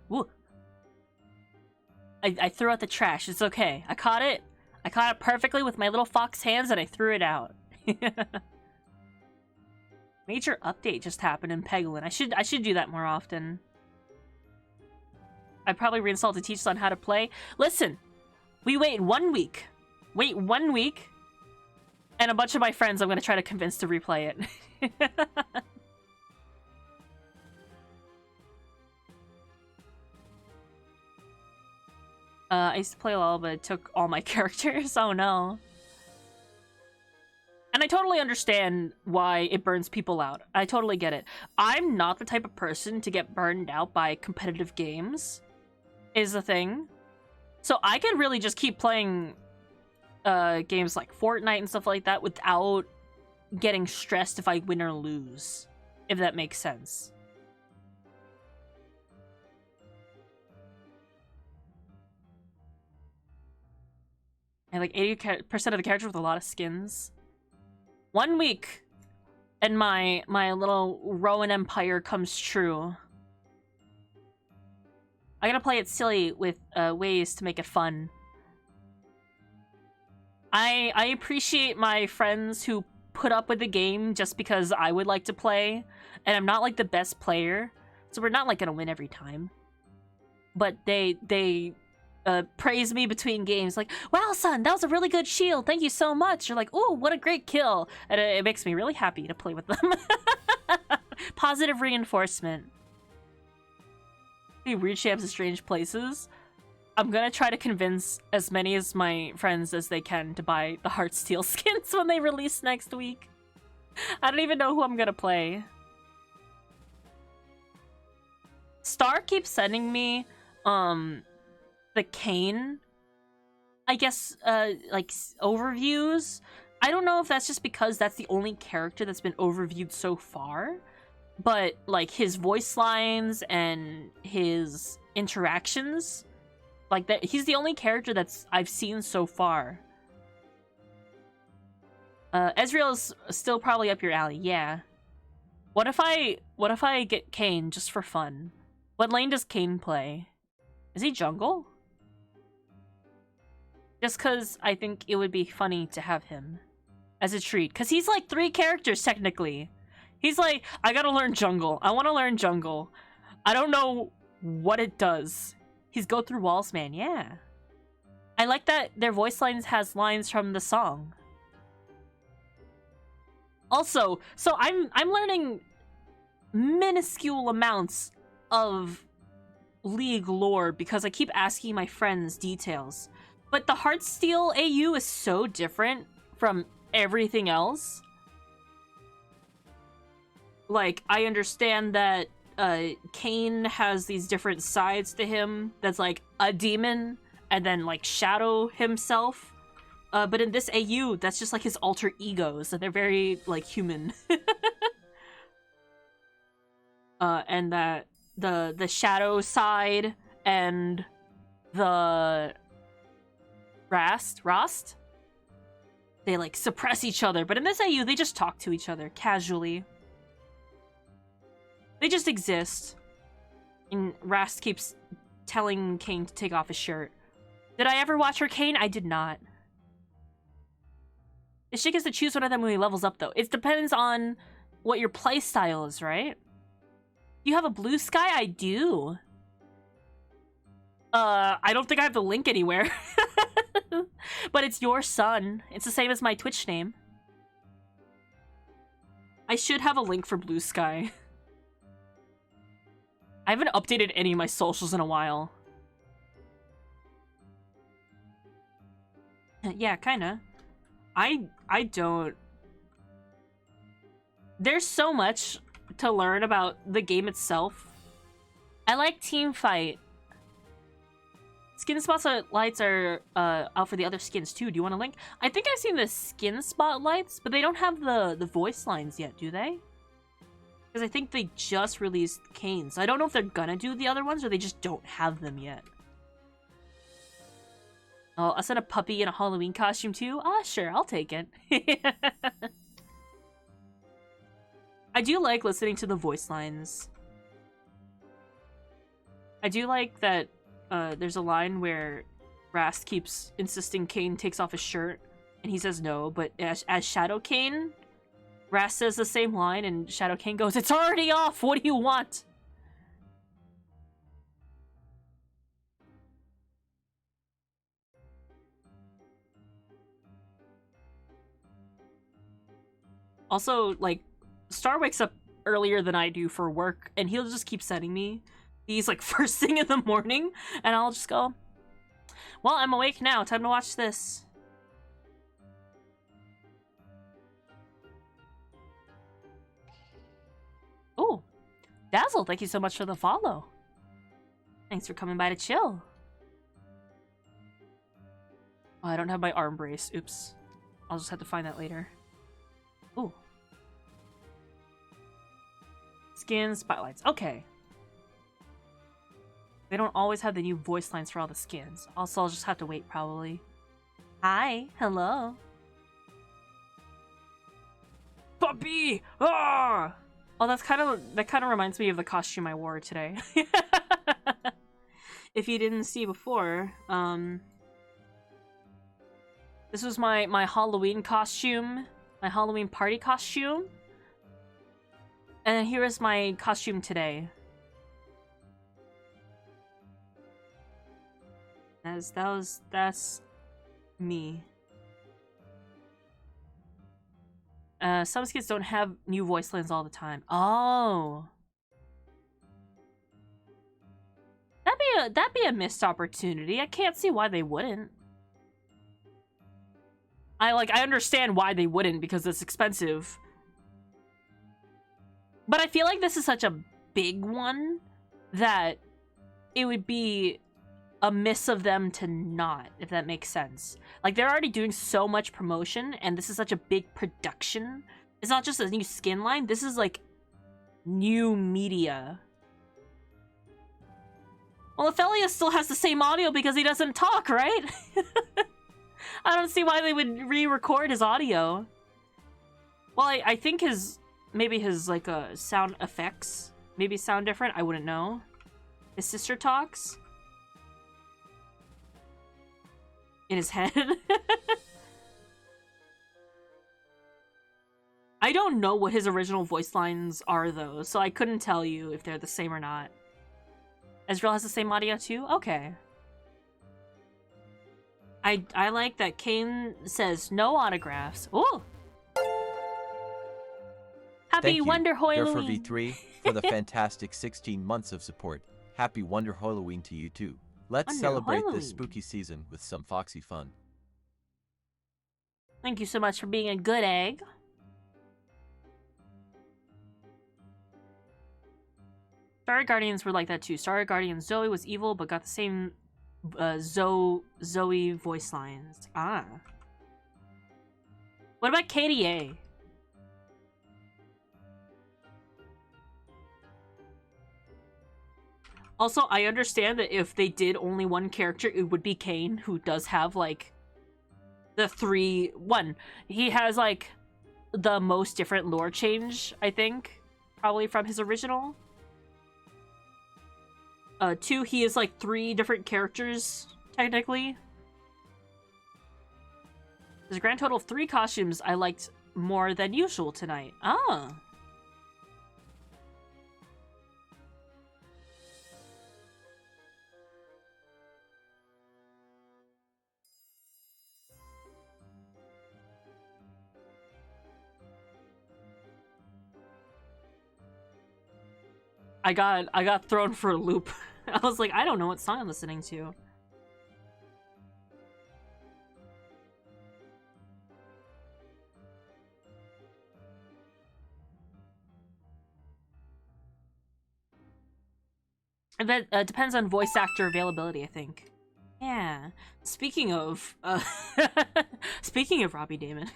Woo. I threw out the trash. It's okay. I caught it. I caught it perfectly with my little fox hands and I threw it out. Major update just happened in Peglin. I should do that more often. I probably reinstalled to teach Son how to play. Listen, we wait 1 week. Wait 1 week. And a bunch of my friends I'm going to try to convince to replay it. I used to play LOL, but it took all my characters. Oh no. And I totally understand why it burns people out. I totally get it. I'm not the type of person to get burned out by competitive games, is the thing. So I could really just keep playing games like Fortnite and stuff like that without getting stressed if I win or lose, if that makes sense. And like 80% of the characters with a lot of skins. 1 week and my little Rowan Empire comes true. I gotta play it silly with ways to make it fun. I appreciate my friends who put up with the game just because I would like to play, and I'm not like the best player, so we're not like gonna win every time. But they praise me between games, like, "Wow, son, that was a really good shield. Thank you so much." You're like, "Ooh, what a great kill!" And it makes me really happy to play with them. Positive reinforcement. Weird shapes in strange places. I'm gonna try to convince as many as my friends as they can to buy the Heartsteel skins when they release next week. I don't even know who I'm gonna play. Star keeps sending me, the Kayn, I guess, like, overviews. I don't know if that's just because that's the only character that's been overviewed so far, but, like, his voice lines and his interactions, like, that, he's the only character that's I've seen so far. Ezreal's still probably up your alley, yeah. What if I get Kayn just for fun? What lane does Kayn play? Is he jungle? Just because I think it would be funny to have him as a treat. Because he's like 3 characters, technically. He's like, I gotta learn jungle. I want to learn jungle. I don't know what it does. He's go through walls, man. Yeah. I like that their voice lines has lines from the song. Also, so I'm learning minuscule amounts of League lore because I keep asking my friends details. But the Heartsteel AU is so different from everything else. Like, I understand that Kayn has these different sides to him that's like a demon and then like Shadow himself. But in this AU, that's just like his alter egos, and they're very like human. And that the Shadow side and the Rost, they like suppress each other. But in this AU, they just talk to each other casually. They just exist. And Rast keeps telling Kain to take off his shirt. Did I ever watch Arcane? I did not. She gets to choose one of them when he levels up, though. It depends on what your playstyle is, right? You have a blue sky? I do. I don't think I have the link anywhere. But it's your son. It's the same as my Twitch name. I should have a link for Blue Sky. I haven't updated any of my socials in a while. Yeah, kinda. I don't... There's so much to learn about the game itself. I like Teamfight. Skin spotlights are out for the other skins too. Do you want a link? I think I've seen the skin spotlights, but they don't have the voice lines yet, do they? Because I think they just released Kain, so I don't know if they're gonna do the other ones or they just don't have them yet. Oh, I sent a puppy in a Halloween costume too? Ah, sure, I'll take it. I do like listening to the voice lines. I do like that there's a line where Rast keeps insisting Kain takes off his shirt, and he says no, but as Shadow Kain, Rast says the same line, and Shadow Kain goes, "It's already off! What do you want?" Also, like, Star wakes up earlier than I do for work, and he'll just keep sending me these, like, first thing in the morning, and I'll just go, well, I'm awake now, time to watch this. Oh, Dazzle, thank you so much for the follow. Thanks for coming by to chill. Oh, I don't have my arm brace. Oops. I'll just have to find that later. Ooh. Skin spotlights. Okay. They don't always have the new voice lines for all the skins. Also, I'll just have to wait, probably. Hi. Hello. Puppy! Ah! Oh, that kind of reminds me of the costume I wore today. If you didn't see before, this was my Halloween costume, my Halloween party costume. And here is my costume today. That's me. Some skins don't have new voice lines all the time. Oh. That'd be a missed opportunity. I can't see why they wouldn't. I understand why they wouldn't, because it's expensive. But I feel like this is such a big one that it would be a miss of them to not, if that makes sense. Like, they're already doing so much promotion, and this is such a big production. It's not just a new skin line, this is like new media. Well, Ophelia still has the same audio because he doesn't talk, right? I don't see why they would re-record his audio. Well, I think maybe his like sound effects maybe sound different. I wouldn't know. His sister talks in his head. I don't know what his original voice lines are though, so I couldn't tell you if they're the same or not. Ezreal has the same audio too? Okay. I like that Kain says no autographs. Ooh! Happy Wonder Halloween! Thank you, V3, for the fantastic 16 months of support. Happy Wonder Halloween to you too. Let's Wonder celebrate Halloween. this spooky season with some Foxy fun. Thank you so much for being a good egg. Starry Guardians were like that too. Starry Guardian Zoe was evil, but got the same Zoe voice lines. Ah. What about KDA? Also, I understand that if they did only one character, it would be Kane, who does have, like, the he has, like, the most different lore change, I think, probably from his original. 2, he is, like, 3 different characters, technically. There's a grand total of 3 costumes I liked more than usual tonight. Ah. I got thrown for a loop. I was like, I don't know what song I'm listening to. And that depends on voice actor availability, I think. Yeah. Speaking of speaking of Robbie Damon,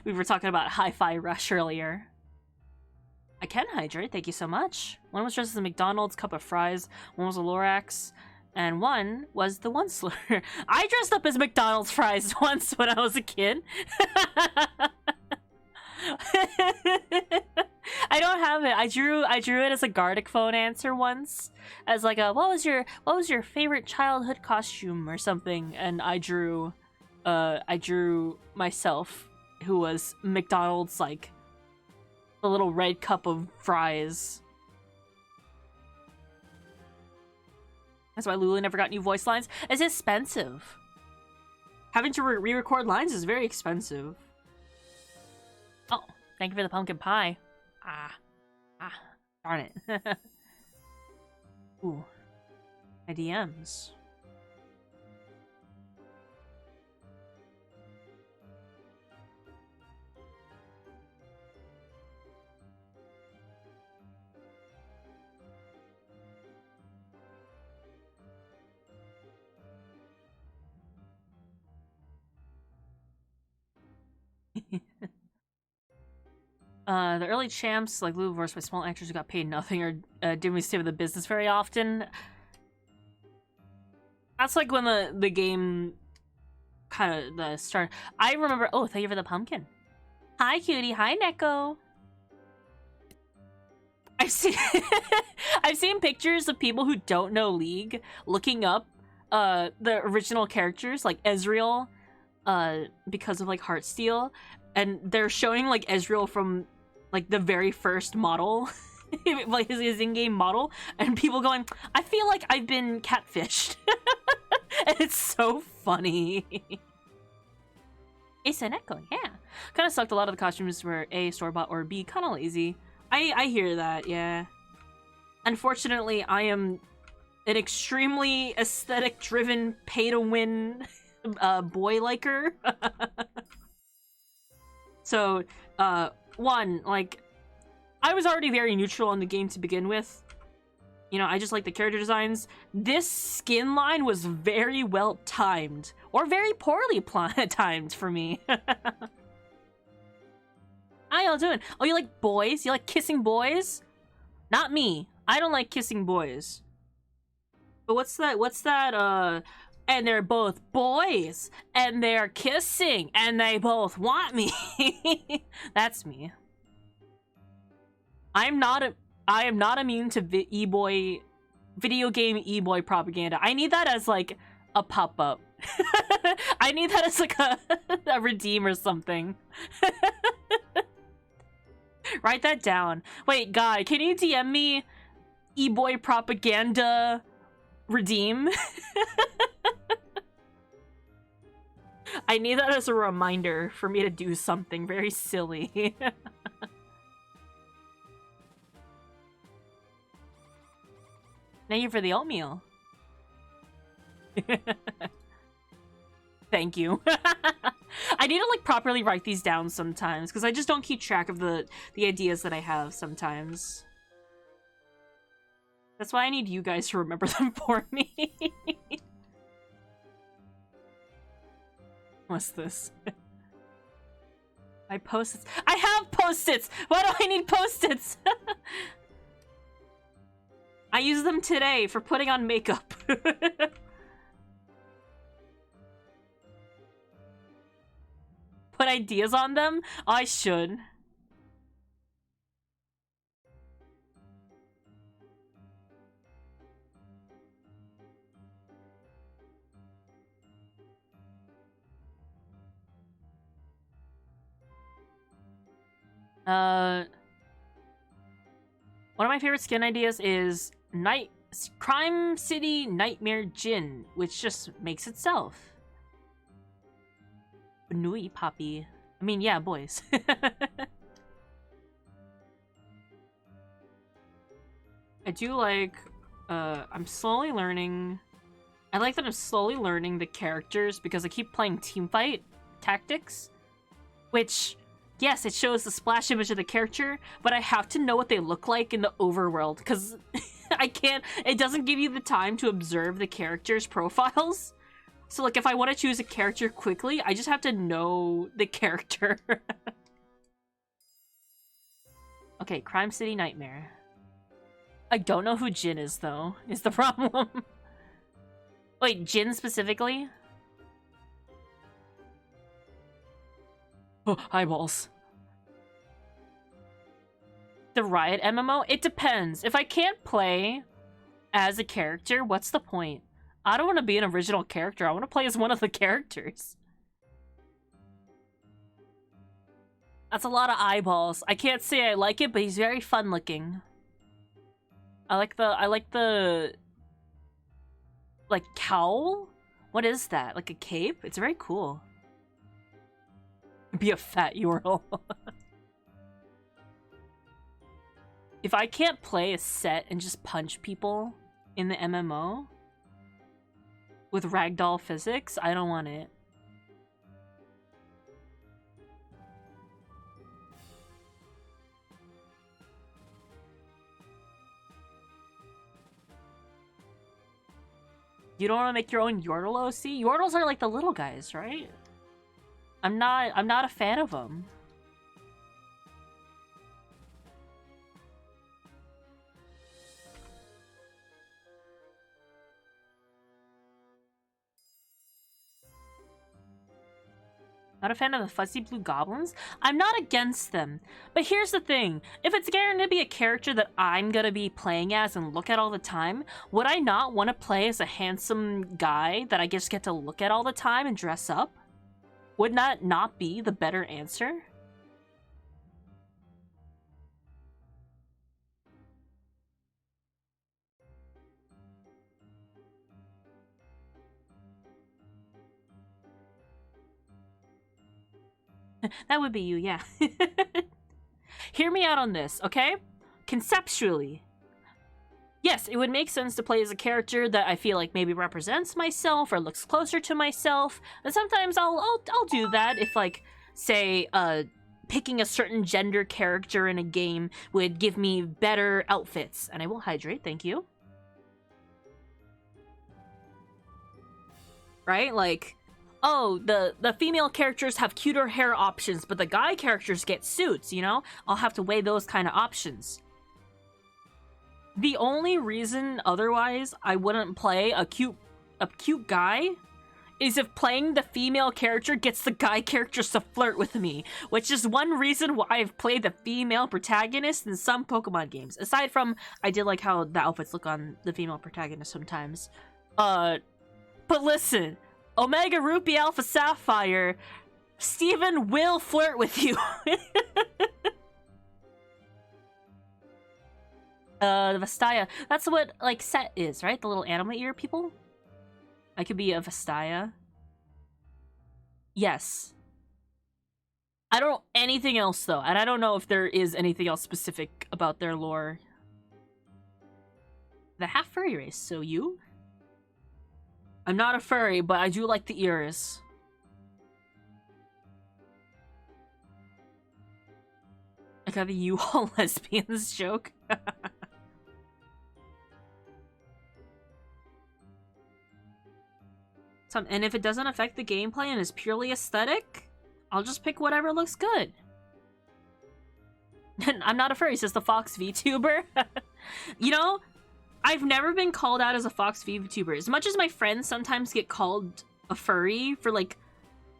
we were talking about Hi-Fi Rush earlier. I can hydrate, thank you so much. One was dressed as a McDonald's cup of fries, one was a Lorax, and one was the One Slur. I dressed up as McDonald's fries once when I was a kid. I don't have it. I drew it as a Gartic phone answer once, as like a what was your favorite childhood costume or something, and I drew myself, who was McDonald's, like, the little red cup of fries. That's why Lulu never got new voice lines. It's expensive. Having to re-record lines is very expensive. Oh, thank you for the pumpkin pie. Darn it. Ooh, my DMs. The early champs, like Lulu, voiced by small actors who got paid nothing or didn't stay with the business very often. That's like when the game kind of start. I remember. Oh, thank you for the pumpkin. Hi, cutie. Hi, Neko. I've seen I've seen pictures of people who don't know League looking up the original characters, like Ezreal, because of like Heartsteel, and they're showing like Ezreal from like the very first model, like his in-game model, and people going, I feel like I've been catfished. And it's so funny. It's an echo, yeah. Kind of sucked. A lot of the costumes were A, store-bought, or B, kind of lazy. I hear that, yeah. Unfortunately, I am an extremely aesthetic-driven, pay-to-win boy liker. So, one, like, I was already very neutral on the game to begin with. You know, I just like the character designs. This skin line was very well timed, or very poorly timed for me. How y'all doing? Oh, you like boys? You like kissing boys? Not me. I don't like kissing boys. But what's that, and they're both boys, and they're kissing, and they both want me. That's me. I am not immune to video game e-boy propaganda. I need that as like a pop-up. I need that as like a redeem or something. Write that down. Wait, Guy, can you DM me e-boy propaganda redeem? I need that as a reminder for me to do something very silly. Thank you for the oatmeal. Thank you. I need to like properly write these down sometimes because I just don't keep track of the ideas that I have sometimes. That's why I need you guys to remember them for me. What's this? My post-its. I have post-its! Why do I need post-its? I used them today for putting on makeup. Put ideas on them? I should. One of my favorite skin ideas is Crime City Nightmare Jin, which just makes itself. Nui Poppy. I mean, yeah, boys. I do like, I'm slowly learning. I like that I'm slowly learning the characters because I keep playing Teamfight Tactics, which, yes, it shows the splash image of the character, but I have to know what they look like in the overworld because I can't, it doesn't give you the time to observe the characters' profiles. So, like, if I want to choose a character quickly, I just have to know the character. Okay, Crime City Nightmare. I don't know who Jin is, though, is the problem. Wait, Jin specifically? Oh, eyeballs. The Riot MMO? It depends. If I can't play as a character, what's the point? I don't want to be an original character. I want to play as one of the characters. That's a lot of eyeballs. I can't say I like it, but he's very fun looking. I like the like cowl? What is that? Like a cape? It's very cool. Be a fat URL. If I can't play a set and just punch people in the MMO with ragdoll physics, I don't want it. You don't want to make your own Yordle OC? Yordles are like the little guys, right? I'm not a fan of them. Not a fan of the fuzzy blue goblins? I'm not against them. But here's the thing. If it's guaranteed to be a character that I'm gonna be playing as and look at all the time, would I not want to play as a handsome guy that I just get to look at all the time and dress up? Would that not be the better answer? That would be you, yeah. Hear me out on this, okay? Conceptually. Yes, it would make sense to play as a character that I feel like maybe represents myself or looks closer to myself. And sometimes I'll do that if, like, say, picking a certain gender character in a game would give me better outfits. And I will hydrate, thank you. Right? Like, oh, the female characters have cuter hair options, but the guy characters get suits, you know? I'll have to weigh those kind of options. The only reason otherwise I wouldn't play a cute guy is if playing the female character gets the guy characters to flirt with me, which is one reason why I've played the female protagonist in some Pokemon games. Aside from, I did like how the outfits look on the female protagonist sometimes. But listen, Omega Ruby Alpha Sapphire, Steven will flirt with you. The Vastaya. That's what, like, Set is, right? The little anime ear people? I could be a Vastaya. Yes. I don't know anything else, though. And I don't know if there is anything else specific about their lore. The half-furry race, so you? I'm not a furry, but I do like the ears. I got the U-Haul lesbians joke. And if it doesn't affect the gameplay and is purely aesthetic, I'll just pick whatever looks good. I'm not a furry, says the Fox VTuber. You know, I've never been called out as a Fox VTuber. As much as my friends sometimes get called a furry for like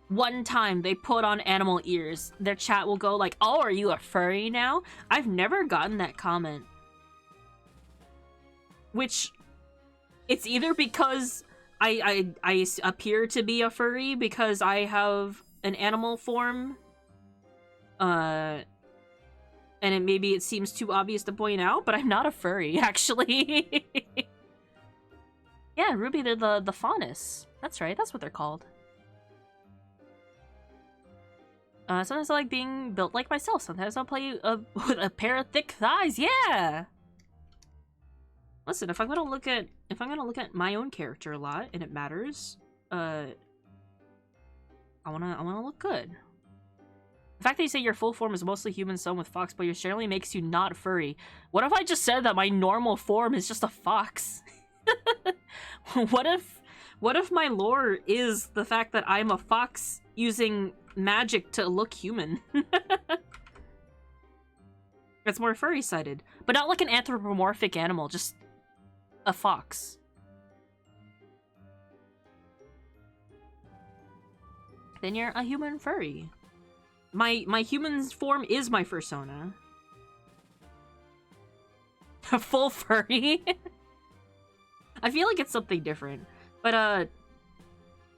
one time they put on animal ears, their chat will go like, "Oh, are you a furry now?" I've never gotten that comment. Which, it's either because I appear to be a furry because I have an animal form, and maybe it seems too obvious to point out, but I'm not a furry, actually. Yeah, Ruby, they're the faunus. That's right, that's what they're called. Sometimes I like being built like myself. Sometimes I'll play with a pair of thick thighs. Yeah. Listen, if I'm gonna look at my own character a lot and it matters, I wanna look good. The fact that you say your full form is mostly human, some with fox, but yours generally makes you not furry. What if I just said that my normal form is just a fox? What if my lore is the fact that I'm a fox using magic to look human? That's more furry-sided. But not like an anthropomorphic animal, just a fox. Then you're a human furry. My human's form is my fursona. A full furry? I feel like it's something different. But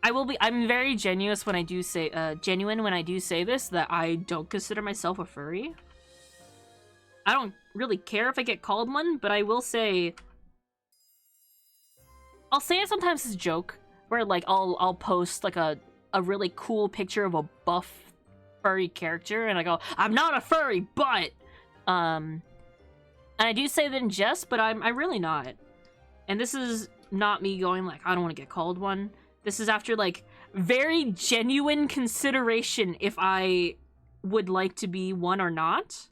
I'm very genuine when I do say this, that I don't consider myself a furry. I don't really care if I get called one, but I will say, I'll say it sometimes as a joke, where like I'll post like a really cool picture of a buff furry character, and I go, "I'm not a furry, but," and I do say that in jest, but I'm really not. And this is not me going like, I don't want to get called one. This is after like very genuine consideration if I would like to be one or not.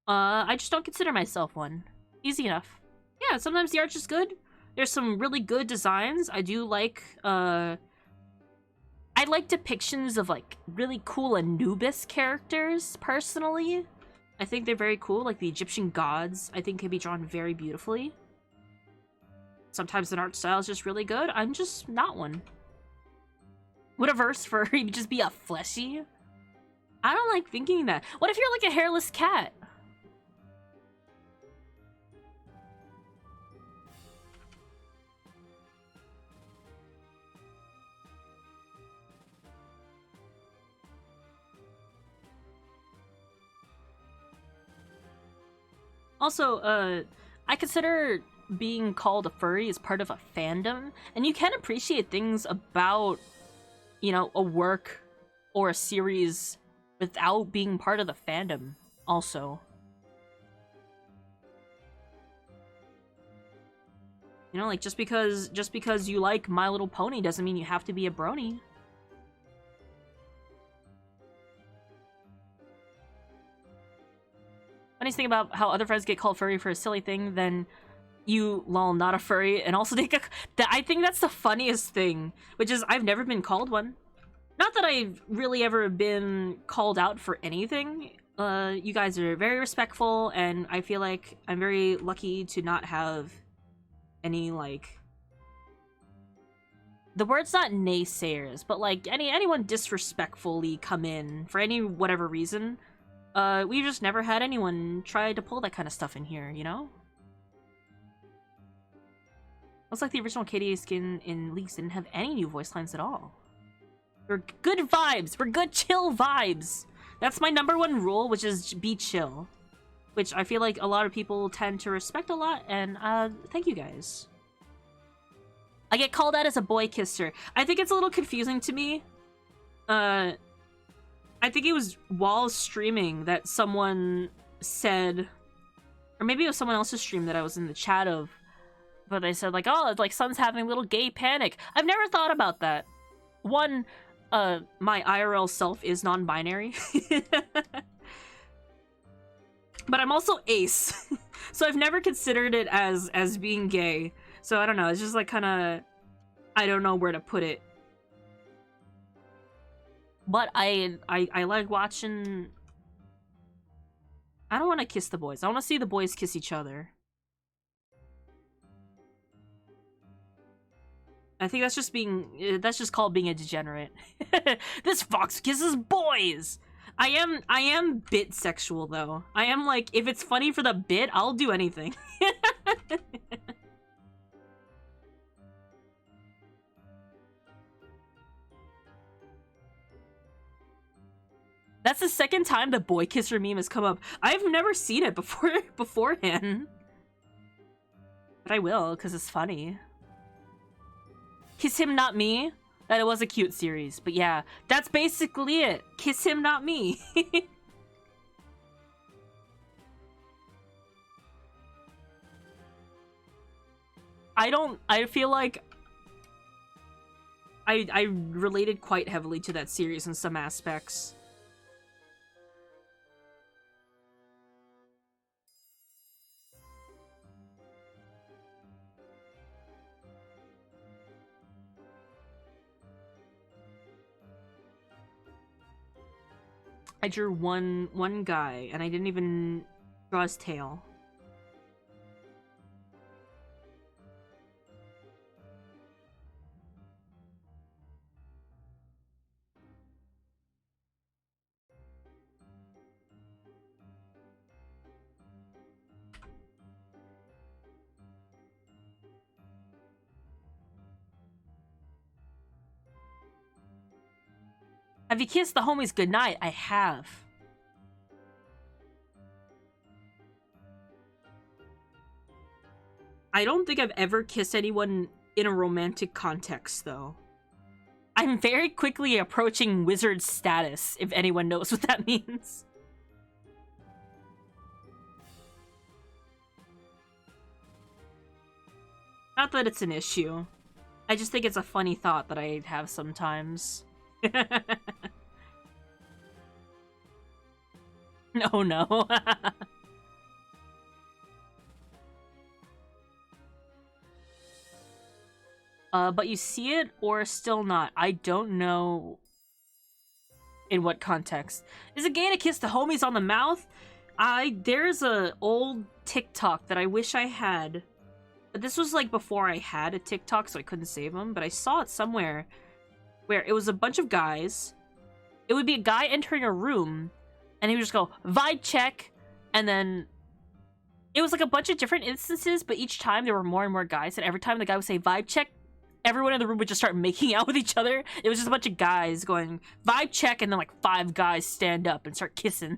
I just don't consider myself one. Easy enough. Yeah, sometimes the art's just good. There's some really good designs. I do like, I like depictions of, like, really cool Anubis characters, personally. I think they're very cool. Like, the Egyptian gods, I think, can be drawn very beautifully. Sometimes an art style is just really good. I'm just not one. Would a verse furry just be a fleshy? I don't like thinking that. What if you're, like, a hairless cat? Also, I consider being called a furry as part of a fandom, and you can appreciate things about, you know, a work or a series without being part of the fandom, also. You know, like, just because you like My Little Pony doesn't mean you have to be a brony. Funniest thing about how other friends get called furry for a silly thing, then you, lol, not a furry, and also they get, I think that's the funniest thing, which is I've never been called one. Not that I've really ever been called out for anything. You guys are very respectful, and I feel like I'm very lucky to not have any, like, the word's not naysayers, but like anyone disrespectfully come in for any whatever reason. We've just never had anyone try to pull that kind of stuff in here, you know? Looks like the original KDA skin in Leaks didn't have any new voice lines at all. We're good vibes! We're good chill vibes! That's my #1 rule, which is be chill. Which I feel like a lot of people tend to respect a lot, and thank you guys. I get called out as a boy kisser. I think it's a little confusing to me. I think it was while streaming that someone said, or maybe it was someone else's stream that I was in the chat of, but they said like, oh, it's like Sun's having a little gay panic. I've never thought about that. One, my IRL self is non-binary. But I'm also ace. So I've never considered it as being gay. So I don't know, it's just like kinda, I don't know where to put it. But I like watching... I don't want to kiss the boys. I want to see the boys kiss each other. I think that's just called being a degenerate. This fox kisses boys. I am bit sexual though. I am like, if it's funny for the bit, I'll do anything. That's the second time the boy kisser meme has come up. I've never seen it beforehand. But I will, because it's funny. Kiss Him Not Me? That it was a cute series. But yeah, that's basically it. Kiss Him Not Me. I feel like I related quite heavily to that series in some aspects. I drew one guy, and I didn't even draw his tail. Have you kissed the homies goodnight? I have. I don't think I've ever kissed anyone in a romantic context, though. I'm very quickly approaching wizard status, if anyone knows what that means. Not that it's an issue. I just think it's a funny thought that I have sometimes. No. But you see it or still not? I don't know in what context. Is it gay to kiss the homies on the mouth? There's a old TikTok that I wish I had. But this was like before I had a TikTok, so I couldn't save them. But I saw it somewhere where it was a bunch of guys. It would be a guy entering a room, and he would just go, vibe check, and then it was like a bunch of different instances, but each time there were more and more guys, and every time the guy would say vibe check, everyone in the room would just start making out with each other. It was just a bunch of guys going, vibe check, and then like 5 guys stand up and start kissing.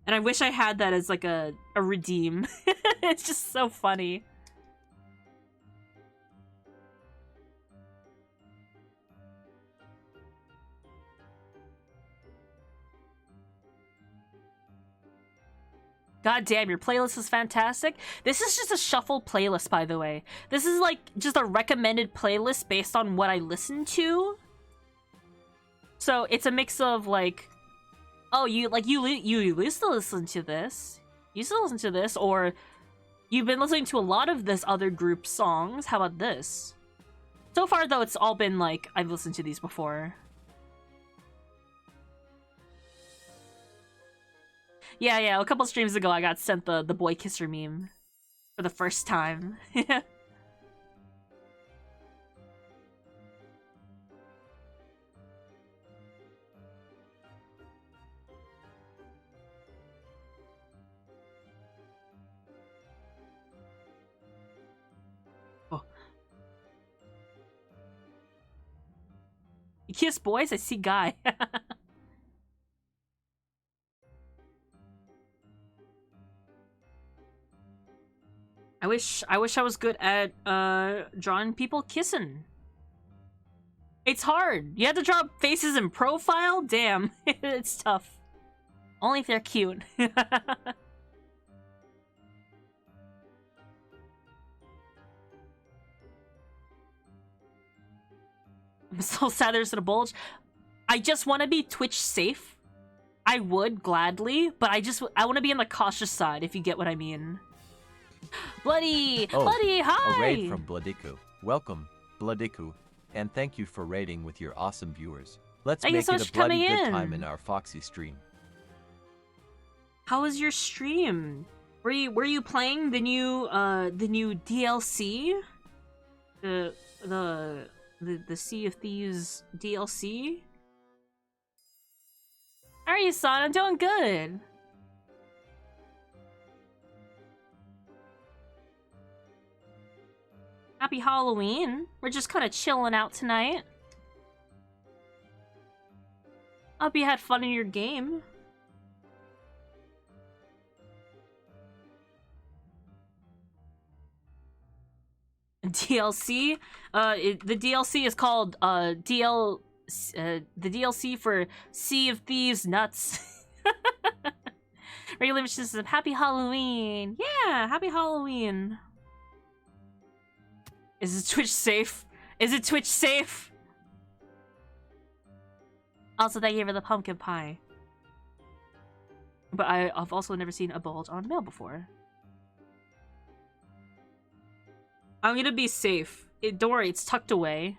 And I wish I had that as like a redeem. It's just so funny. God damn, your playlist is fantastic. This is just a shuffle playlist, by the way. This is like just a recommended playlist based on what I listen to. So it's a mix of like, oh, you used to listen to this. You used to listen to this, or you've been listening to a lot of this other group's songs. How about this? So far, though, it's all been like, I've listened to these before. Yeah, a couple streams ago I got sent the boy kisser meme for the first time. Oh. You kiss boys? I see guy. I wish I was good at drawing people kissing. It's hard. You have to draw faces in profile? Damn, it's tough. Only if they're cute. I'm so sad there's a bulge. I just want to be Twitch safe. I would gladly, but I want to be on the cautious side, if you get what I mean. Bloody! Oh, Bloody, hi! A raid from Bloodiku. Welcome, Bloodiku, and thank you for raiding with your awesome viewers. Let's Thank you make so it much a for coming bloody good in. time in our Foxy stream. How was your stream? Were you playing the new DLC? the Sea of Thieves DLC. How are you, son? I'm doing good. Happy Halloween. We're just kind of chilling out tonight. Hope you had fun in your game. DLC? The DLC is called, the DLC for Sea of Thieves Nuts. Regular system. Happy Halloween. Yeah, happy Halloween. Is it Twitch safe? Is it Twitch safe? Also, thank you for the pumpkin pie. But I've also never seen a bulge on mail before. I'm gonna be safe. Don't worry, it's tucked away.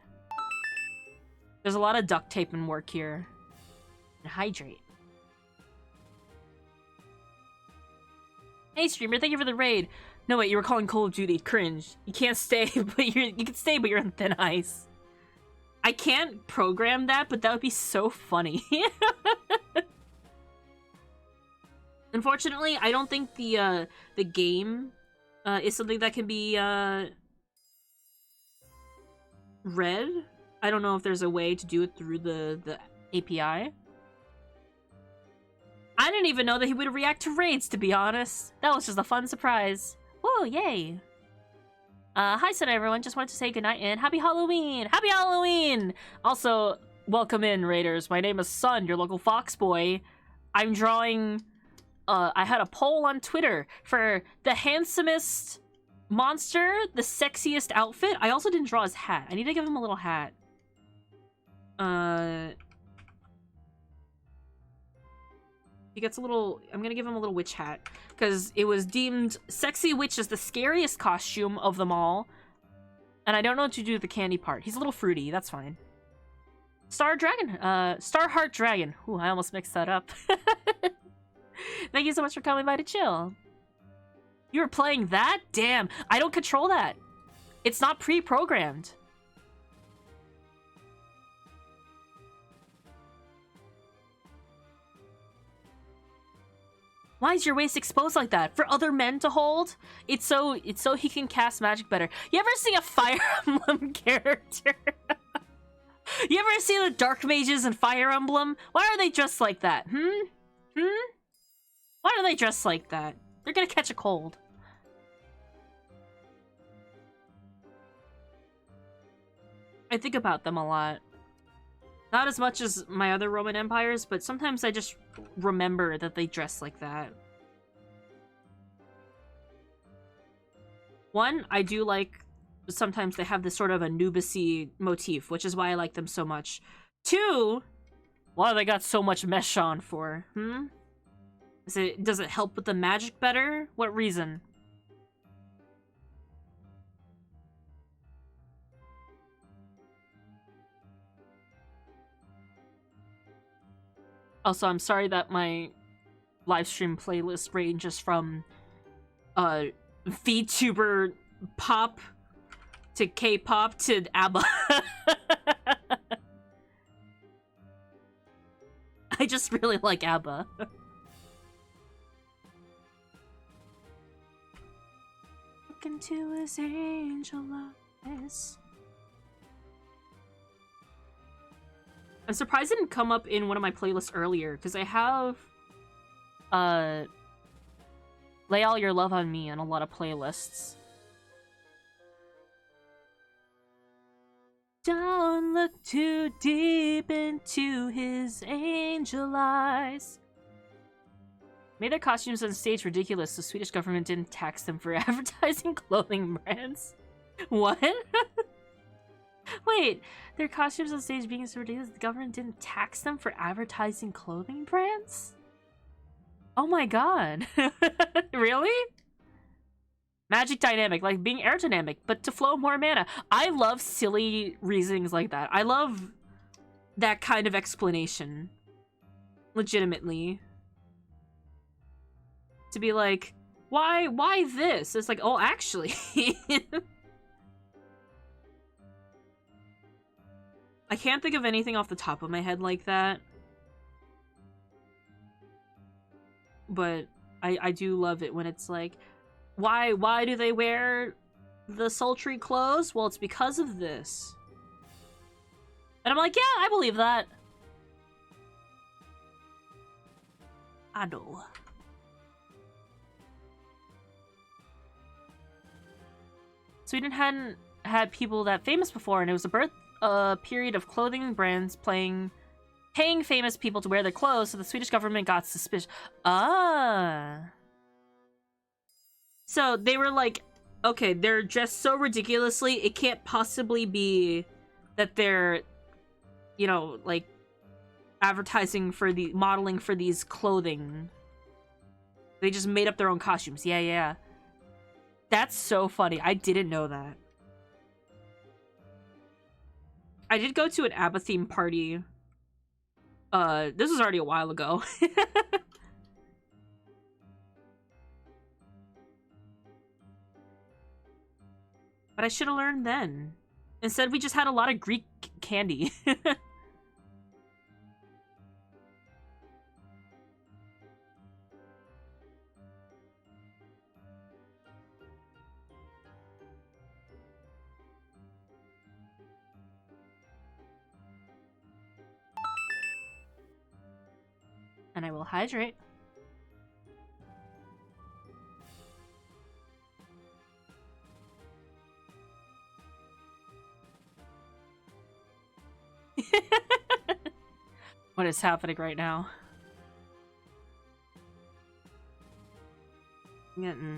There's a lot of duct tape and work here. And hydrate. Hey streamer, thank you for the raid. No wait, you were calling Call of Duty. Cringe. You can't stay, but you can stay, but you're on thin ice. I can't program that, but that would be so funny. Unfortunately, I don't think the game is something that can be read. I don't know if there's a way to do it through the API. I didn't even know that he would react to raids, to be honest. That was just a fun surprise. Whoa, yay. Hi, Sun, everyone. Just wanted to say goodnight and happy Halloween! Happy Halloween! Also, welcome in, Raiders. My name is Sun, your local fox boy. I'm drawing... I had a poll on Twitter for the handsomest monster, the sexiest outfit. I also didn't draw his hat. I need to give him a little hat. He gets a little... I'm gonna give him a little witch hat. Because it was deemed Sexy Witch is the scariest costume of them all. And I don't know what to do with the candy part. He's a little fruity. That's fine. Starheart Dragon. Ooh, I almost mixed that up. Thank you so much for coming by to chill. You were playing that? Damn. I don't control that. It's not pre-programmed. Why is your waist exposed like that? For other men to hold? It's so he can cast magic better. You ever see a Fire Emblem character? You ever see the Dark Mages in Fire Emblem? Why are they dressed like that? Why are they dressed like that? They're gonna catch a cold. I think about them a lot. Not as much as my other Roman empires, but sometimes I just remember that they dress like that. One, I do like sometimes they have this sort of Anubis-y motif, which is why I like them so much. Two, why do they got so much mesh on for? Does it help with the magic better? What reason? Also, I'm sorry that my livestream playlist ranges from VTuber pop to K-pop to ABBA. I just really like ABBA. Look into his angel eyes. I'm surprised it didn't come up in one of my playlists earlier, because I have Lay All Your Love on Me on a lot of playlists. Don't look too deep into his angel eyes. Made their costumes on stage ridiculous. The Swedish government didn't tax them for advertising clothing brands. What? Wait, their costumes on stage being so ridiculous, the government didn't tax them for advertising clothing brands? Oh my god. Really? Magic dynamic, like being aerodynamic, but to flow more mana. I love silly reasonings like that. I love that kind of explanation. Legitimately. To be like, why this? It's like, oh, actually. I can't think of anything off the top of my head like that. But I do love it when it's like, why do they wear the sultry clothes? Well, it's because of this. And I'm like, yeah, I believe that. I know. Sweden hadn't had people that famous before, and it was a birth period of clothing brands paying famous people to wear their clothes, so the Swedish government got suspicious. Ah. So they were like, okay, they're dressed so ridiculously, it can't possibly be that they're, you know, like, advertising for the modeling for these clothing. They just made up their own costumes. Yeah. That's so funny. I didn't know that. I did go to an ABBA theme party. This was already a while ago. But I should have learned then. Instead, we just had a lot of Greek candy. And I will hydrate. What is happening right now?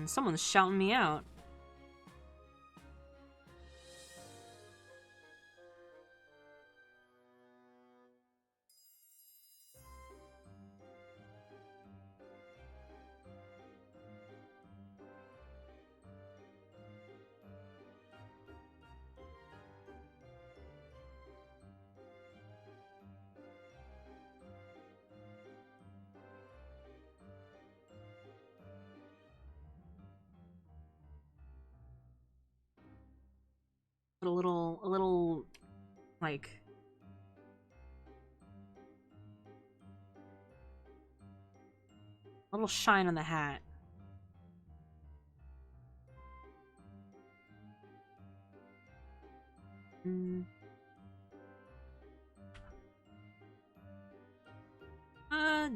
Someone's shouting me out. A little, like, a little shine on the hat.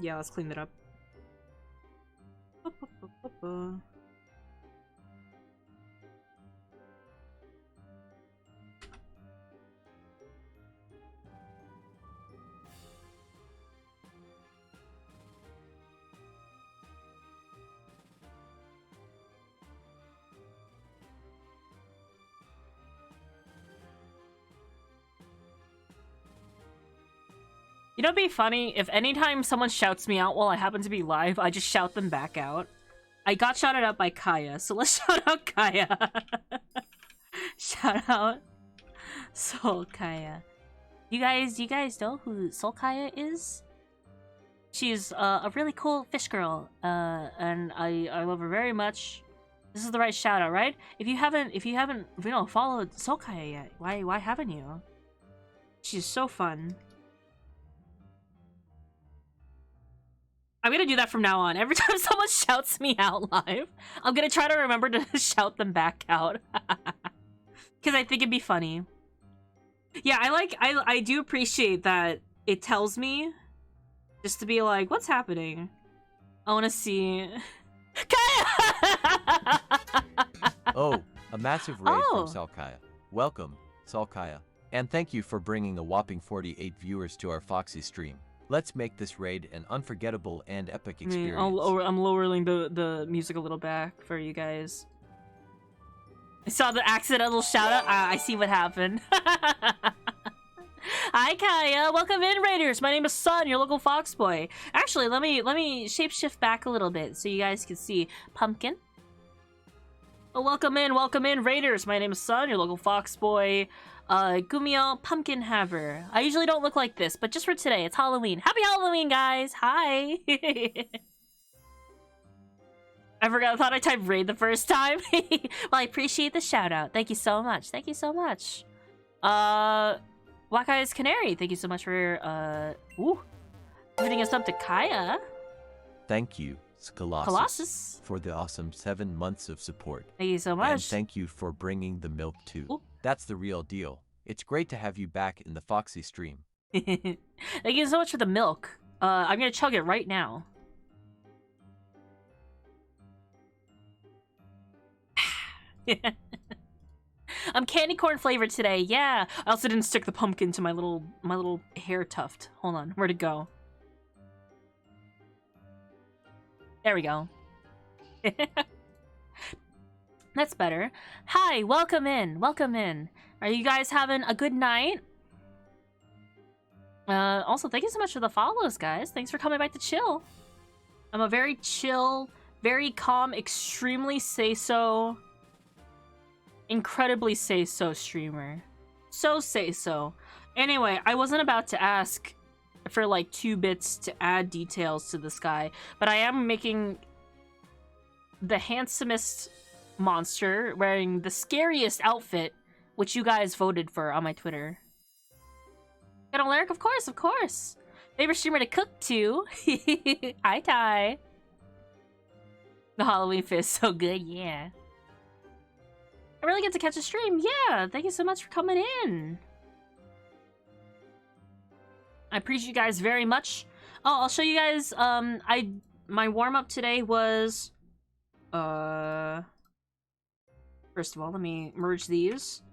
Yeah, let's clean that up. You know, it'd be funny if anytime someone shouts me out while I happen to be live, I just shout them back out. I got shouted out by Kaya, so let's shout out Kaya. Shout out Soul Kaya. You guys know who Soul Kaya is? She's a really cool fish girl, and I love her very much. This is the right shout out, right? If you haven't, followed Soul Kaya yet, why haven't you? She's so fun. I'm gonna do that from now on. Every time someone shouts me out live, I'm gonna try to remember to shout them back out. Because I think it'd be funny. Yeah, I do appreciate that it tells me just to be like, what's happening? I wanna see. Oh, a massive raid from Salkaya. Welcome, Salkaya. And thank you for bringing a whopping 48 viewers to our Foxy stream. Let's make this raid an unforgettable and epic experience. I'm lowering the music a little back for you guys. I saw the accidental shout out. I see what happened. Hi Kaya, welcome in Raiders. My name is Sun, your local fox boy. Actually, let me shapeshift back a little bit so you guys can see Pumpkin. Oh, welcome in Raiders. My name is Sun, your local fox boy. Gumiel Pumpkin Haver. I usually don't look like this, but just for today, it's Halloween. Happy Halloween, guys! Hi! I thought I typed raid the first time. Well, I appreciate the shout out. Thank you so much. Thank you so much. Black Eyes Canary, thank you so much for giving us up to Kaya. Thank you, Colossus, for the awesome 7 months of support. Thank you so much. And thank you for bringing the milk too. Ooh. That's the real deal. It's great to have you back in the Foxy stream. Thank you so much for the milk. I'm gonna chug it right now. I'm candy corn flavored today. Yeah. I also didn't stick the pumpkin to my little hair tuft. Hold on. Where'd it go? There we go. That's better. Hi, welcome in. Welcome in. Are you guys having a good night? Also, thank you so much for the follows, guys. Thanks for coming by to chill. I'm a very chill, very calm, extremely say-so, incredibly say-so streamer. So say-so. Anyway, I wasn't about to ask for like 2 bits to add details to this guy, but I am making the handsomest monster wearing the scariest outfit, which you guys voted for on my Twitter. Got a lyric? Of course, of course. Favorite streamer to cook to? Hi, Ty. The Halloween feels so good, yeah. I really get to catch a stream. Yeah, thank you so much for coming in. I appreciate you guys very much. Oh, I'll show you guys. My warm-up today was first of all, let me merge these.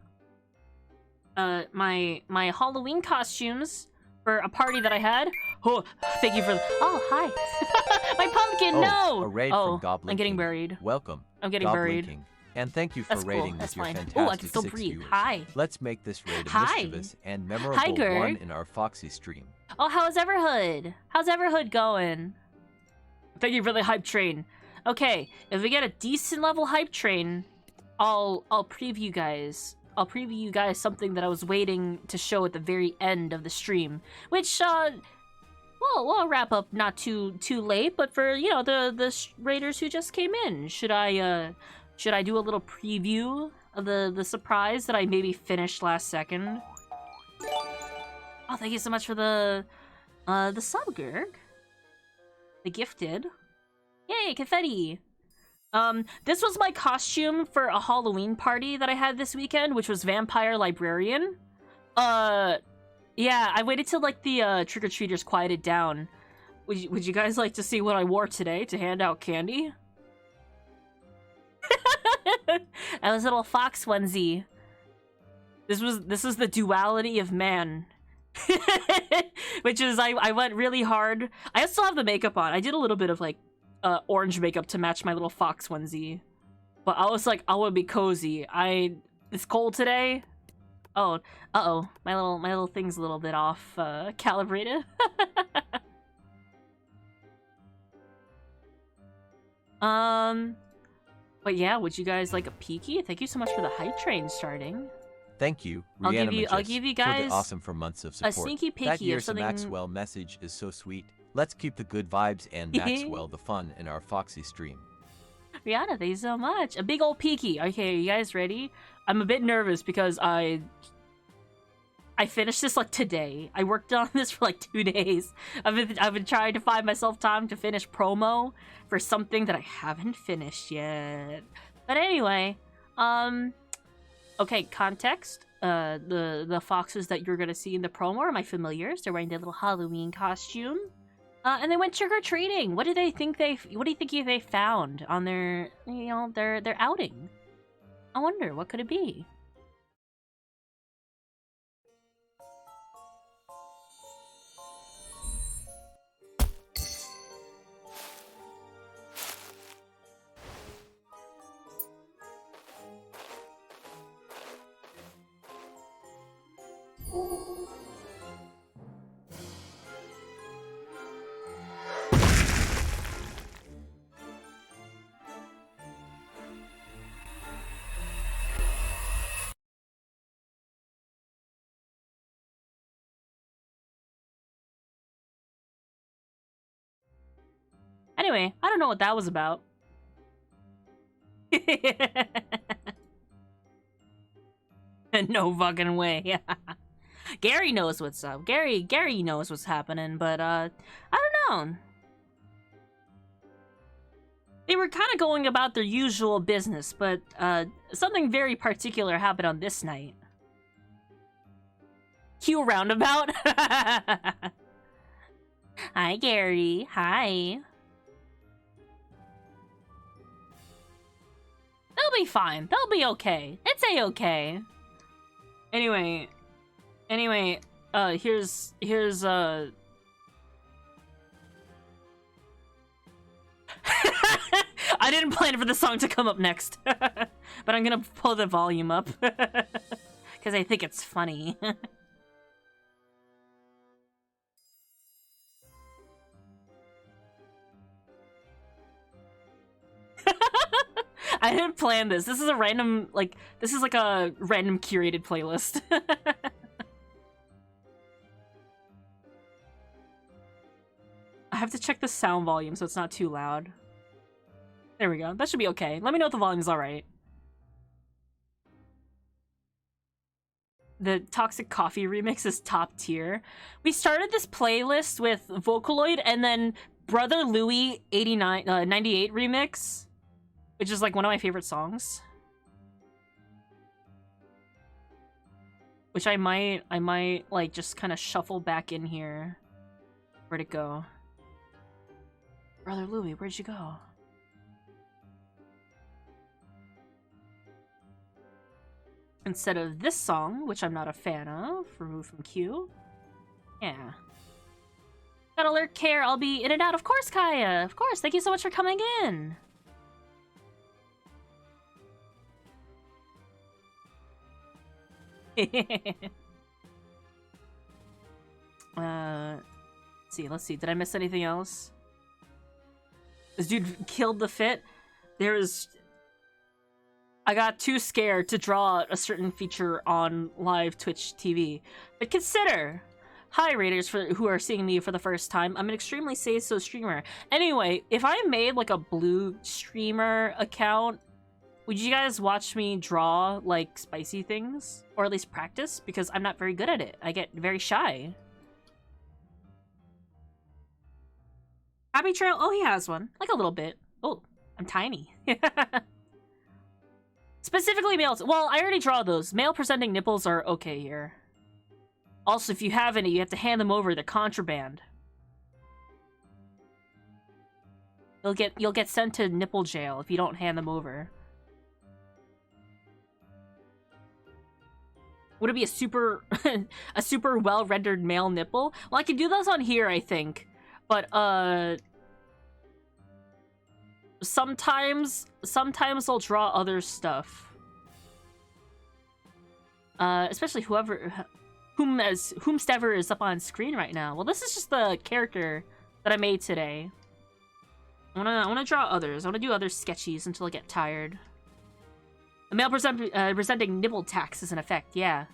My Halloween costumes for a party that I had. Oh, thank you for the... Oh, hi. My pumpkin, no! A raid from Goblin I'm getting King. buried. Welcome. I'm getting Goblin buried. King. And thank you for That's raiding cool. with That's your fine. fantastic Oh, I can still 6 breathe. viewers. Hi. Let's make this raid a Hi. mischievous and memorable Hi, Gerd. one in our Foxy stream. Oh, how's Everhood? How's Everhood going? Thank you for the hype train. Okay, if we get a decent level hype train, I'll preview you guys. I'll preview you guys something that I was waiting to show at the very end of the stream, which we'll wrap up not too late, but for the raiders who just came in, should I do a little preview of the surprise that I maybe finished last second? Oh, thank you so much for the sub, Gerg. The gifted. Yay, confetti! This was my costume for a Halloween party that I had this weekend, which was Vampire Librarian. Yeah, I waited till like the trick-or-treaters quieted down. Would you guys like to see what I wore today to hand out candy? I was a little fox onesie. This is the duality of man. Which is I went really hard. I still have the makeup on. I did a little bit of like orange makeup to match my little fox onesie. But I was like, I want to be cozy. It's cold today. Oh, uh-oh. My little thing's a little bit off calibrated. But yeah, would you guys like a peeky? Thank you so much for the hype train starting. Thank you, I'll give you guys for the awesome for months of support. a sneaky peeky that year's of something... Maxwell message is so sweet. Let's keep the good vibes and Maxwell the fun in our Foxy stream. Rihanna, thank you so much. A big old peeky. Okay, you guys ready? I'm a bit nervous because I finished this like today. I worked on this for like 2 days. I've been trying to find myself time to finish promo for something that I haven't finished yet. But anyway, okay, context. The foxes that you're gonna see in the promo are my familiars. They're wearing their little Halloween costume. And they went trick-or-treating. What do you think they found on their their outing? I wonder, what could it be? Anyway, I don't know what that was about. No fucking way. Gary knows what's up. Gary knows what's happening, but I don't know. They were kind of going about their usual business, but something very particular happened on this night. Cue roundabout. Hi, Gary. Hi. They'll be fine. They'll be okay. It's a-okay. Anyway, here's I didn't plan for the song to come up next, but I'm gonna pull the volume up because I think it's funny. I didn't plan this. This is a random, this is like a random curated playlist. I have to check the sound volume so it's not too loud. There we go. That should be okay. Let me know if the volume's alright. The Toxic Coffee remix is top tier. We started this playlist with Vocaloid and then Brother Louie 98 remix, which is like one of my favorite songs. Which I might like just kind of shuffle back in here. Where'd it go? Brother Louie, where'd you go? Instead of this song, which I'm not a fan of, removed from queue. Yeah. Got alert care, I'll be in and out. Of course, Kaya! Of course, thank you so much for coming in! Let's see. Did I miss anything else? This dude killed the fit. I got too scared to draw a certain feature on live Twitch TV. But consider, hi raiders who are seeing me for the first time. I'm an extremely say-so streamer. Anyway, if I made like a blue streamer account, would you guys watch me draw like spicy things? Or at least practice? Because I'm not very good at it. I get very shy. Happy Trail? Oh, he has one. Like a little bit. Oh, I'm tiny. Specifically males. Well, I already draw those. Male presenting nipples are okay here. Also, if you have any, you have to hand them over. They're contraband. You'll get sent to nipple jail if you don't hand them over. Would it be a super a super well-rendered male nipple? Well, I can do those on here, I think. But sometimes I'll draw other stuff. Especially whomstever is up on screen right now. Well, this is just the character that I made today. I wanna draw others. I wanna do other sketchies until I get tired. A male presenting nipple tax is in effect, yeah.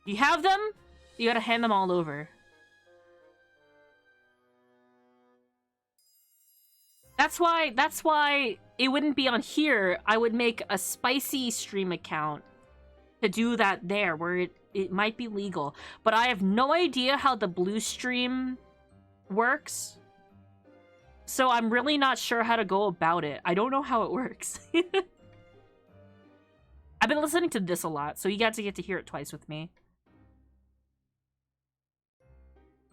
You have them, you gotta hand them all over. That's why it wouldn't be on here. I would make a spicy stream account to do that there, where it might be legal. But I have no idea how the blue stream works. So I'm really not sure how to go about it. I don't know how it works. I've been listening to this a lot, so you got to get to hear it twice with me.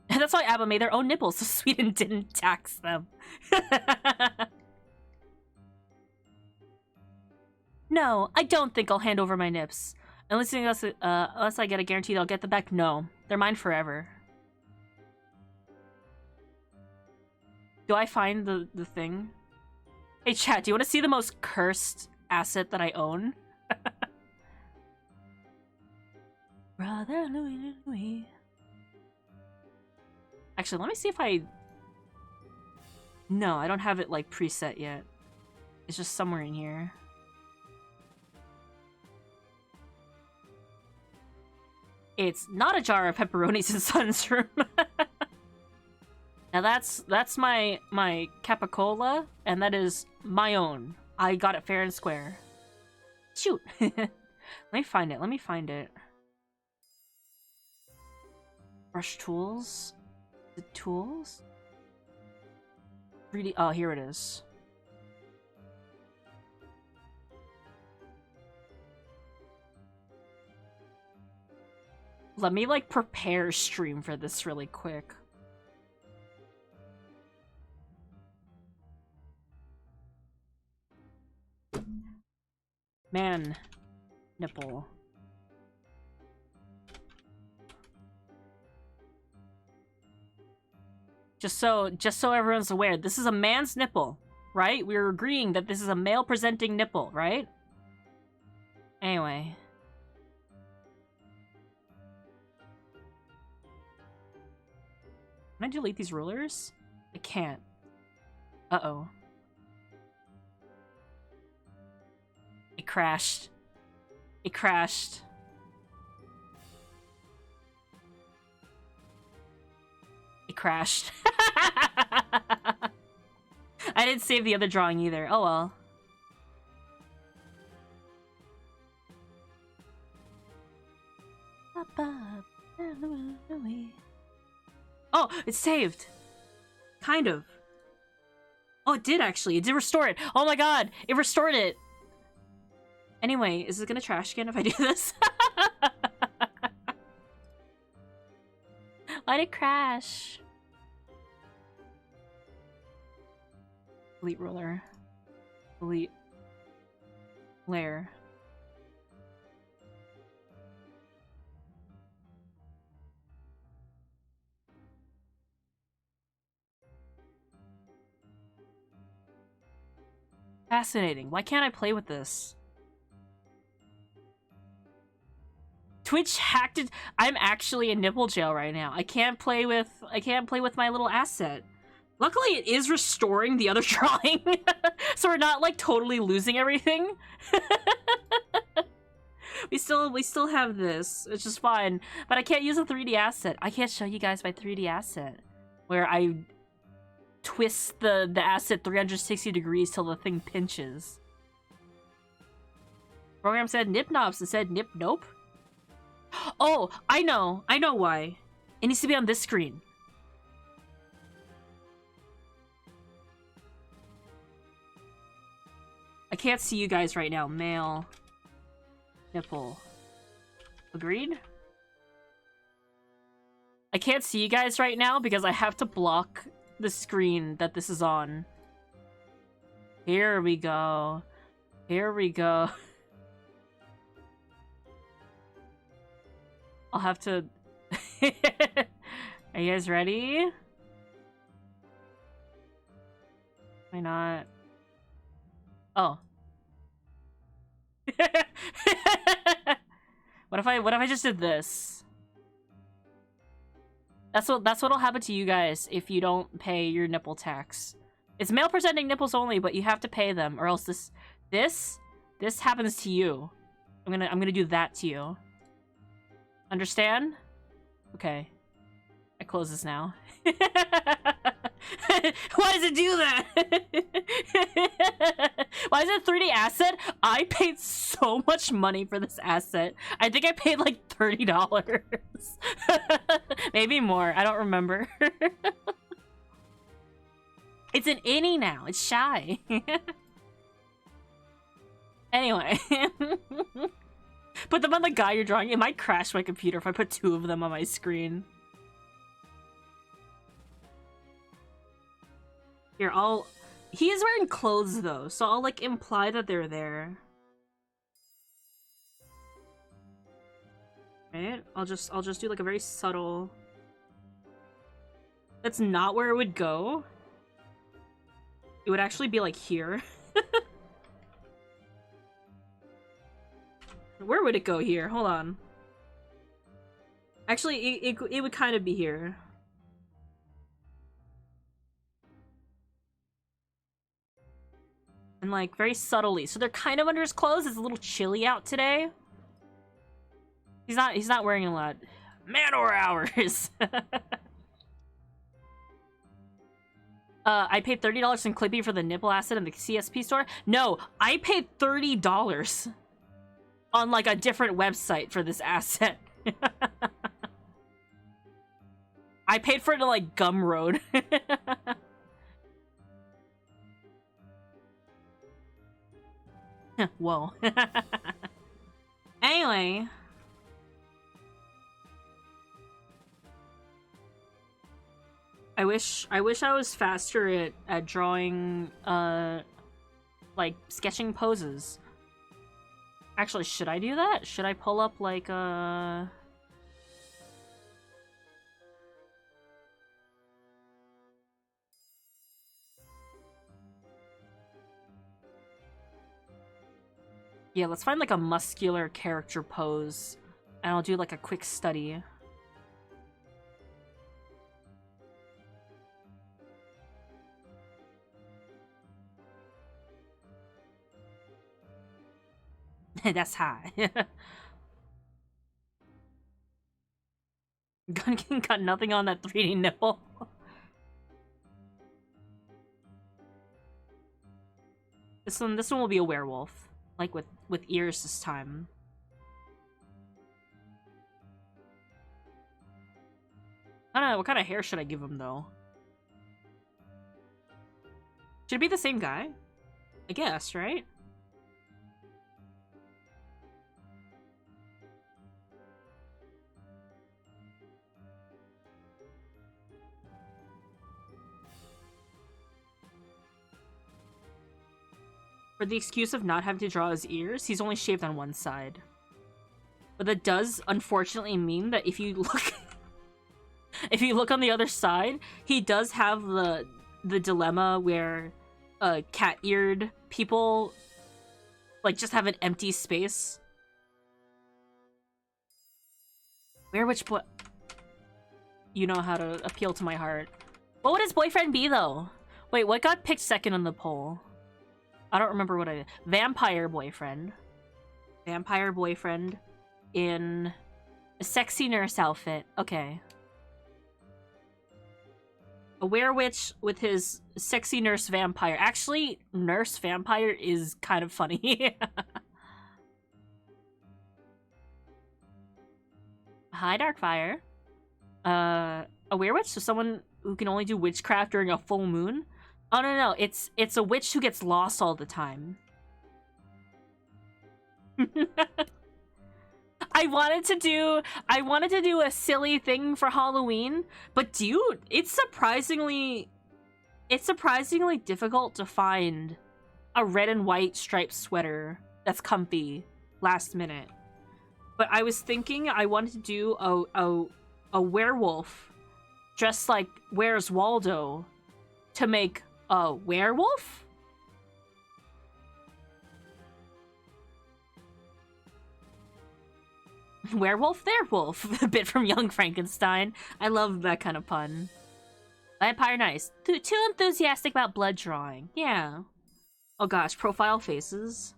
And that's why ABBA made their own nipples, so Sweden didn't tax them. No, I don't think I'll hand over my nips. Unless I get a guarantee that I'll get them back. No, they're mine forever. Do I find the thing? Hey chat, do you want to see the most cursed asset that I own? Brother Louie. Actually, let me see if I... No, I don't have it, like, preset yet. It's just somewhere in here. It's not a jar of pepperonis in Sun's room. Now that's my capicola, and that is my own. I got it fair and square. Shoot. Let me find it. Brush tools? The tools? 3D. Oh, here it is. Let me, like, prepare stream for this really quick. Man. Nipple. Just so everyone's aware, this is a man's nipple, right? We're agreeing that this is a male-presenting nipple, right? Anyway. Can I delete these rulers? I can't. Uh-oh. It crashed. It crashed. It crashed. I didn't save the other drawing either. Oh well. Oh, it's saved. Kind of. Oh, it did actually. It did restore it. Oh my god, it restored it. Anyway, is it gonna trash again if I do this? Why'd it crash? Delete ruler. Delete layer. Fascinating. Why can't I play with this? Twitch hacked it. I'm actually in nipple jail right now. I can't play with my little asset. Luckily, it is restoring the other drawing, so we're not like totally losing everything. we still have this, which is fine. But I can't use a 3D asset. I can't show you guys my 3D asset, where I twist the asset 360 degrees till the thing pinches. Program said nip knobs instead nip nope. Oh, I know why. It needs to be on this screen. I can't see you guys right now. Male. Nipple. Agreed? I can't see you guys right now because I have to block the screen that this is on. Here we go. Here we go. I'll have to... Are you guys ready? Why not? Oh. What if I just did this? That's what'll happen to you guys if you don't pay your nipple tax. It's male presenting nipples only, but you have to pay them, or else this happens to you. I'm gonna do that to you. Understand? Okay. I close this now. Why does it do that? Why is it a 3D asset? I paid so much money for this asset. I think I paid like $30. Maybe more. I don't remember. It's an innie now. It's shy. Anyway. Put them on the guy you're drawing. It might crash my computer if I put 2 of them on my screen. Here, he is wearing clothes though, so I'll like imply that they're there. Right? I'll just do like a very subtle. That's not where it would go. It would actually be like here. Where would it go here? Hold on. Actually, it would kind of be here. And like very subtly. So they're kind of under his clothes. It's a little chilly out today. He's not wearing a lot. Man or hours. I paid $30 in Clippy for the nipple asset in the CSP store. No, I paid $30 on like a different website for this asset. I paid for it to, like, Gumroad. Whoa. Anyway. I wish I was faster at drawing, like, sketching poses. Actually, should I do that? Should I pull up, like, yeah, let's find, like, a muscular character pose. And I'll do, like, a quick study. That's high. Gunkin got nothing on that 3D nipple. This one will be a werewolf. Like with ears this time. What kind of hair should I give him though? Should it be the same guy? I guess, right? For the excuse of not having to draw his ears, he's only shaved on one side. But that does, unfortunately, mean that if you look... if you look on the other side, he does have the dilemma where cat-eared people, like, just have an empty space. Which boy... You know how to appeal to my heart. What would his boyfriend be, though? Wait, what got picked second on the poll? I don't remember what I did. Vampire boyfriend. Vampire boyfriend in a sexy nurse outfit. Okay. A werewitch with his sexy nurse vampire. Actually, nurse vampire is kind of funny. Hi, Darkfire. A werewitch? So someone who can only do witchcraft during a full moon? Oh, no, it's a witch who gets lost all the time. I wanted to do a silly thing for Halloween, but dude, it's surprisingly difficult to find a red and white striped sweater that's comfy last minute. But I was thinking I wanted to do a werewolf dressed like Where's Waldo to make a werewolf? Werewolf, there wolf. A bit from Young Frankenstein. I love that kind of pun. Vampire nice. Too enthusiastic about blood drawing. Yeah. Oh gosh, profile faces.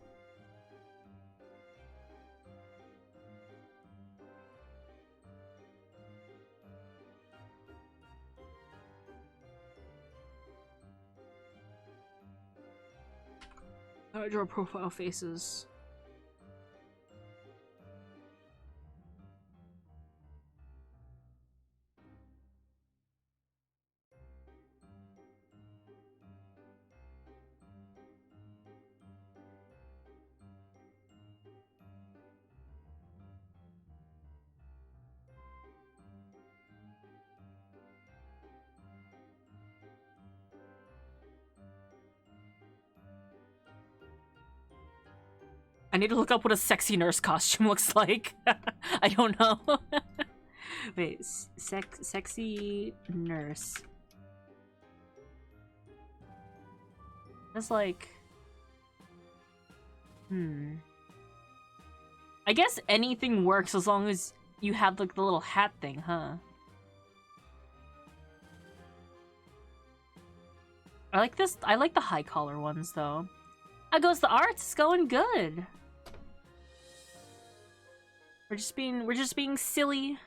I draw profile faces. I need to look up what a sexy nurse costume looks like. I don't know. Wait, sexy nurse. That's like... I guess anything works as long as you have like the little hat thing, huh? I like this. I like the high collar ones though. How goes the art? It's going good. We're just being silly.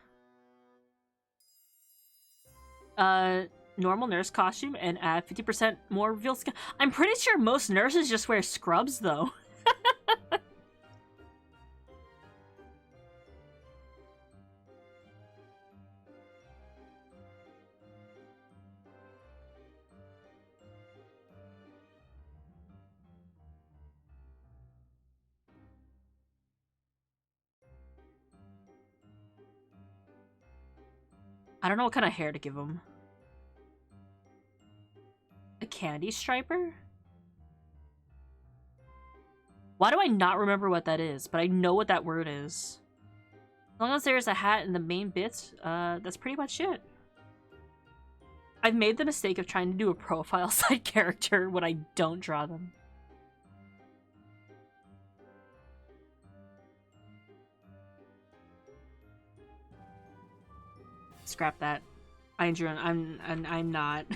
Normal nurse costume and add 50% more reveal skin. I'm pretty sure most nurses just wear scrubs though. I don't know what kind of hair to give him. A candy striper? Why do I not remember what that is? But I know what that word is. As long as there's a hat in the main bits, that's pretty much it. I've made the mistake of trying to do a profile side character when I don't draw them. Scrap that. I'm not.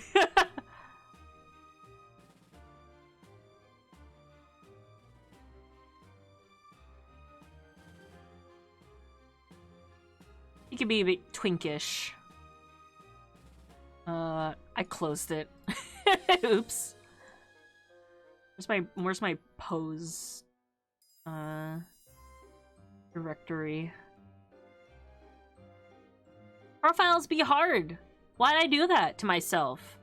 He could be a bit twinkish. I closed it. Oops. Where's my pose? Directory. Profiles be hard. Why'd I do that to myself?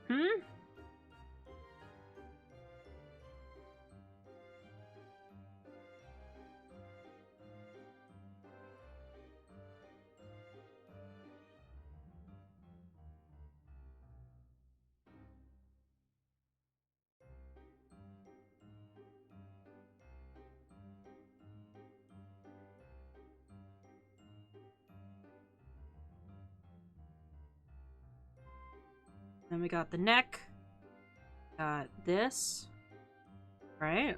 Then we got the neck. Got this. Right?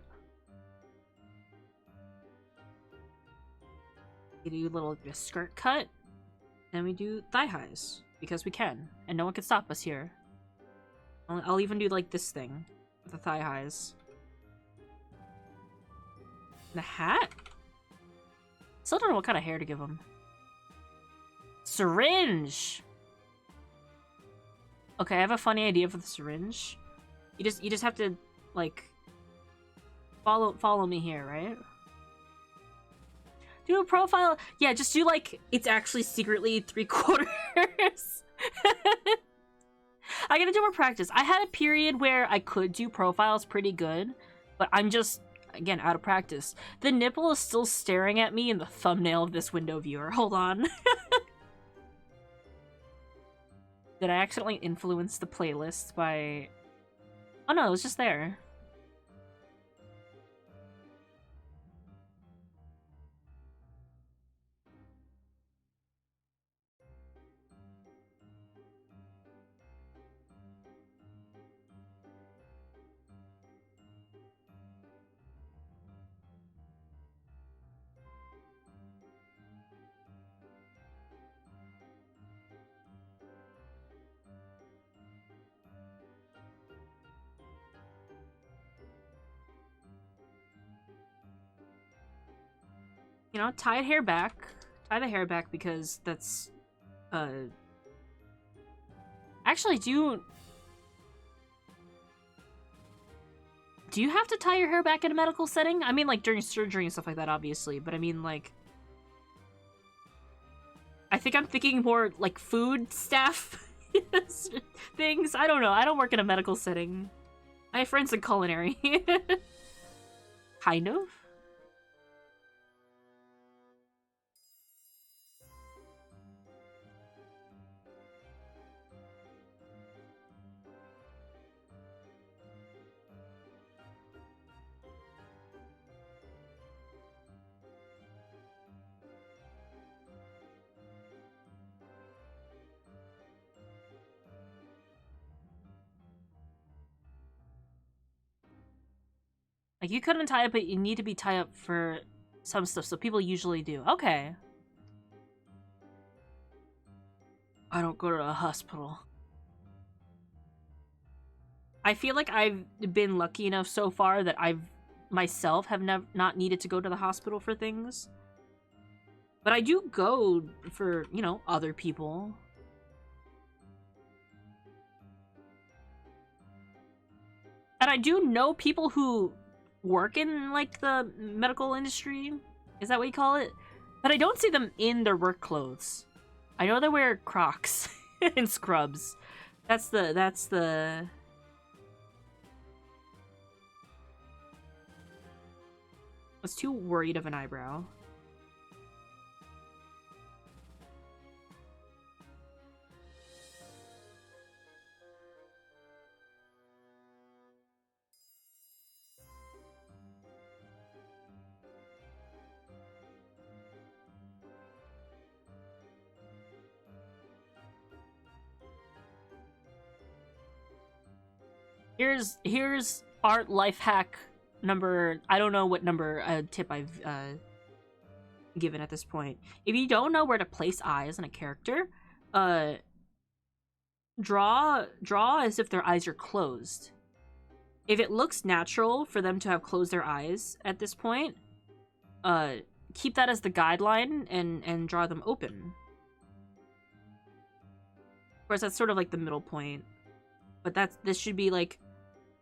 We do a little skirt cut. Then we do thigh highs. Because we can. And no one can stop us here. I'll even do like this thing. With the thigh highs. The hat? Still don't know what kind of hair to give him. Syringe! Okay, I have a funny idea for the syringe. You just have to, like, follow me here, right? Do a profile. Yeah, just do like it's actually secretly 3/4. I gotta do more practice. I had a period where I could do profiles pretty good, but I'm just, again, out of practice. The nipple is still staring at me in the thumbnail of this window viewer. Hold on. Did I accidentally influence the playlist by... Oh no, it was just there. You know, tie hair back. Tie the hair back because that's, Actually, do you have to tie your hair back in a medical setting? I mean, like, during surgery and stuff like that, obviously. But I mean, like... I think I'm thinking more, like, food staff things. I don't know. I don't work in a medical setting. I have friends in culinary. Kind of? Like, you couldn't tie up, but you need to be tied up for some stuff, so people usually do. Okay. I don't go to a hospital. I feel like I've been lucky enough so far that I've myself have not needed to go to the hospital for things. But I do go for, you know, other people. And I do know people who work in, like, the medical industry. Is that what you call it? But I don't see them in their work clothes. I know they wear Crocs and scrubs. That's the... I was too worried of an eyebrow. Here's art life hack number, I don't know what number tip I've given at this point. If you don't know where to place eyes on a character, draw as if their eyes are closed. If it looks natural for them to have closed their eyes at this point, keep that as the guideline and draw them open. Of course, that's sort of like the middle point, but this should be like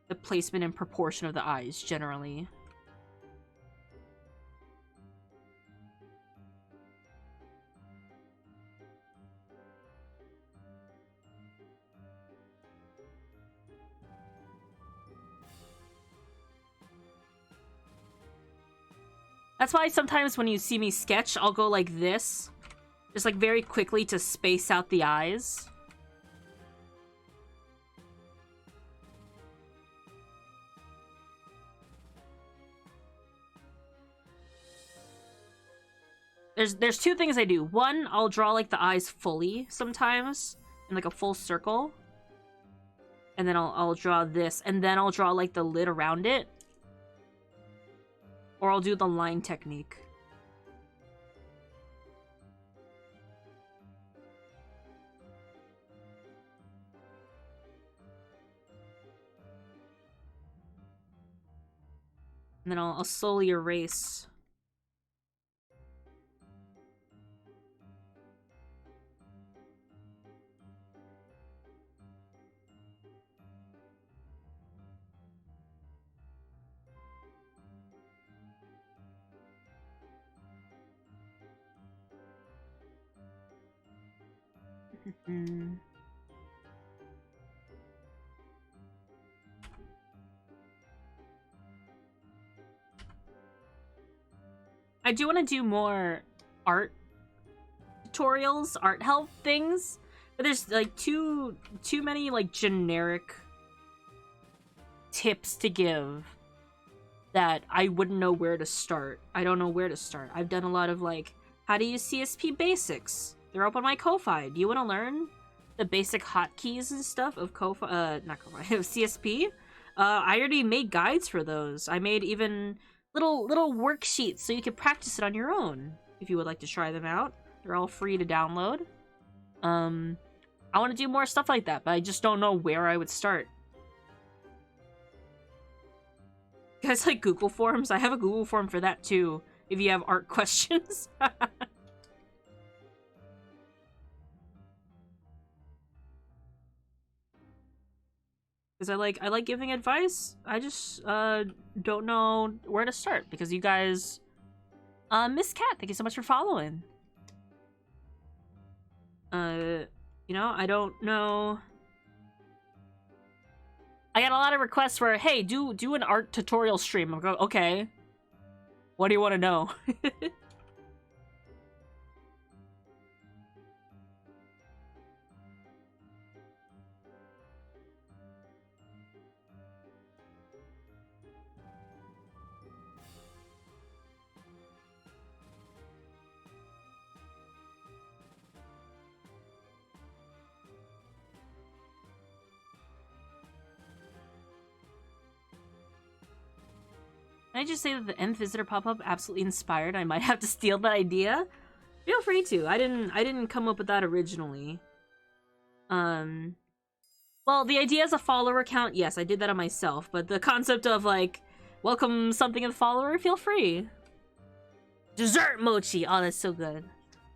the placement and proportion of the eyes generally. That's why sometimes when you see me sketch, I'll go like this. Just like very quickly to space out the eyes. There's two things I do. One, I'll draw like the eyes fully sometimes in like a full circle. And then I'll draw this, and then I'll draw like the lid around it. Or I'll do the line technique. And then I'll slowly erase. I do want to do more art tutorials, art help things, but there's like too many like generic tips to give that I wouldn't know where to start. I don't know where to start. I've done a lot of like, how to use CSP basics. They're up on my Ko-Fi. Do you want to learn the basic hotkeys and stuff of Ko-Fi? Not Ko-Fi, of CSP? I already made guides for those. I made even little worksheets so you can practice it on your own if you would like to try them out. They're all free to download. I want to do more stuff like that, but I just don't know where I would start. You guys like Google Forms? I have a Google form for that too, if you have art questions. Because I like giving advice. I just don't know where to start because you guys, Miss Cat, thank you so much for following. You know, I don't know. I got a lot of requests where, hey, do an art tutorial stream. I'm going, okay. What do you want to know? Can I just say that the Nth Visitor pop-up absolutely inspired? I might have to steal that idea. Feel free to. I didn't come up with that originally. Well, the idea as a follower account, yes, I did that on myself, but the concept of like welcome something as a follower, feel free. Dessert mochi. Oh, that's so good.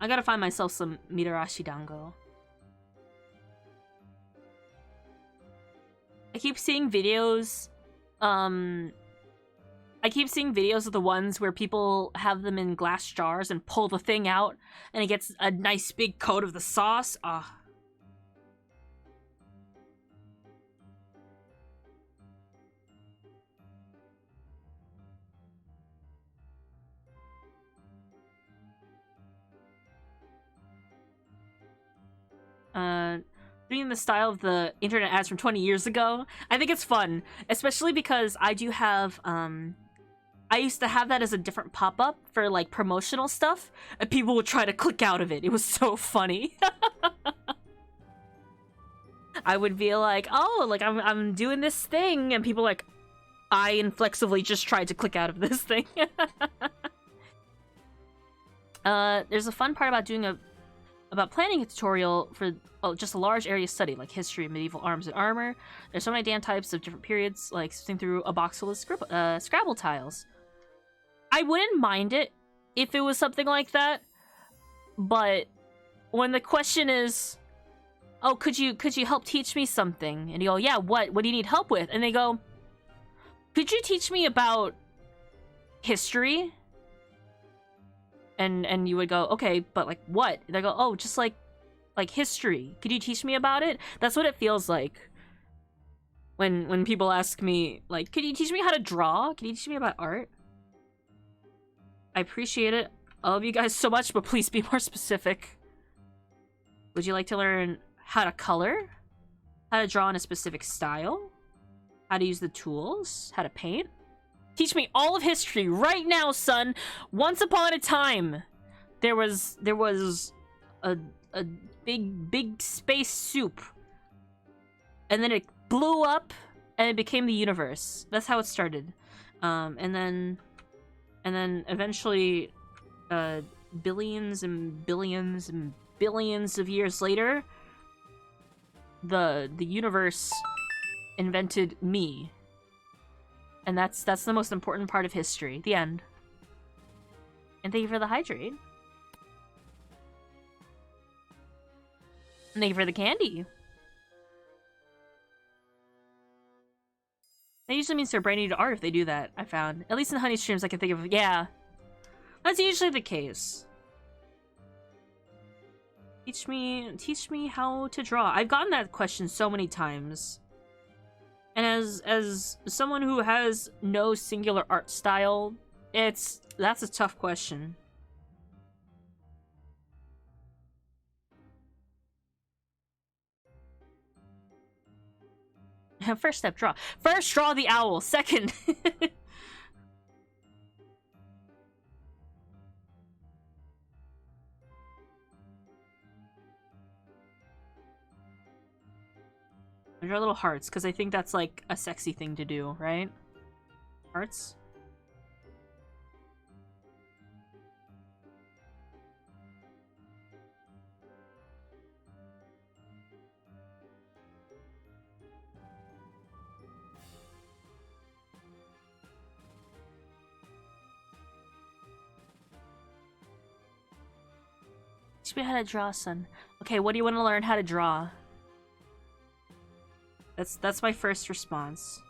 I gotta find myself some Mitarashi dango. I keep seeing videos of the ones where people have them in glass jars and pull the thing out and it gets a nice big coat of the sauce. Ah. Doing the style of the internet ads from 20 years ago. I think it's fun, especially because I do have, I used to have that as a different pop-up for, like, promotional stuff, and people would try to click out of it. It was so funny. I would be like, oh, like I'm doing this thing, and people are like, I inflexibly just tried to click out of this thing. There's a fun part about planning a tutorial for just a large area study, like history, medieval arms and armor. There's so many damn types of different periods, like sifting through a box full of Scrabble tiles. I wouldn't mind it if it was something like that, but when the question is, oh, could you help teach me something? And you go, yeah, what do you need help with? And they go, could you teach me about history? And you would go, okay, but like what? They go, oh, just like history. Could you teach me about it? That's what it feels like when people ask me, like, could you teach me how to draw? Can you teach me about art? I appreciate it. I love you guys so much, but please be more specific. Would you like to learn how to color? How to draw in a specific style? How to use the tools? How to paint? Teach me all of history right now, son. Once upon a time, there was a big space soup, and then it blew up, and it became the universe. That's how it started. And then eventually, billions and billions and billions of years later, the universe invented me. And that's the most important part of history. The end. And thank you for the hydrate. And thank you for the candy. That usually means they're brand new to art if they do that, I found. At least in Honey streams I can think of, yeah. That's usually the case. Teach me how to draw. I've gotten that question so many times. And as someone who has no singular art style, that's a tough question. First step, draw. First, draw the owl. Second. I draw little hearts, because I think that's like a sexy thing to do, right? Hearts? Teach me how to draw, son. Okay, what do you want to learn how to draw? That's my first response.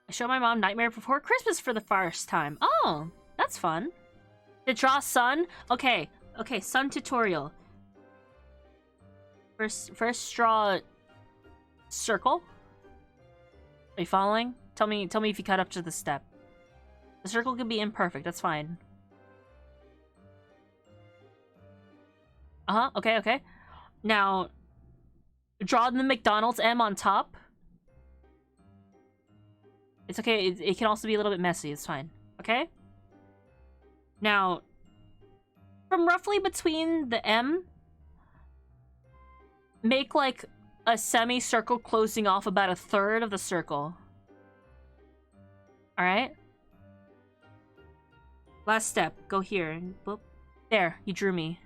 I showed my mom Nightmare Before Christmas for the first time. Oh, that's fun. To draw sun? Okay, sun tutorial. First draw circle. Are you following? Tell me if you cut up to the step. The circle can be imperfect, that's fine. Okay. Now, draw the McDonald's M on top. It's okay, it can also be a little bit messy, it's fine. Okay? Now, from roughly between the M, make like a semicircle closing off about a third of the circle. Alright? Last step, go here. Boop. There, you drew me.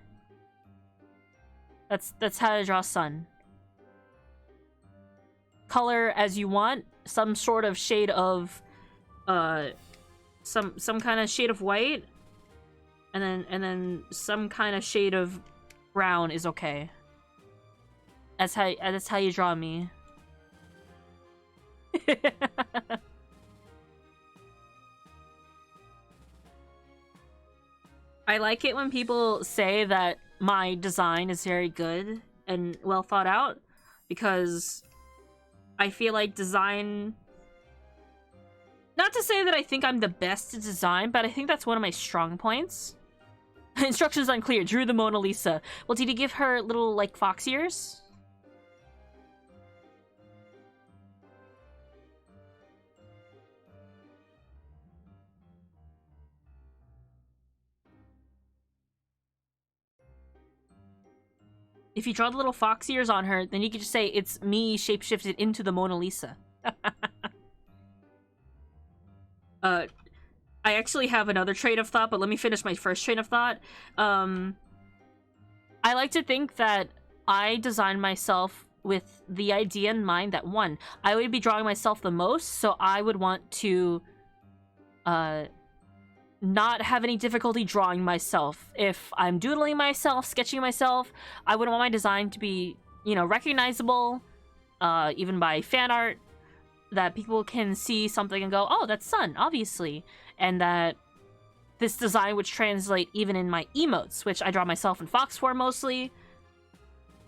That's how to draw sun. Color as you want, some sort of shade of some kind of shade of white, and then some kind of shade of brown is okay. That's how you draw me. I like it when people say that my design is very good and well thought out, because I feel like design... Not to say that I think I'm the best at design, but I think that's one of my strong points. Instructions unclear. Drew the Mona Lisa. Well, did he give her little, like, fox ears? If you draw the little fox ears on her, then you could just say it's me shapeshifted into the Mona Lisa. I actually have another train of thought, but let me finish my first train of thought. I like to think that I designed myself with the idea in mind that, one, I would be drawing myself the most, so I would want to not have any difficulty drawing myself. If I'm doodling myself, sketching myself, I would want my design to be, you know, recognizable, even by fan art, that people can see something and go, oh, that's Sun, obviously. And that this design would translate even in my emotes, which I draw myself in Fox form mostly.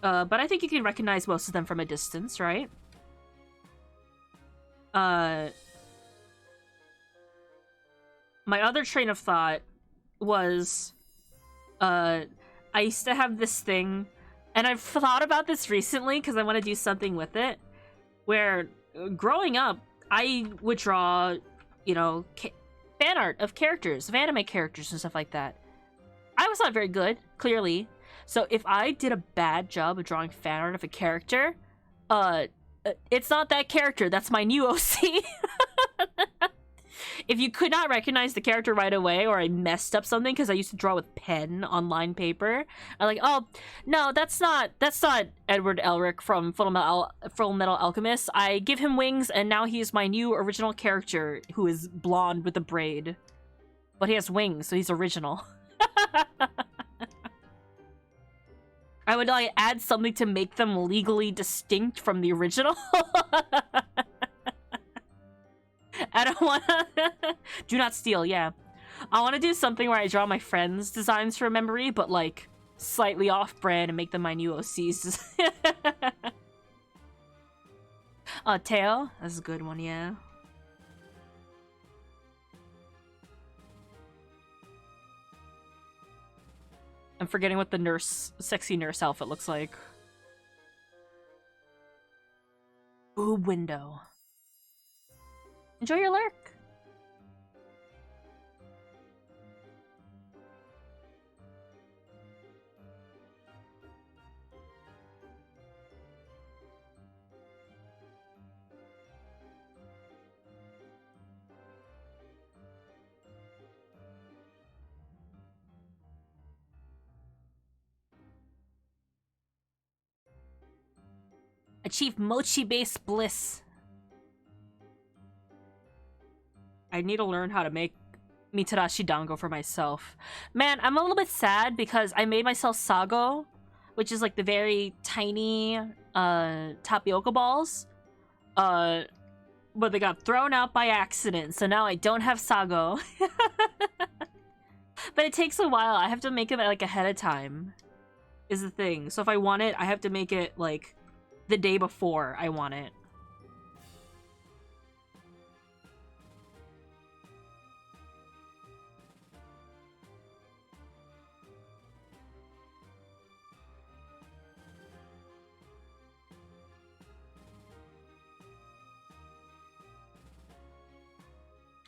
But I think you can recognize most of them from a distance, right? My other train of thought was, I used to have this thing, and I've thought about this recently because I want to do something with it, where growing up, I would draw, you know, fan art of characters, of anime characters and stuff like that. I was not very good, clearly. So if I did a bad job of drawing fan art of a character, it's not that character, that's my new OC. If you could not recognize the character right away, or I messed up something because I used to draw with pen on lined paper, I'm like, oh no, that's not Edward Elric from Full Metal Alchemist. I give him wings, and now he's my new original character who is blonde with a braid, but he has wings, so he's original. I would like add something to make them legally distinct from the original. I don't wanna... Do not steal, yeah. I want to do something where I draw my friends' designs from memory, but like slightly off-brand and make them my new OCs. Teo? That's a good one, yeah. I'm forgetting what the sexy nurse outfit looks like. Boob window. Enjoy your lurk. Achieve mochi-based bliss. I need to learn how to make Mitarashi Dango for myself. Man, I'm a little bit sad because I made myself sago, which is like the very tiny tapioca balls. But they got thrown out by accident, so now I don't have sago. But it takes a while. I have to make it like ahead of time, is the thing. So if I want it, I have to make it like the day before I want it.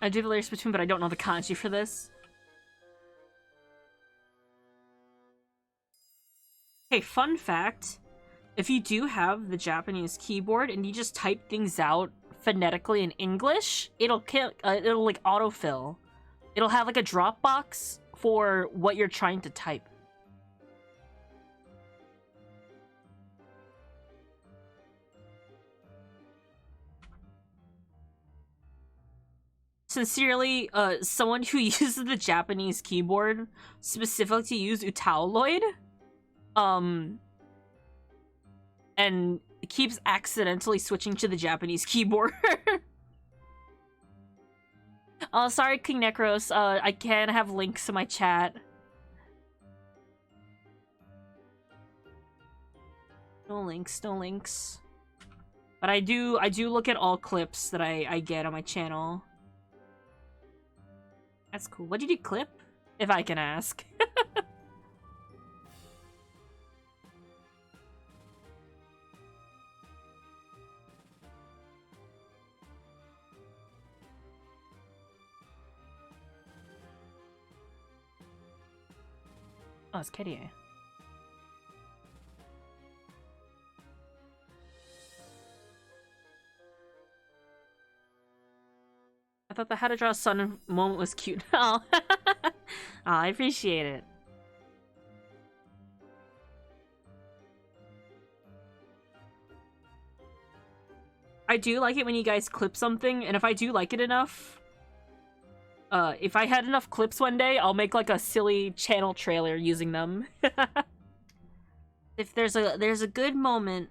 I do the lyrics between, but I don't know the kanji for this. Hey, fun fact. If you do have the Japanese keyboard and you just type things out phonetically in English, it'll like autofill. It'll have like a drop box for what you're trying to type. Sincerely, someone who uses the Japanese keyboard specifically to use Utauloid, and keeps accidentally switching to the Japanese keyboard. Oh, sorry, King Necros. I can have links to my chat. No links, no links. But I do look at all clips that I get on my channel. That's cool. What did you clip? If I can ask. Oh, it's Kitty. thought the how to draw a sun moment was cute. Oh, oh I appreciate it. I do like it when you guys clip something, and if I do like it enough, if I had enough clips one day, I'll make like a silly channel trailer using them. If there's a good moment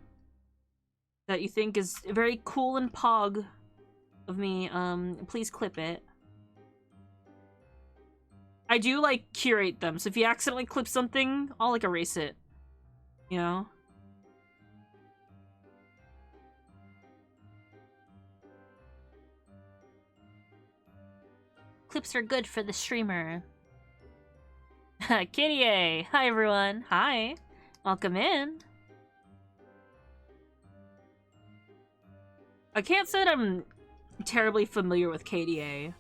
that you think is very cool and pog of me, please clip it. I do like curate them, so if you accidentally clip something, I'll like erase it. You know? Clips are good for the streamer. Kitty A! Hi everyone! Hi! Welcome in! I can't say that I'm terribly familiar with KDA.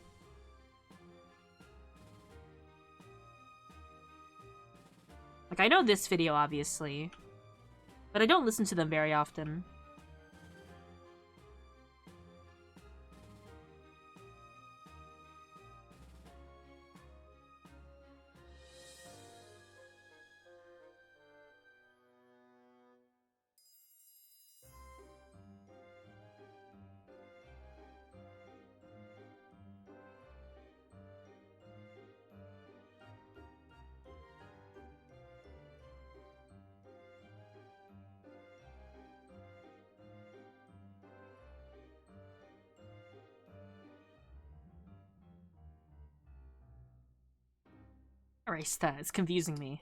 Like, I know this video, obviously. But I don't listen to them very often. Erase that, it's confusing me.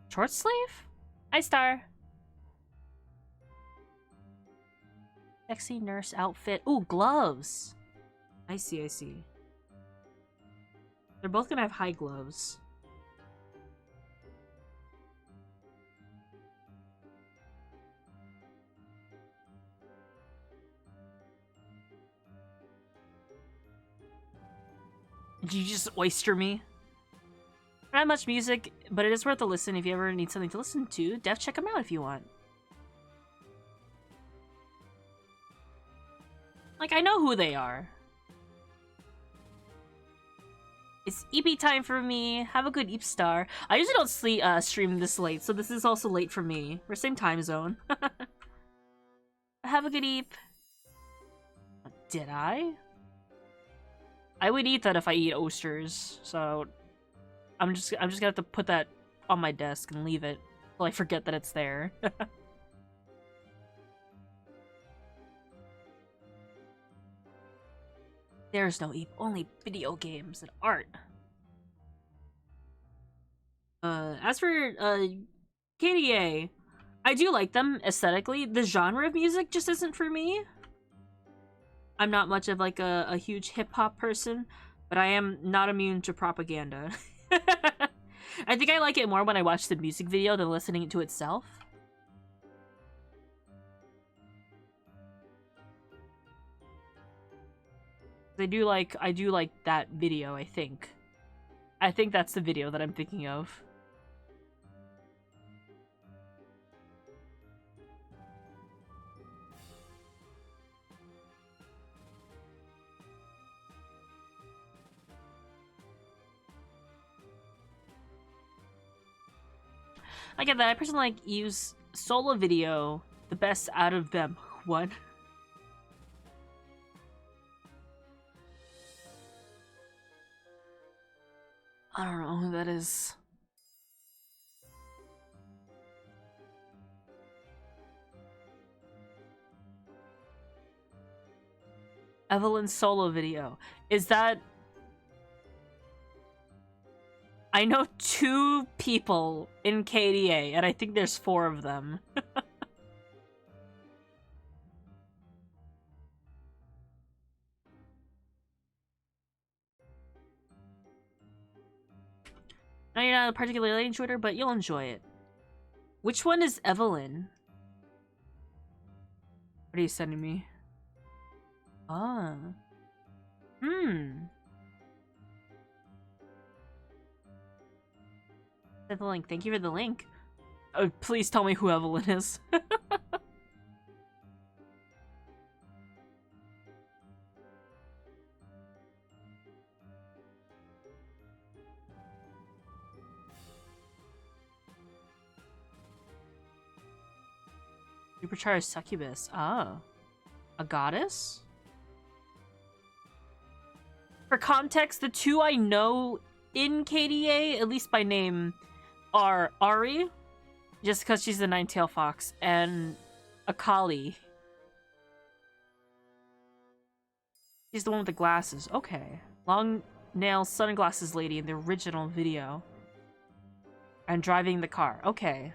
Short sleeve? Hi, Star. Sexy nurse outfit. Ooh, gloves. I see, I see. They're both gonna have high gloves. Did you just oyster me? Not much music, but it is worth a listen if you ever need something to listen to. Def, check them out if you want. Like, I know who they are. It's EP time for me. Have a good EP star. I usually don't stream this late, so this is also late for me. We're same time zone. Have a good EP. Did I? I would eat that if I eat oysters, so I'm just gonna have to put that on my desk and leave it till I forget that it's there. There's no EAP, only video games and art. As for KDA, I do like them aesthetically. The genre of music just isn't for me. I'm not much of like a huge hip-hop person, but I am not immune to propaganda. I think I like it more when I watch the music video than listening to itself. I do like that video, I think. I think that's the video that I'm thinking of. I get that. I personally use solo video the best out of them. What? I don't know who that is. Evelyn's solo video. Is that... I know 2 people in KDA, and I think there's 4 of them. Now you're not particularly enjoyed her, but you'll enjoy it. Which one is Evelyn? What are you sending me? Ah. The link. Thank you for the link. Please tell me who Evelyn is. Supercharged succubus. Oh. A goddess? For context, the two I know in KDA, at least by name, are Ari, just because she's the Nine-Tailed Fox, and Akali. She's the one with the glasses. Okay. Long nails, sunglasses lady in the original video. And driving the car. Okay.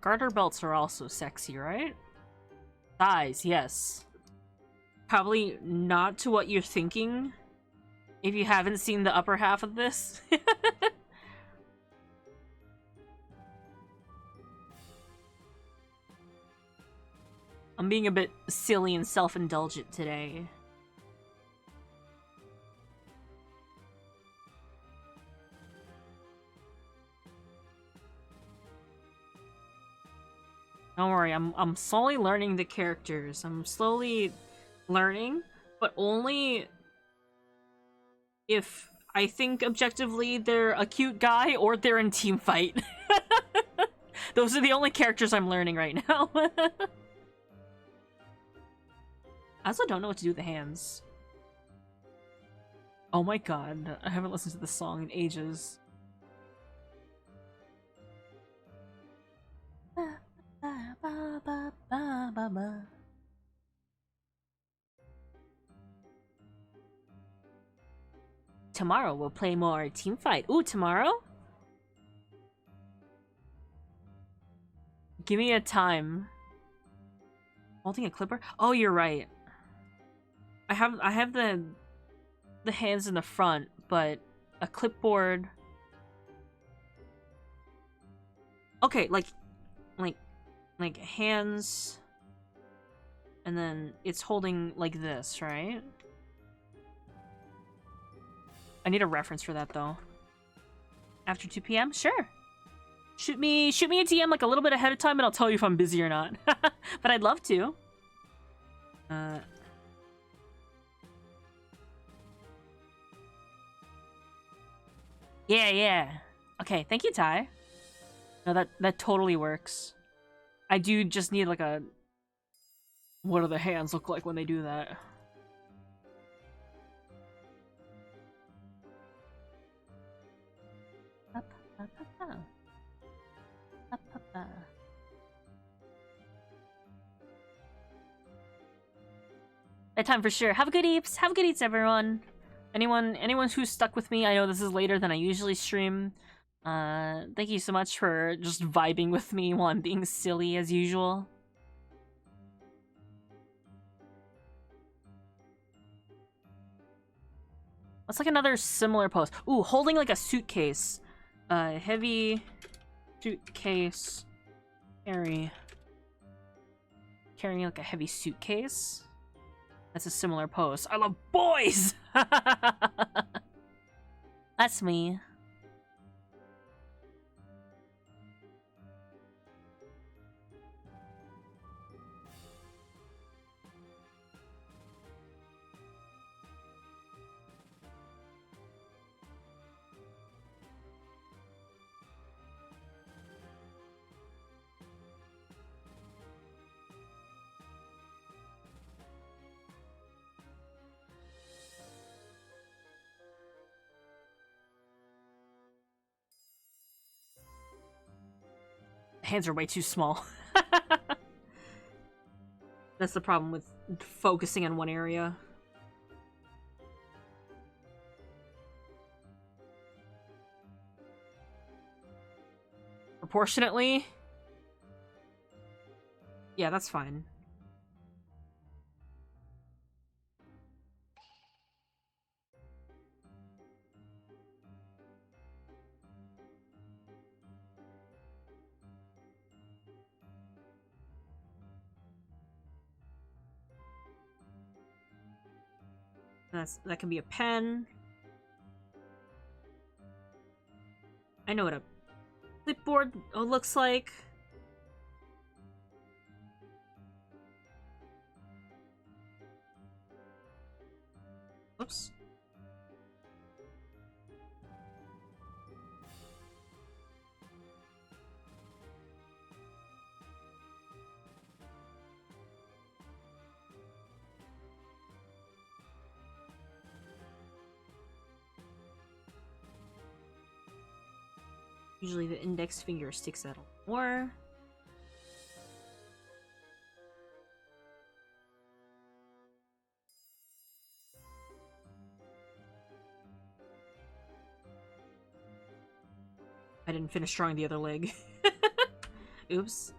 Garter belts are also sexy, right? Thighs, yes. Probably not to what you're thinking if you haven't seen the upper half of this. I'm being a bit silly and self-indulgent today. Don't worry, I'm slowly learning the characters. I'm slowly learning, but only if I think objectively they're a cute guy or they're in team fight. Those are the only characters I'm learning right now. I also don't know what to do with the hands. Oh my god, I haven't listened to this song in ages. Tomorrow we'll play more team fight. Ooh, tomorrow? Give me a time. Holding a clipper? Oh, you're right. I have the hands in the front, but a clipboard. Okay, like hands, and then it's holding like this, right? I need a reference for that though. After 2 p.m? Sure. Shoot me a DM like a little bit ahead of time and I'll tell you if I'm busy or not. But I'd love to. Yeah. Okay, thank you, Ty. No, that totally works. I do just need like a... What do the hands look like when they do that? Bedtime for sure. Have a good eats. Have a good eats, everyone. Anyone who's stuck with me, I know this is later than I usually stream. Thank you so much for just vibing with me while I'm being silly as usual. What's like another similar pose? Ooh, holding like a suitcase. Heavy suitcase. Carrying like a heavy suitcase. That's a similar pose. I love boys! That's me. Hands are way too small. That's the problem with focusing on one area. proportionately. Yeah, that's fine. That can be a pen. I know what a clipboard looks like. Oops. Usually the index finger sticks out more. I didn't finish drawing the other leg. Oops.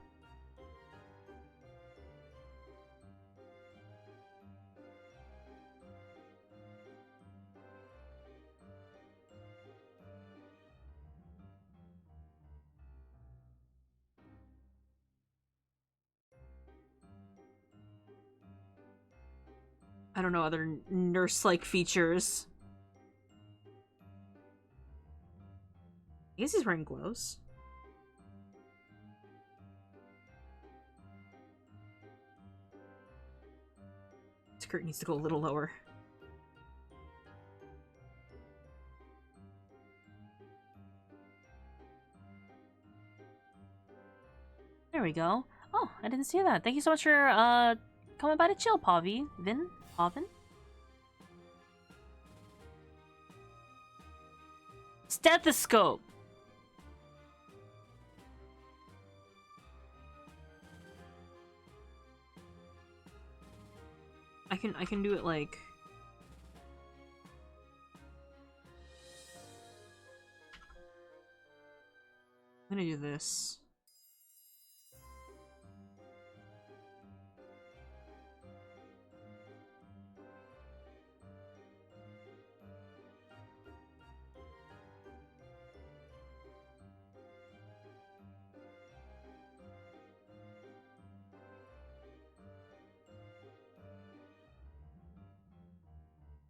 I don't know other nurse-like features. I guess he's wearing gloves. Skirt needs to go a little lower. There we go. Oh, I didn't see that. Thank you so much for coming by to chill, Pavi. Pavin? Stethoscope. I can do it like I'm gonna do this.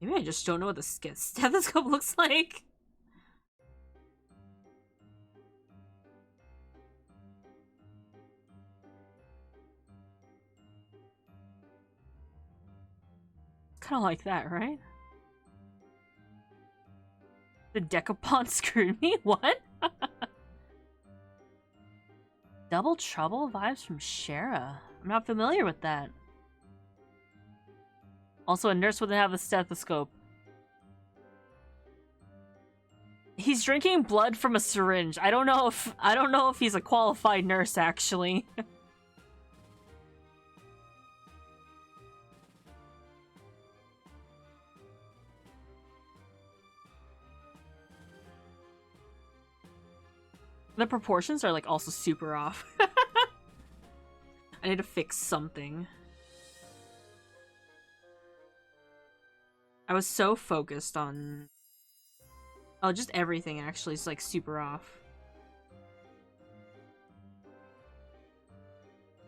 Maybe I just don't know what the stethoscope looks like. Kind of like that, right? The Decapon screwed me? What? Double Trouble vibes from Shara. I'm not familiar with that. Also, a nurse wouldn't have a stethoscope. He's drinking blood from a syringe. I don't know if he's a qualified nurse, actually. The proportions are like also super off. I need to fix something. I was so focused on... Oh, just everything actually is like super off.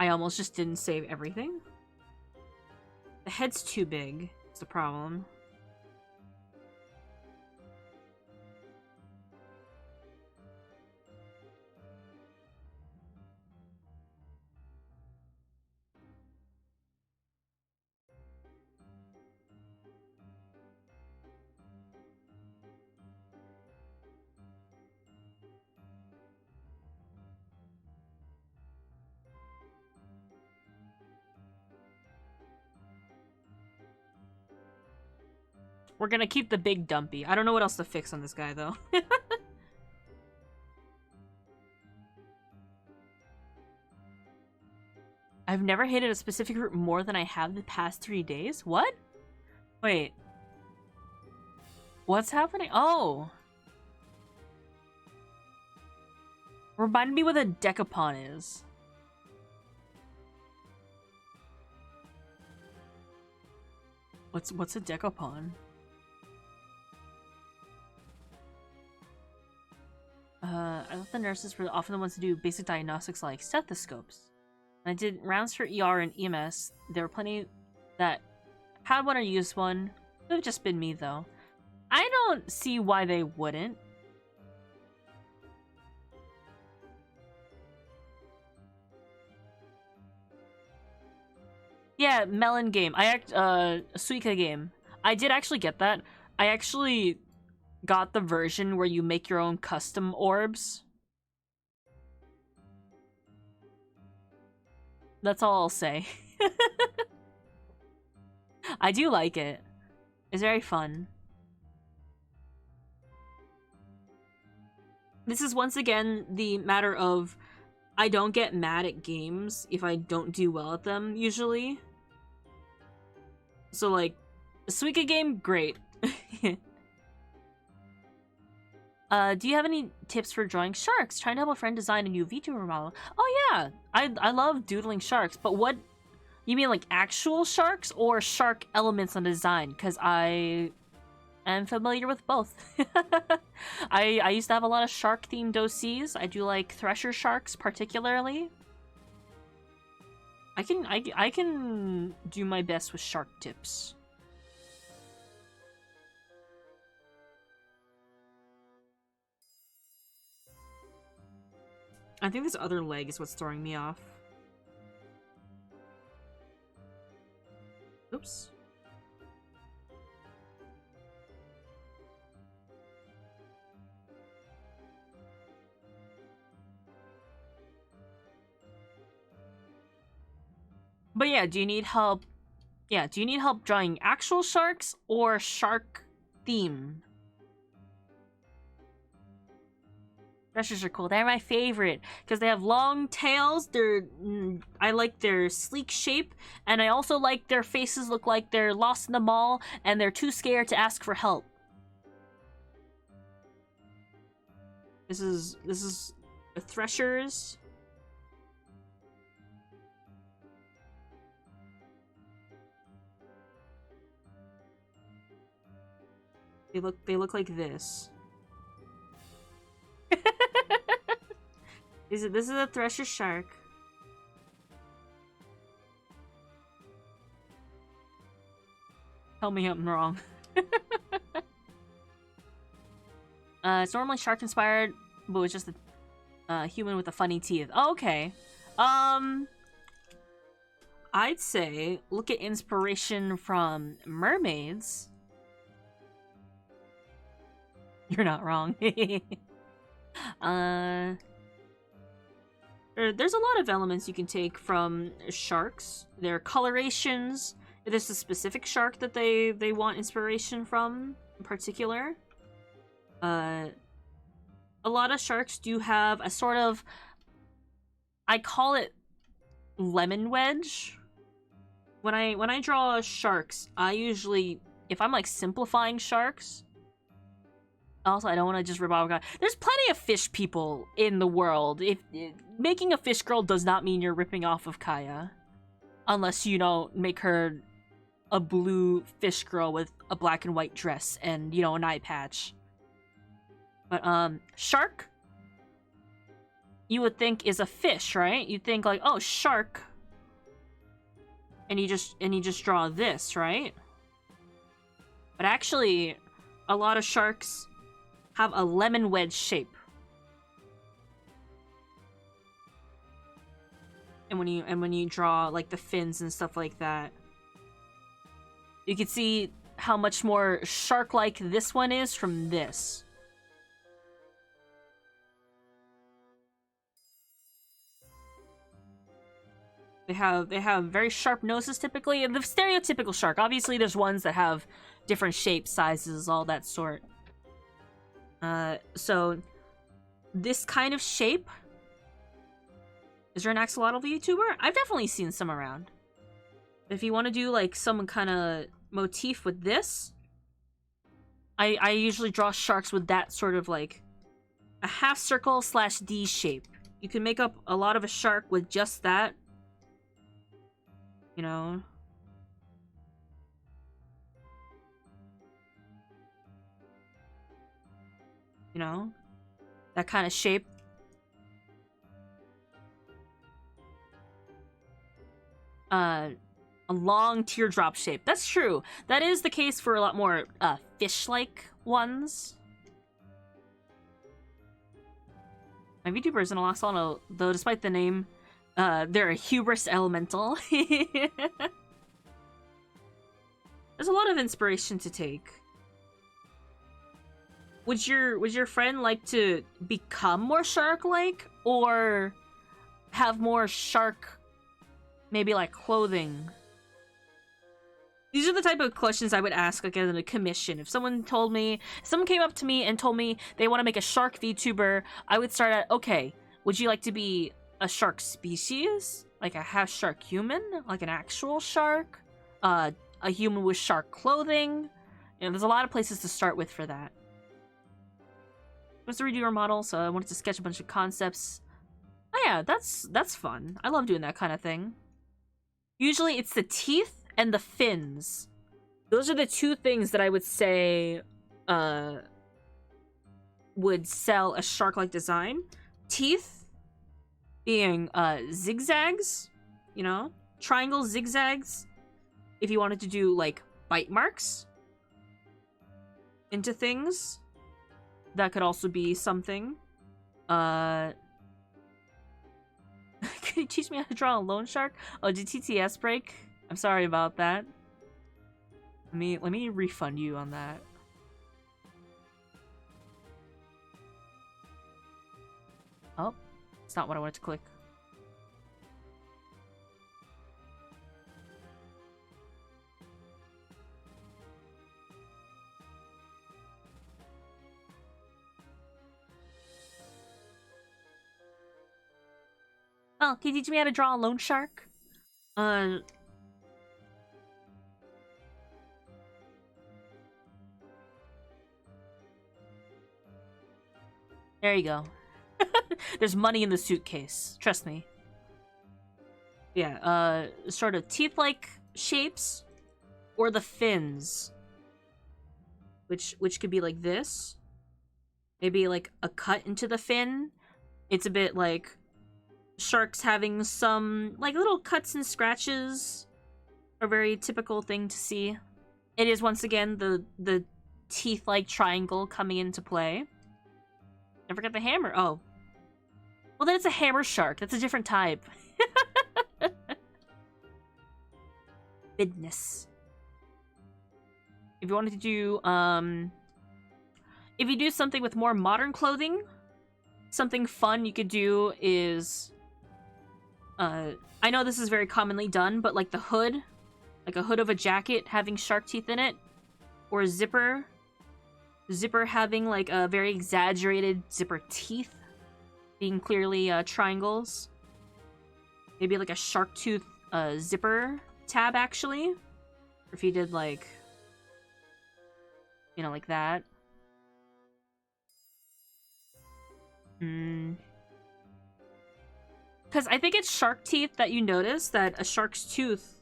I almost just didn't save everything. The head's too big. It's the problem. We're gonna keep the big dumpy. I don't know what else to fix on this guy, though. I've never hated a specific route more than I have the past 3 days? What? Wait. What's happening? Oh. Remind me what a decapon is. What's a decapon? I thought the nurses were often the ones to do basic diagnostics like stethoscopes. When I did rounds for ER and EMS, there were plenty that had one or used one. It would have just been me, though. I don't see why they wouldn't. Yeah, Melon game. Suika game. I did actually get that. I actually got the version where you make your own custom orbs. That's all I'll say. I do like it. It's very fun. This is once again the matter of I don't get mad at games if I don't do well at them, usually. So, like, a Suika game, great. Do you have any tips for drawing sharks? Trying to help a friend design a new VTuber model. Oh yeah, I love doodling sharks, but what... You mean like actual sharks or shark elements on design? Because I am familiar with both. I used to have a lot of shark-themed OCs. I do like thresher sharks particularly. I can do my best with shark tips. I think this other leg is what's throwing me off. Oops. But yeah, do you need help? Yeah, do you need help drawing actual sharks or shark theme? Threshers are cool. They're my favorite because they have long tails. I like their sleek shape, and I also like their faces look like they're lost in the mall and they're too scared to ask for help. This is the Threshers. They look like this. This is a Thresher shark. Tell me I'm wrong. It's normally shark inspired, but it's just a human with a funny teeth. Oh, okay. I'd say look at inspiration from mermaids. You're not wrong. There's a lot of elements you can take from sharks. Their colorations. If there's a specific shark that they want inspiration from in particular. A lot of sharks do have a sort of, I call it lemon wedge. When I draw sharks, I usually, if I'm like simplifying sharks, also, I don't want to just rip off a guy. There's plenty of fish people in the world. If making a fish girl does not mean you're ripping off of Kaya. Unless you don't make her a blue fish girl with a black and white dress and, you know, an eye patch. But, shark, you would think is a fish, right? You'd think like, oh, shark. And you just draw this, right? But actually, a lot of sharks have a lemon wedge shape. And when you draw like the fins and stuff like that, you can see how much more shark-like this one is from this. They have very sharp noses typically, and the stereotypical shark. Obviously, there's ones that have different shapes, sizes, all that sort. So this kind of shape. Is there an axolotl VTuber? I've definitely seen some around. If you want to do like some kind of motif with this, I usually draw sharks with that sort of like a half circle / D shape. You can make up a lot of a shark with just that. You know? You know? That kind of shape. A long teardrop shape. That's true. That is the case for a lot more fish-like ones. My VTuber isn't a lost solo, though despite the name, they're a hubris elemental. There's a lot of inspiration to take. Would your friend like to become more shark-like, or have more shark, maybe like clothing? These are the type of questions I would ask like in a commission. If someone came up to me and told me they want to make a shark VTuber, I would start at, okay, would you like to be a shark species? Like a half shark human? Like an actual shark? A human with shark clothing? You know, there's a lot of places to start with for that. It was to redo your model, so I wanted to sketch a bunch of concepts. Oh yeah, that's fun. I love doing that kind of thing. Usually it's the teeth and the fins. Those are the two things that I would say would sell a shark-like design. Teeth being zigzags, you know? Triangle zigzags. If you wanted to do like bite marks into things, that could also be something. Can you teach me how to draw a loan shark? Oh, did TTS break? I'm sorry about that. Let me refund you on that. Oh, it's not what I wanted to click. Oh, can you teach me how to draw a loan shark? There you go. There's money in the suitcase. Trust me. Yeah, sort of teeth-like shapes, or the fins, which could be like this. Maybe like a cut into the fin. It's a bit like sharks having some like little cuts and scratches. A very typical thing to see. It is once again the teeth-like triangle coming into play. Never got the hammer. Oh. Well, then it's a hammer shark. That's a different type. Goodness. If you wanted to do, if you do something with more modern clothing, something fun you could do is, I know this is very commonly done, but like the hood, like a hood of a jacket having shark teeth in it, or a zipper having like a very exaggerated zipper teeth being clearly triangles. Maybe like a shark tooth zipper tab, actually. Or if you did like, you know, like that. Because I think it's shark teeth that you notice that a shark's tooth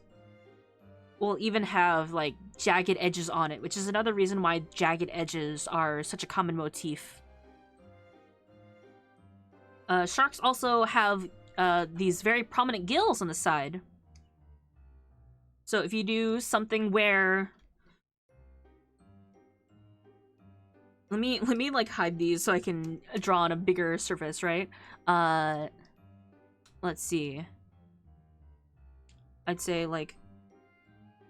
will even have like jagged edges on it, which is another reason why jagged edges are such a common motif. Sharks also have these very prominent gills on the side. So if you do something where, let me like hide these so I can draw on a bigger surface, right? Let's see. I'd say like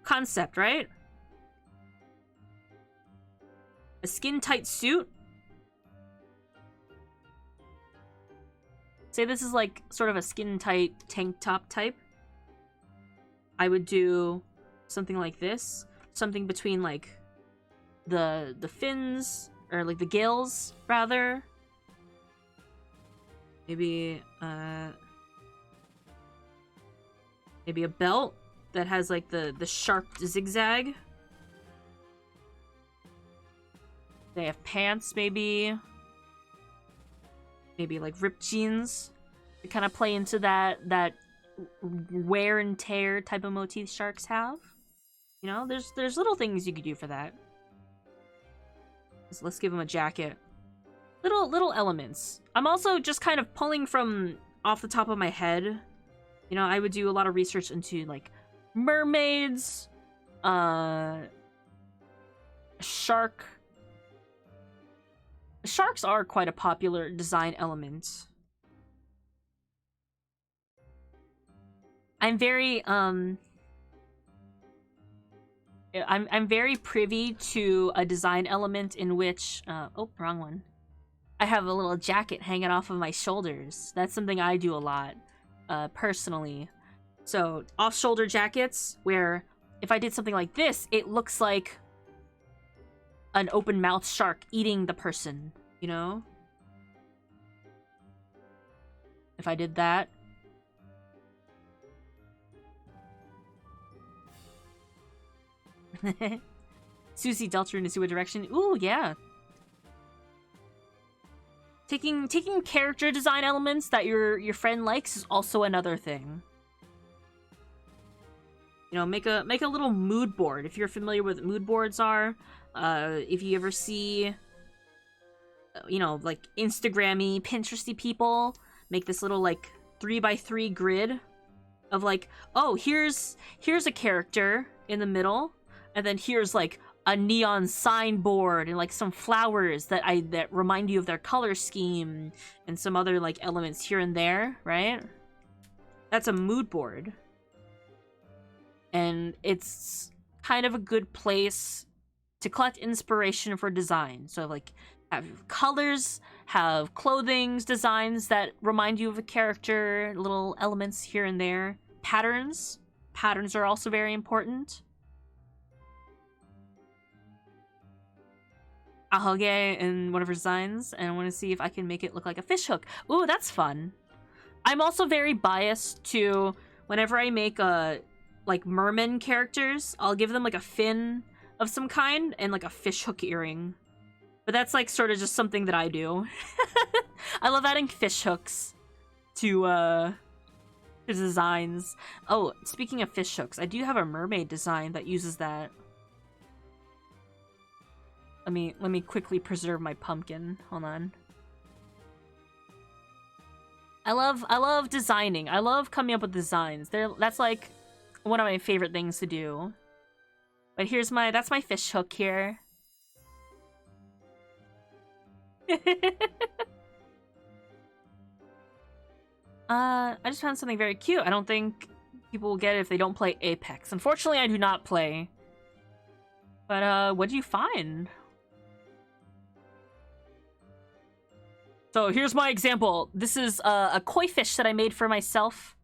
concept, right? A skin-tight suit. Say this is like sort of a skin-tight tank top type. I would do something like this. Something between like the fins, or like the gills, rather. Maybe maybe a belt that has like the sharp zigzag. They have pants, maybe. maybe like ripped jeans to kind of play into that wear and tear type of motif sharks have. You know, there's little things you could do for that. So let's give him a jacket. Little elements. I'm also just kind of pulling from off the top of my head. You know, I would do a lot of research into like mermaids, shark. Sharks are quite a popular design element. I'm very I'm very privy to a design element in which oh, wrong one. I have a little jacket hanging off of my shoulders. That's something I do a lot, personally. So, off-shoulder jackets, where if I did something like this, it looks like an open-mouthed shark eating the person, you know? If I did that. Susie Delta in a sewer direction. Ooh, yeah. Taking character design elements that your friend likes is also another thing. You know, make a little mood board if you're familiar with what mood boards are. If you ever see, you know, like Instagrammy, Pinteresty people make this little like 3x3 grid of like, oh, here's a character in the middle, and then here's like a neon signboard and like some flowers that remind you of their color scheme and some other like elements here and there, right? That's a mood board. And it's kind of a good place to collect inspiration for design. So like have colors, have clothing's designs that remind you of a character, little elements here and there. Patterns. Patterns are also very important. Ahoge in one of her designs, and I want to see if I can make it look like a fish hook. Ooh, that's fun. I'm also very biased to whenever I make like merman characters, I'll give them like a fin of some kind and like a fish hook earring. But that's like sort of just something that I do. I love adding fish hooks to designs. Oh, speaking of fish hooks, I do have a mermaid design that uses that. Let me quickly preserve my pumpkin. Hold on. I love designing. I love coming up with designs. That's like one of my favorite things to do. But that's my fish hook here. I just found something very cute. I don't think people will get it if they don't play Apex. Unfortunately, I do not play. But what do you find? So here's my example. This is a koi fish that I made for myself.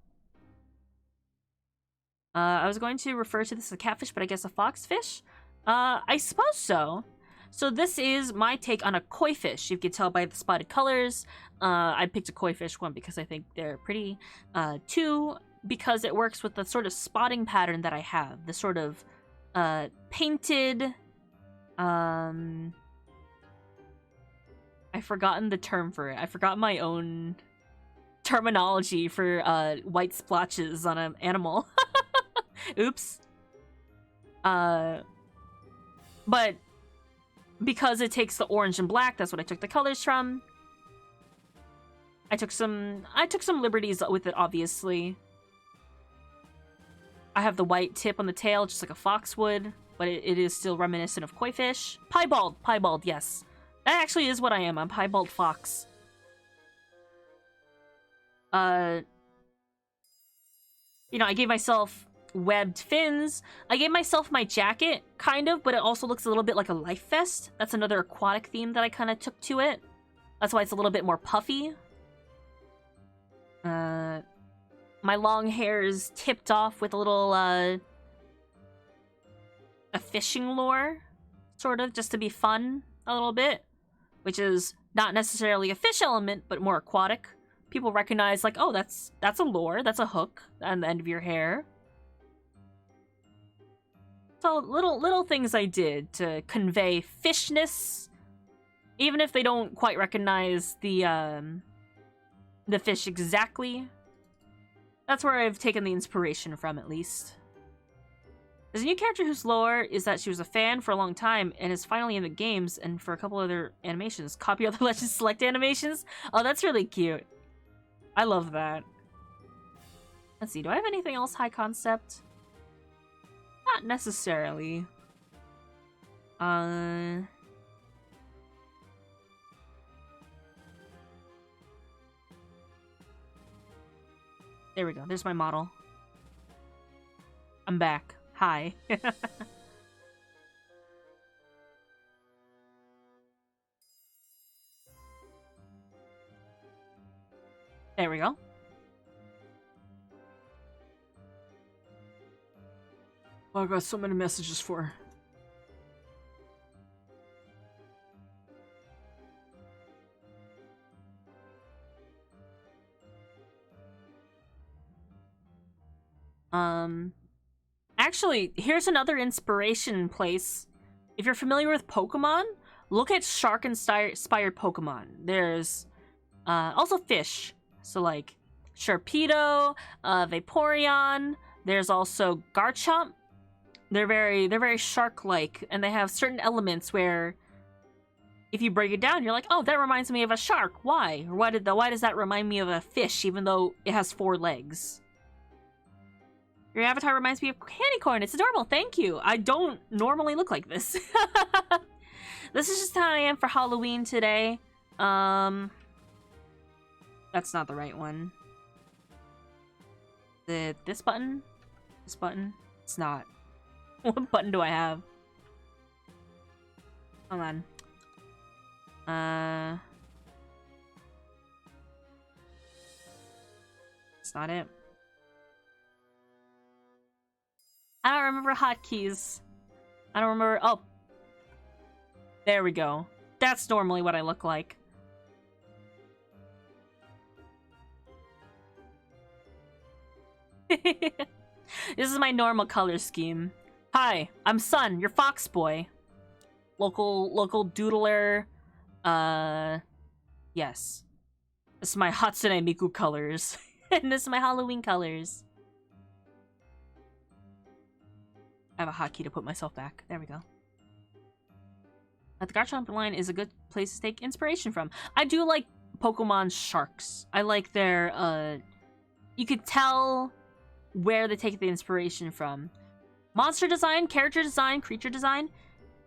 I was going to refer to this as a catfish, but I guess a foxfish? I suppose so. So this is my take on a koi fish. You can tell by the spotted colors. I picked a koi fish, one, because I think they're pretty. Two, because it works with the sort of spotting pattern that I have. The sort of painted... I've forgotten the term for it. I forgot my own terminology for white splotches on an animal. Oops. But because it takes the orange and black, that's what I took the colors from. I took some liberties with it, obviously. I have the white tip on the tail, just like a fox would, but it is still reminiscent of koi fish. Piebald, yes. That actually is what I am. I'm piebald fox. You know, I gave myself webbed fins. I gave myself my jacket, kind of, but it also looks a little bit like a life vest. That's another aquatic theme that I kind of took to it. That's why it's a little bit more puffy. My long hair is tipped off with a little, a fishing lure, sort of, just to be fun a little bit. Which is not necessarily a fish element, but more aquatic. People recognize, like, oh, that's a lure, that's a hook on the end of your hair. So little things I did to convey fishness, even if they don't quite recognize the the fish exactly. That's where I've taken the inspiration from, at least. There's a new character whose lore is that she was a fan for a long time and is finally in the games and for a couple other animations. Copy other Legends Select animations? Oh, that's really cute. I love that. Let's see, do I have anything else high concept? Not necessarily. There we go. There's my model. I'm back. Hi. There we go. Oh, I got so many messages for her. Actually, here's another inspiration place. If you're familiar with Pokemon, look at shark-inspired Pokemon. There's also fish. So like Sharpedo, Vaporeon. There's also Garchomp. They're very shark-like, and they have certain elements where if you break it down, you're like, oh, that reminds me of a shark. Why? Or why does that remind me of a fish, even though it has 4 legs? Your avatar reminds me of candy corn. It's adorable. Thank you. I don't normally look like this. This is just how I am for Halloween today. That's not the right one. This button? This button? It's not. What button do I have? Hold on. It's not it. I don't remember hotkeys. I don't remember. Oh. There we go. That's normally what I look like. This is my normal color scheme. Hi, I'm Sun, your fox boy. Local doodler. Yes. This is my Hatsune Miku colors. And this is my Halloween colors. I have a hotkey to put myself back. There we go. The Garchomp line is a good place to take inspiration from. I do like Pokemon sharks. I like their, you could tell where they take the inspiration from. Monster design, character design, creature design.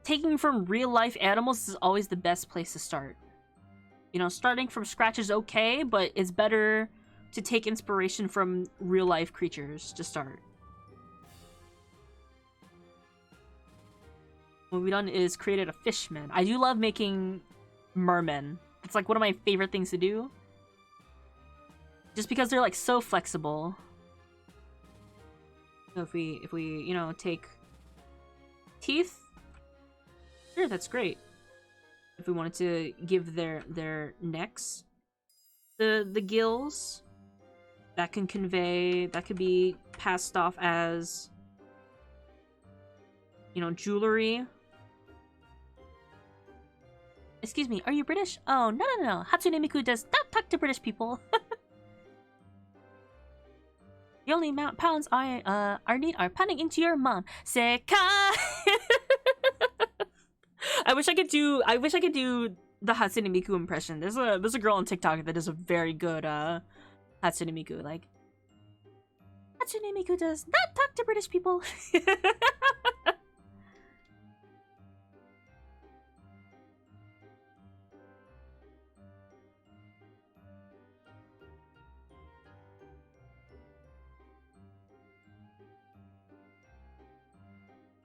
Taking from real-life animals is always the best place to start. You know, starting from scratch is okay, but it's better to take inspiration from real-life creatures to start. What we've done is created a fishman. I do love making mermen. It's like one of my favorite things to do. Just because they're like so flexible. So if we, you know, take teeth, sure, that's great. If we wanted to give their necks the gills, that can convey, that could be passed off as, you know, jewelry. Excuse me, are you British? Oh, no. Hatsune Miku does not talk to British people. The only amount of pounds I need are pounding into your mom. Sekai. I wish I could do the Hatsune Miku impression. There's a girl on TikTok that does a very good Hatsune Miku. Like, Hatsune Miku does not talk to British people.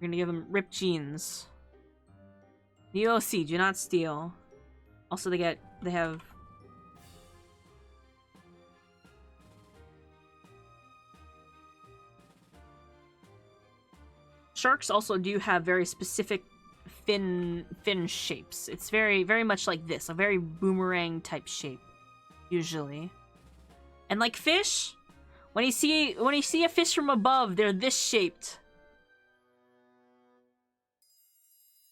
We're gonna give them ripped jeans. The OC, do not steal. Also, they have... Sharks also do have very specific fin shapes. It's very much like this, a very boomerang type shape, usually. And like fish, when you see a fish from above, they're this shaped.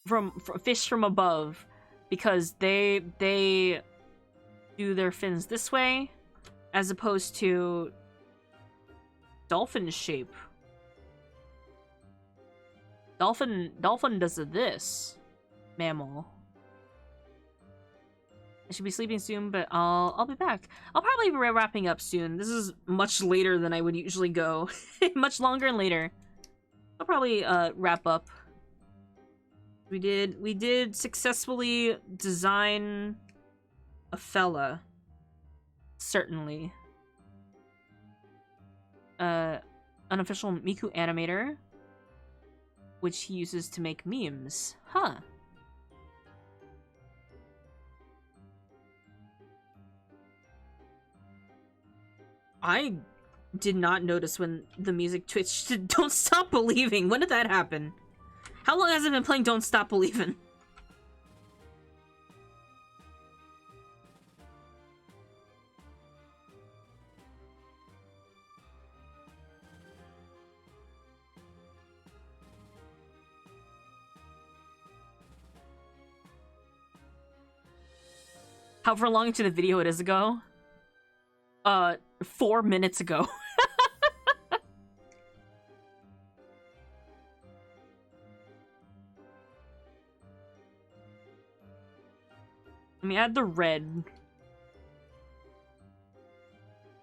From fish from above, because they do their fins this way, as opposed to dolphin shape. Dolphin does this. Mammal. I should be sleeping soon, but I'll be back. I'll probably be wrapping up soon. This is much later than I would usually go. Much longer and later. I'll probably wrap up. We did successfully design a fella. Certainly. Unofficial Miku animator, which he uses to make memes. Huh. I did not notice when the music twitched to Don't Stop Believing. When did that happen? How long has it been playing Don't Stop Believing? However long into the video it is ago? 4 minutes ago. Let me add the red.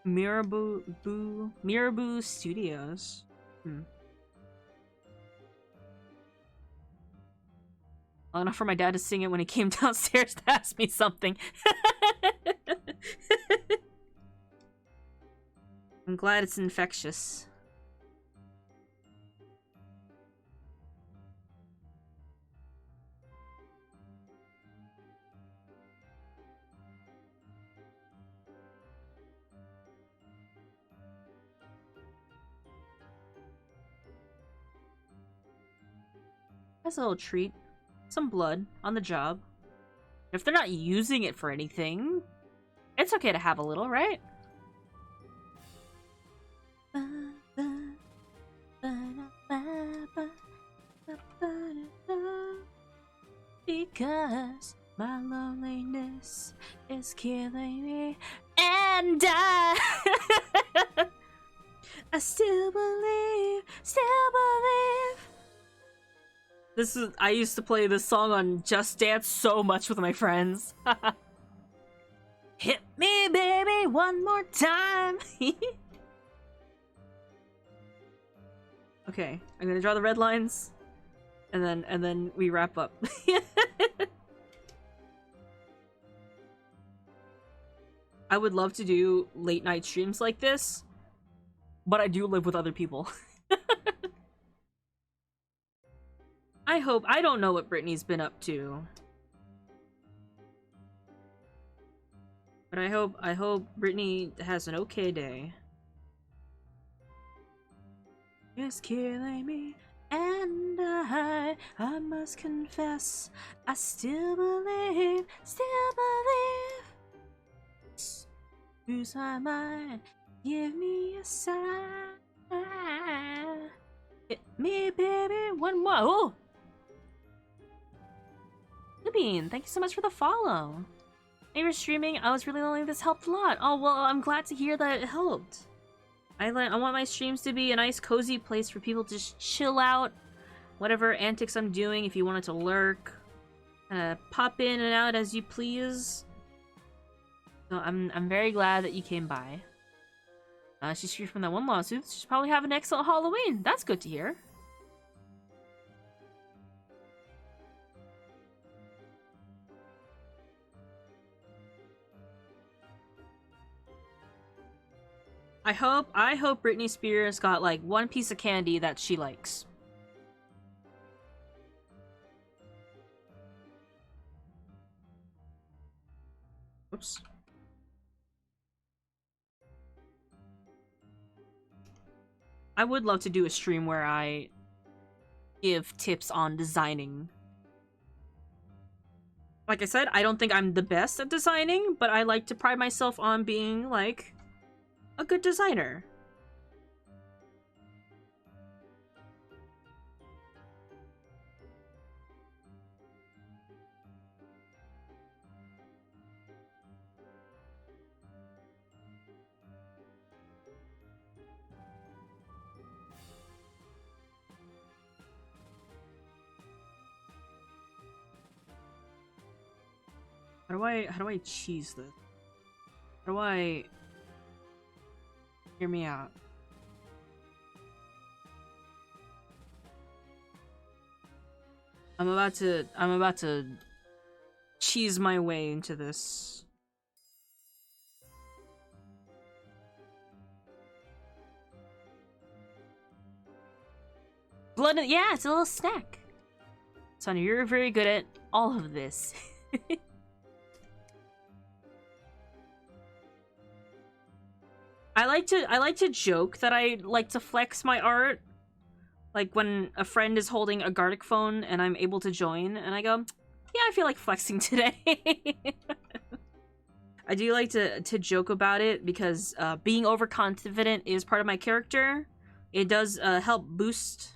Miraboo Studios. Long enough for my dad to sing it when he came downstairs to ask me something. I'm glad it's infectious. That's a little treat. Some blood on the job. If they're not using it for anything, it's okay to have a little, right? Because my loneliness is killing me, and I still believe. I used to play this song on Just Dance so much with my friends. Hit me, baby, one more time. Okay, I'm gonna draw the red lines, and then we wrap up. I would love to do late night streams like this, but I do live with other people. I don't know what Brittany's been up to. But I hope Brittany has an okay day. It's killing me, and I must confess, I still believe. Lose my mind, give me a sign. Hit me, baby, one more. Oh! Bean, thank you so much for the follow. When you were streaming, I was really lonely. This helped a lot. Oh, well, I'm glad to hear that it helped. I want my streams to be a nice, cozy place for people to just chill out. Whatever antics I'm doing, if you wanted to lurk. Pop in and out as you please. So I'm very glad that you came by. She's free from that one lawsuit. She'll probably have an excellent Halloween. That's good to hear. I hope Britney Spears got like one piece of candy that she likes. Oops. I would love to do a stream where I give tips on designing. Like I said, I don't think I'm the best at designing, but I like to pride myself on being like a good designer. How do I cheese this? How do I... Hear me out. I'm about to cheese my way into this. Blood, yeah, it's a little snack. Sonya, you're very good at all of this. I like to joke that I like to flex my art. Like when a friend is holding a Gartic phone and I'm able to join, and I go, yeah, I feel like flexing today. I do like to joke about it because being overconfident is part of my character. It does help boost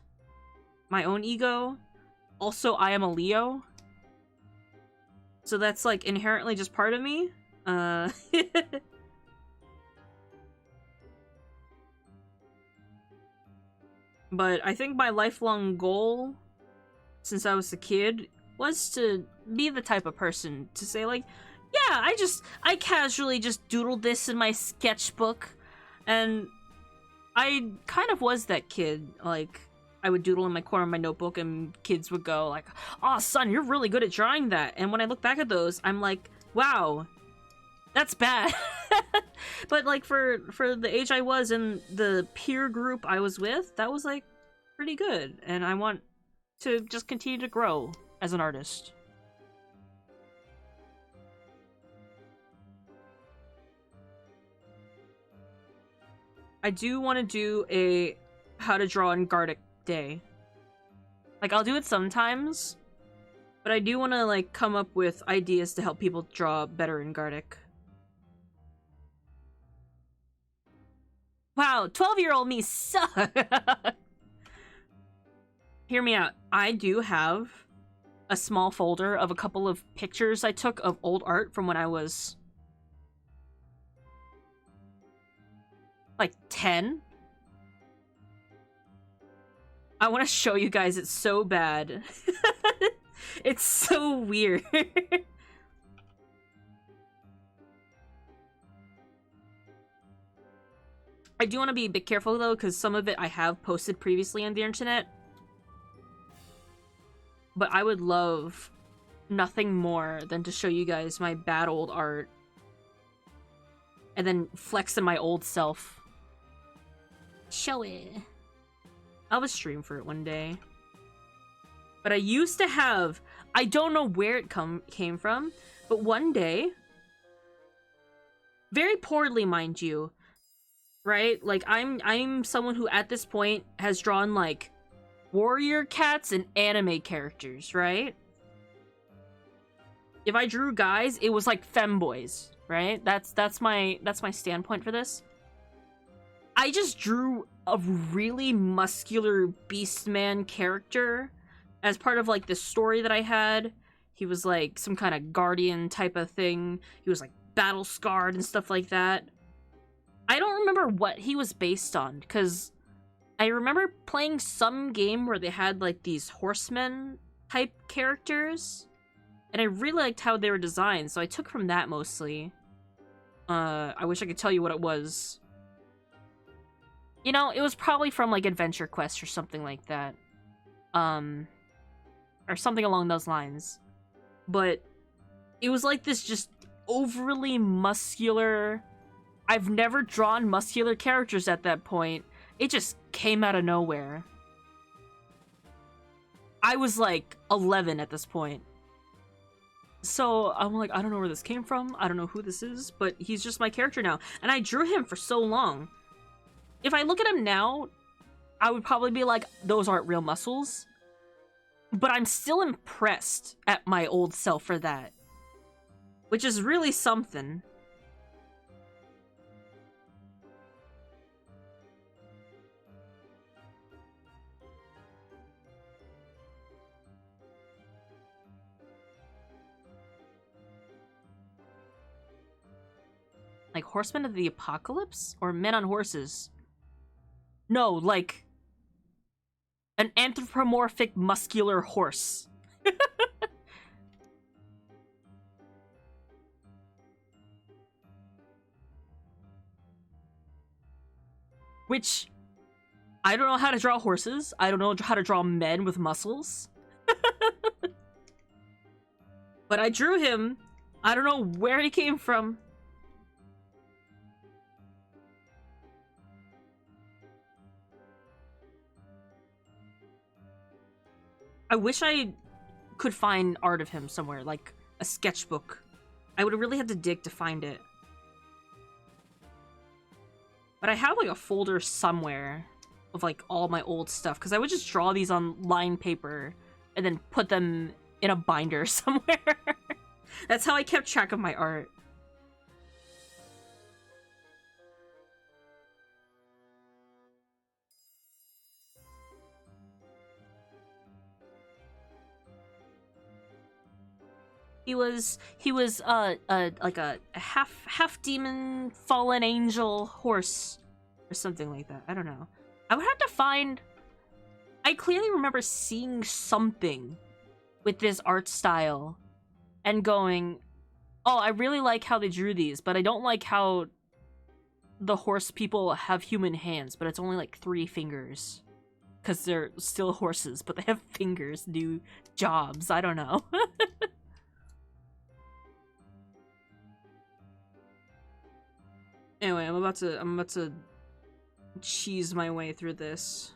my own ego. Also, I am a Leo. So that's like inherently just part of me. But I think my lifelong goal, since I was a kid, was to be the type of person to say, like, yeah, I casually just doodled this in my sketchbook, and I kind of was that kid. Like, I would doodle in my corner of my notebook, and kids would go, like, oh, son, you're really good at drawing that. And when I look back at those, I'm like, wow, that's bad. But like for the age I was and the peer group I was with, that was like pretty good, and I want to just continue to grow as an artist. I do want to do a how to draw in Gartic day. Like, I'll do it sometimes, but I do want to like come up with ideas to help people draw better in Gartic. Wow, 12-year-old me sucks. Hear me out. I do have a small folder of a couple of pictures I took of old art from when I was like 10. I want to show you guys. It's so bad. It's so weird. I do want to be a bit careful, though, because some of it I have posted previously on the internet. But I would love nothing more than to show you guys my bad old art. And then flex in my old self. Show it. I'll have a stream for it one day. But I used to have... I don't know where it came from, but one day... Very poorly, mind you. Right? Like, I'm someone who, at this point, has drawn, like, warrior cats and anime characters, right? If I drew guys, it was like femboys, right? That's my standpoint for this. I just drew a really muscular beastman character as part of, like, the story that I had. He was, like, some kind of guardian type of thing. He was, like, battle-scarred and stuff like that. I don't remember what he was based on, because I remember playing some game where they had, like, these horsemen-type characters, and I really liked how they were designed, so I took from that mostly. I wish I could tell you what it was. You know, it was probably from, like, Adventure Quest or something like that. Or something along those lines. But it was like this just overly muscular... I've never drawn muscular characters at that point. It just came out of nowhere. I was like 11 at this point. So I'm like, I don't know where this came from. I don't know who this is, but he's just my character now. And I drew him for so long. If I look at him now, I would probably be like, those aren't real muscles. But I'm still impressed at my old self for that. Which is really something. Like Horsemen of the Apocalypse? Or Men on Horses? No, like... an anthropomorphic muscular horse. Which, I don't know how to draw horses. I don't know how to draw men with muscles. But I drew him. I don't know where he came from. I wish I could find art of him somewhere, like a sketchbook. I would have really had to dig to find it. But I have like a folder somewhere of like all my old stuff, because I would just draw these on lined paper and then put them in a binder somewhere. That's how I kept track of my art. He was like a half demon fallen angel horse or something like that. I don't know. I would have to find. I clearly remember seeing something with this art style and going, oh, I really like how they drew these, but I don't like how the horse people have human hands, but it's only like 3 fingers. Because they're still horses, but they have fingers, do jobs. I don't know. Anyway, I'm about to cheese my way through this.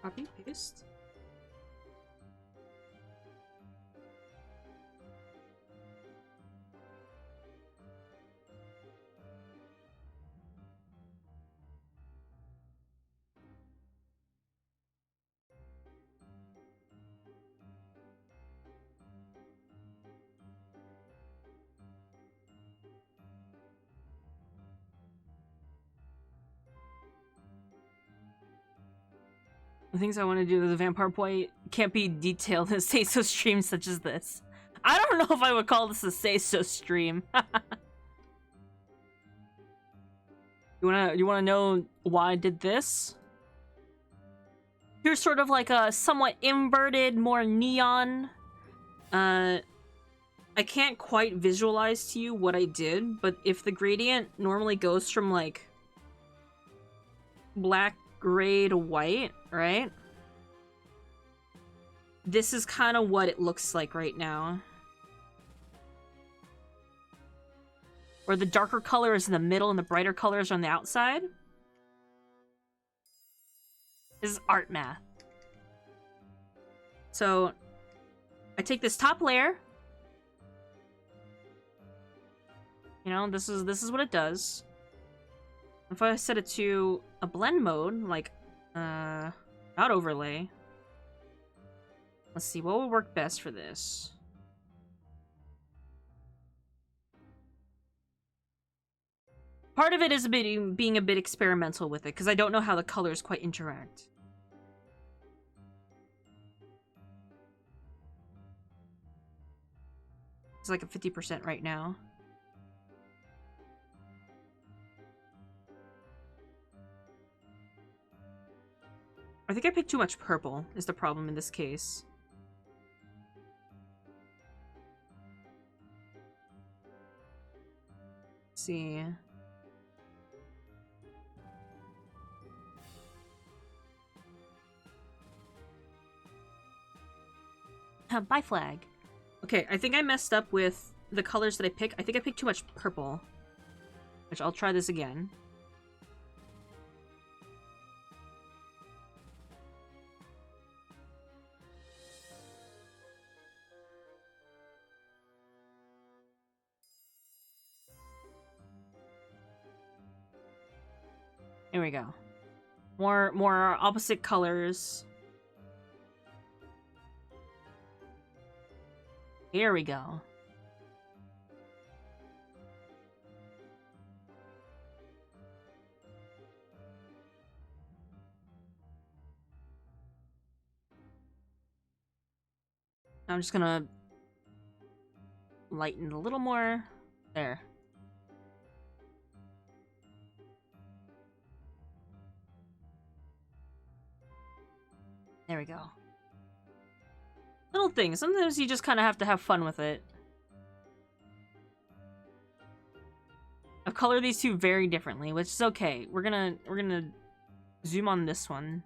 Copy, paste. The things I want to do with the Vampire Boy can't be detailed in Say So stream such as this. I don't know if I would call this a Say So stream. You wanna know why I did this? Here's sort of like a somewhat inverted, more neon. I can't quite visualize to you what I did, but if the gradient normally goes from like black, gray to white, right? This is kind of what it looks like right now. Where the darker color is in the middle and the brighter colors are on the outside. This is art math. So, I take this top layer. You know, this is what it does. If I set it to a blend mode, like, not overlay. Let's see, what would work best for this? Part of it is being a bit experimental with it, because I don't know how the colors quite interact. It's like a 50% right now. I think I picked too much purple, is the problem in this case. Let's see. Bye, flag. Okay, I think I messed up with the colors that I picked. I think I picked too much purple. Which, I'll try this again. Here we go. More opposite colors. Here we go. I'm just gonna lighten a little more. There. There we go. Little things. Sometimes you just kind of have to have fun with it. I've colored these two very differently, which is okay. We're gonna zoom on this one.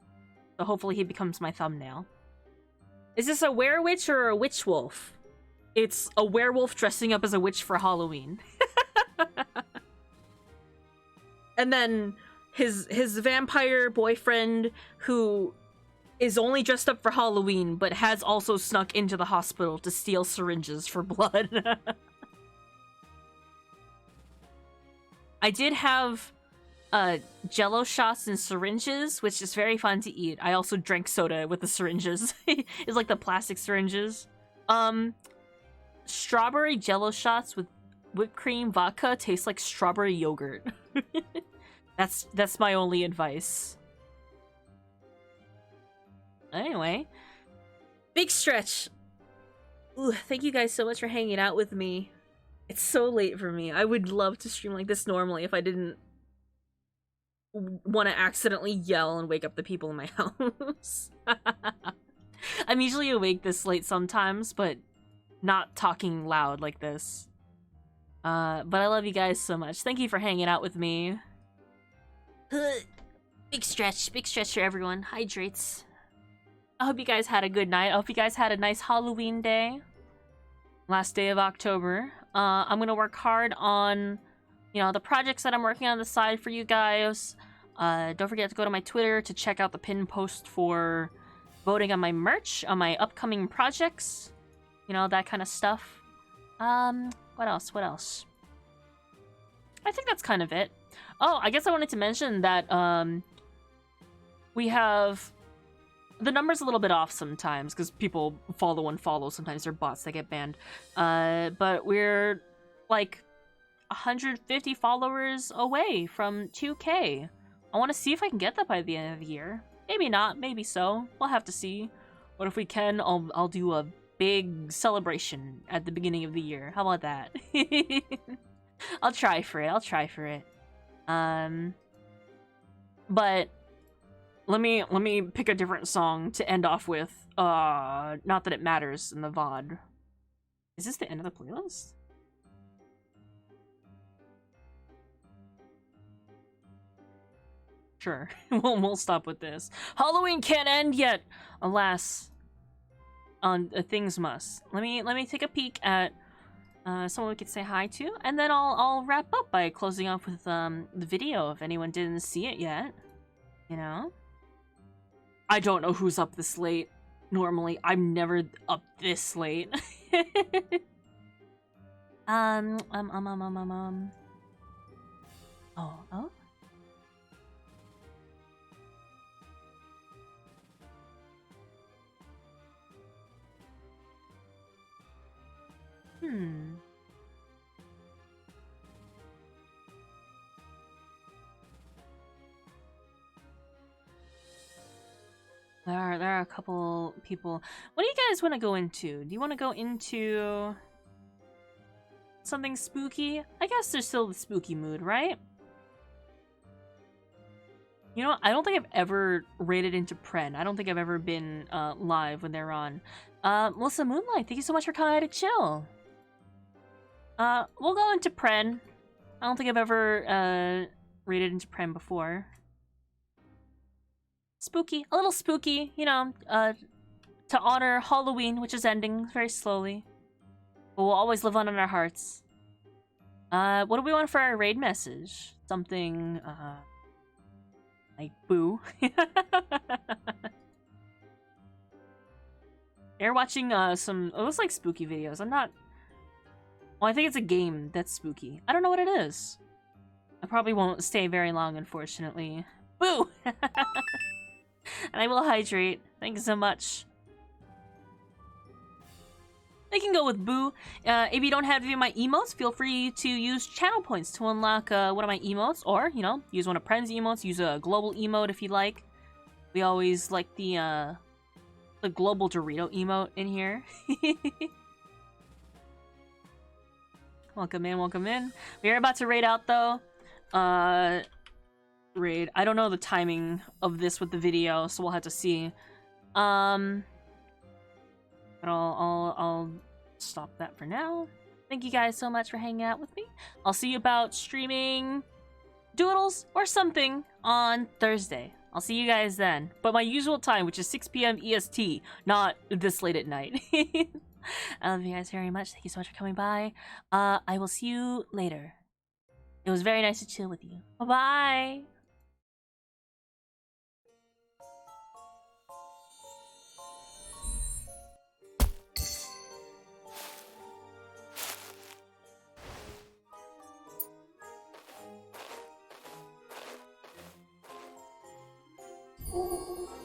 So hopefully he becomes my thumbnail. Is this a werewitch or a witch wolf? It's a werewolf dressing up as a witch for Halloween. And then his vampire boyfriend who is only dressed up for Halloween, but has also snuck into the hospital to steal syringes for blood. I did have Jello shots and syringes, which is very fun to eat. I also drank soda with the syringes. It's like the plastic syringes. Strawberry Jello shots with whipped cream vodka taste like strawberry yogurt. That's my only advice. Anyway, big stretch. Ooh, thank you guys so much for hanging out with me. It's so late for me. I would love to stream like this normally if I didn't want to accidentally yell and wake up the people in my house. I'm usually awake this late sometimes, but not talking loud like this. But I love you guys so much. Thank you for hanging out with me. Big stretch for everyone. Hydrates. I hope you guys had a good night. I hope you guys had a nice Halloween day. Last day of October. I'm gonna work hard on, the projects that I'm working on the side for you guys. Don't forget to go to my Twitter to check out the pin post for voting on my merch, on my upcoming projects. That kind of stuff. What else? I think that's kind of it. Oh, I guess I wanted to mention that, we have... The number's a little bit off sometimes, because people follow and follow. Sometimes they're bots that get banned. But we're, like, 150 followers away from 2K. I want to see if I can get that by the end of the year. Maybe not, maybe so. We'll have to see. But if we can, I'll do a big celebration at the beginning of the year. How about that? I'll try for it. But let me pick a different song to end off with. Not that it matters in the VOD. Is this the end of the playlist? Sure. we'll stop with this. Halloween can't end yet, alas. Things must. Let me take a peek at someone we could say hi to, and then I'll wrap up by closing off with the video if anyone didn't see it yet. I don't know who's up this late. Normally, I'm never up this late. Oh. There are a couple people. What do you guys want to go into? Do you want to go into something spooky? I guess there's still the spooky mood, right? I don't think I've ever raided into Pren. I don't think I've ever been live when they're on. Melissa Moonlight, thank you so much for coming by to chill. We'll go into Pren. I don't think I've ever raided into Pren before. Spooky, a little spooky, to honor Halloween, which is ending very slowly. But will always live on in our hearts. What do we want for our raid message? Something, like boo. They're watching, some, it looks like spooky videos. Well, I think it's a game that's spooky. I don't know what it is. I probably won't stay very long, unfortunately. Boo! And I will hydrate. Thank you so much. I can go with Boo. If you don't have any of my emotes, feel free to use channel points to unlock one of my emotes. Or, you know, use one of Pren's emotes. Use a global emote if you like. We always like the global Dorito emote in here. Welcome in, welcome in. We are about to raid out, though. Raid. I don't know the timing of this with the video, so we'll have to see. But I'll stop that for now. Thank you guys so much for hanging out with me. I'll see you about streaming Doodles or something on Thursday. I'll see you guys then. But my usual time, which is 6 p.m. EST, not this late at night. I love you guys very much. Thank you so much for coming by. I will see you later. It was very nice to chill with you. Bye-bye! Oh.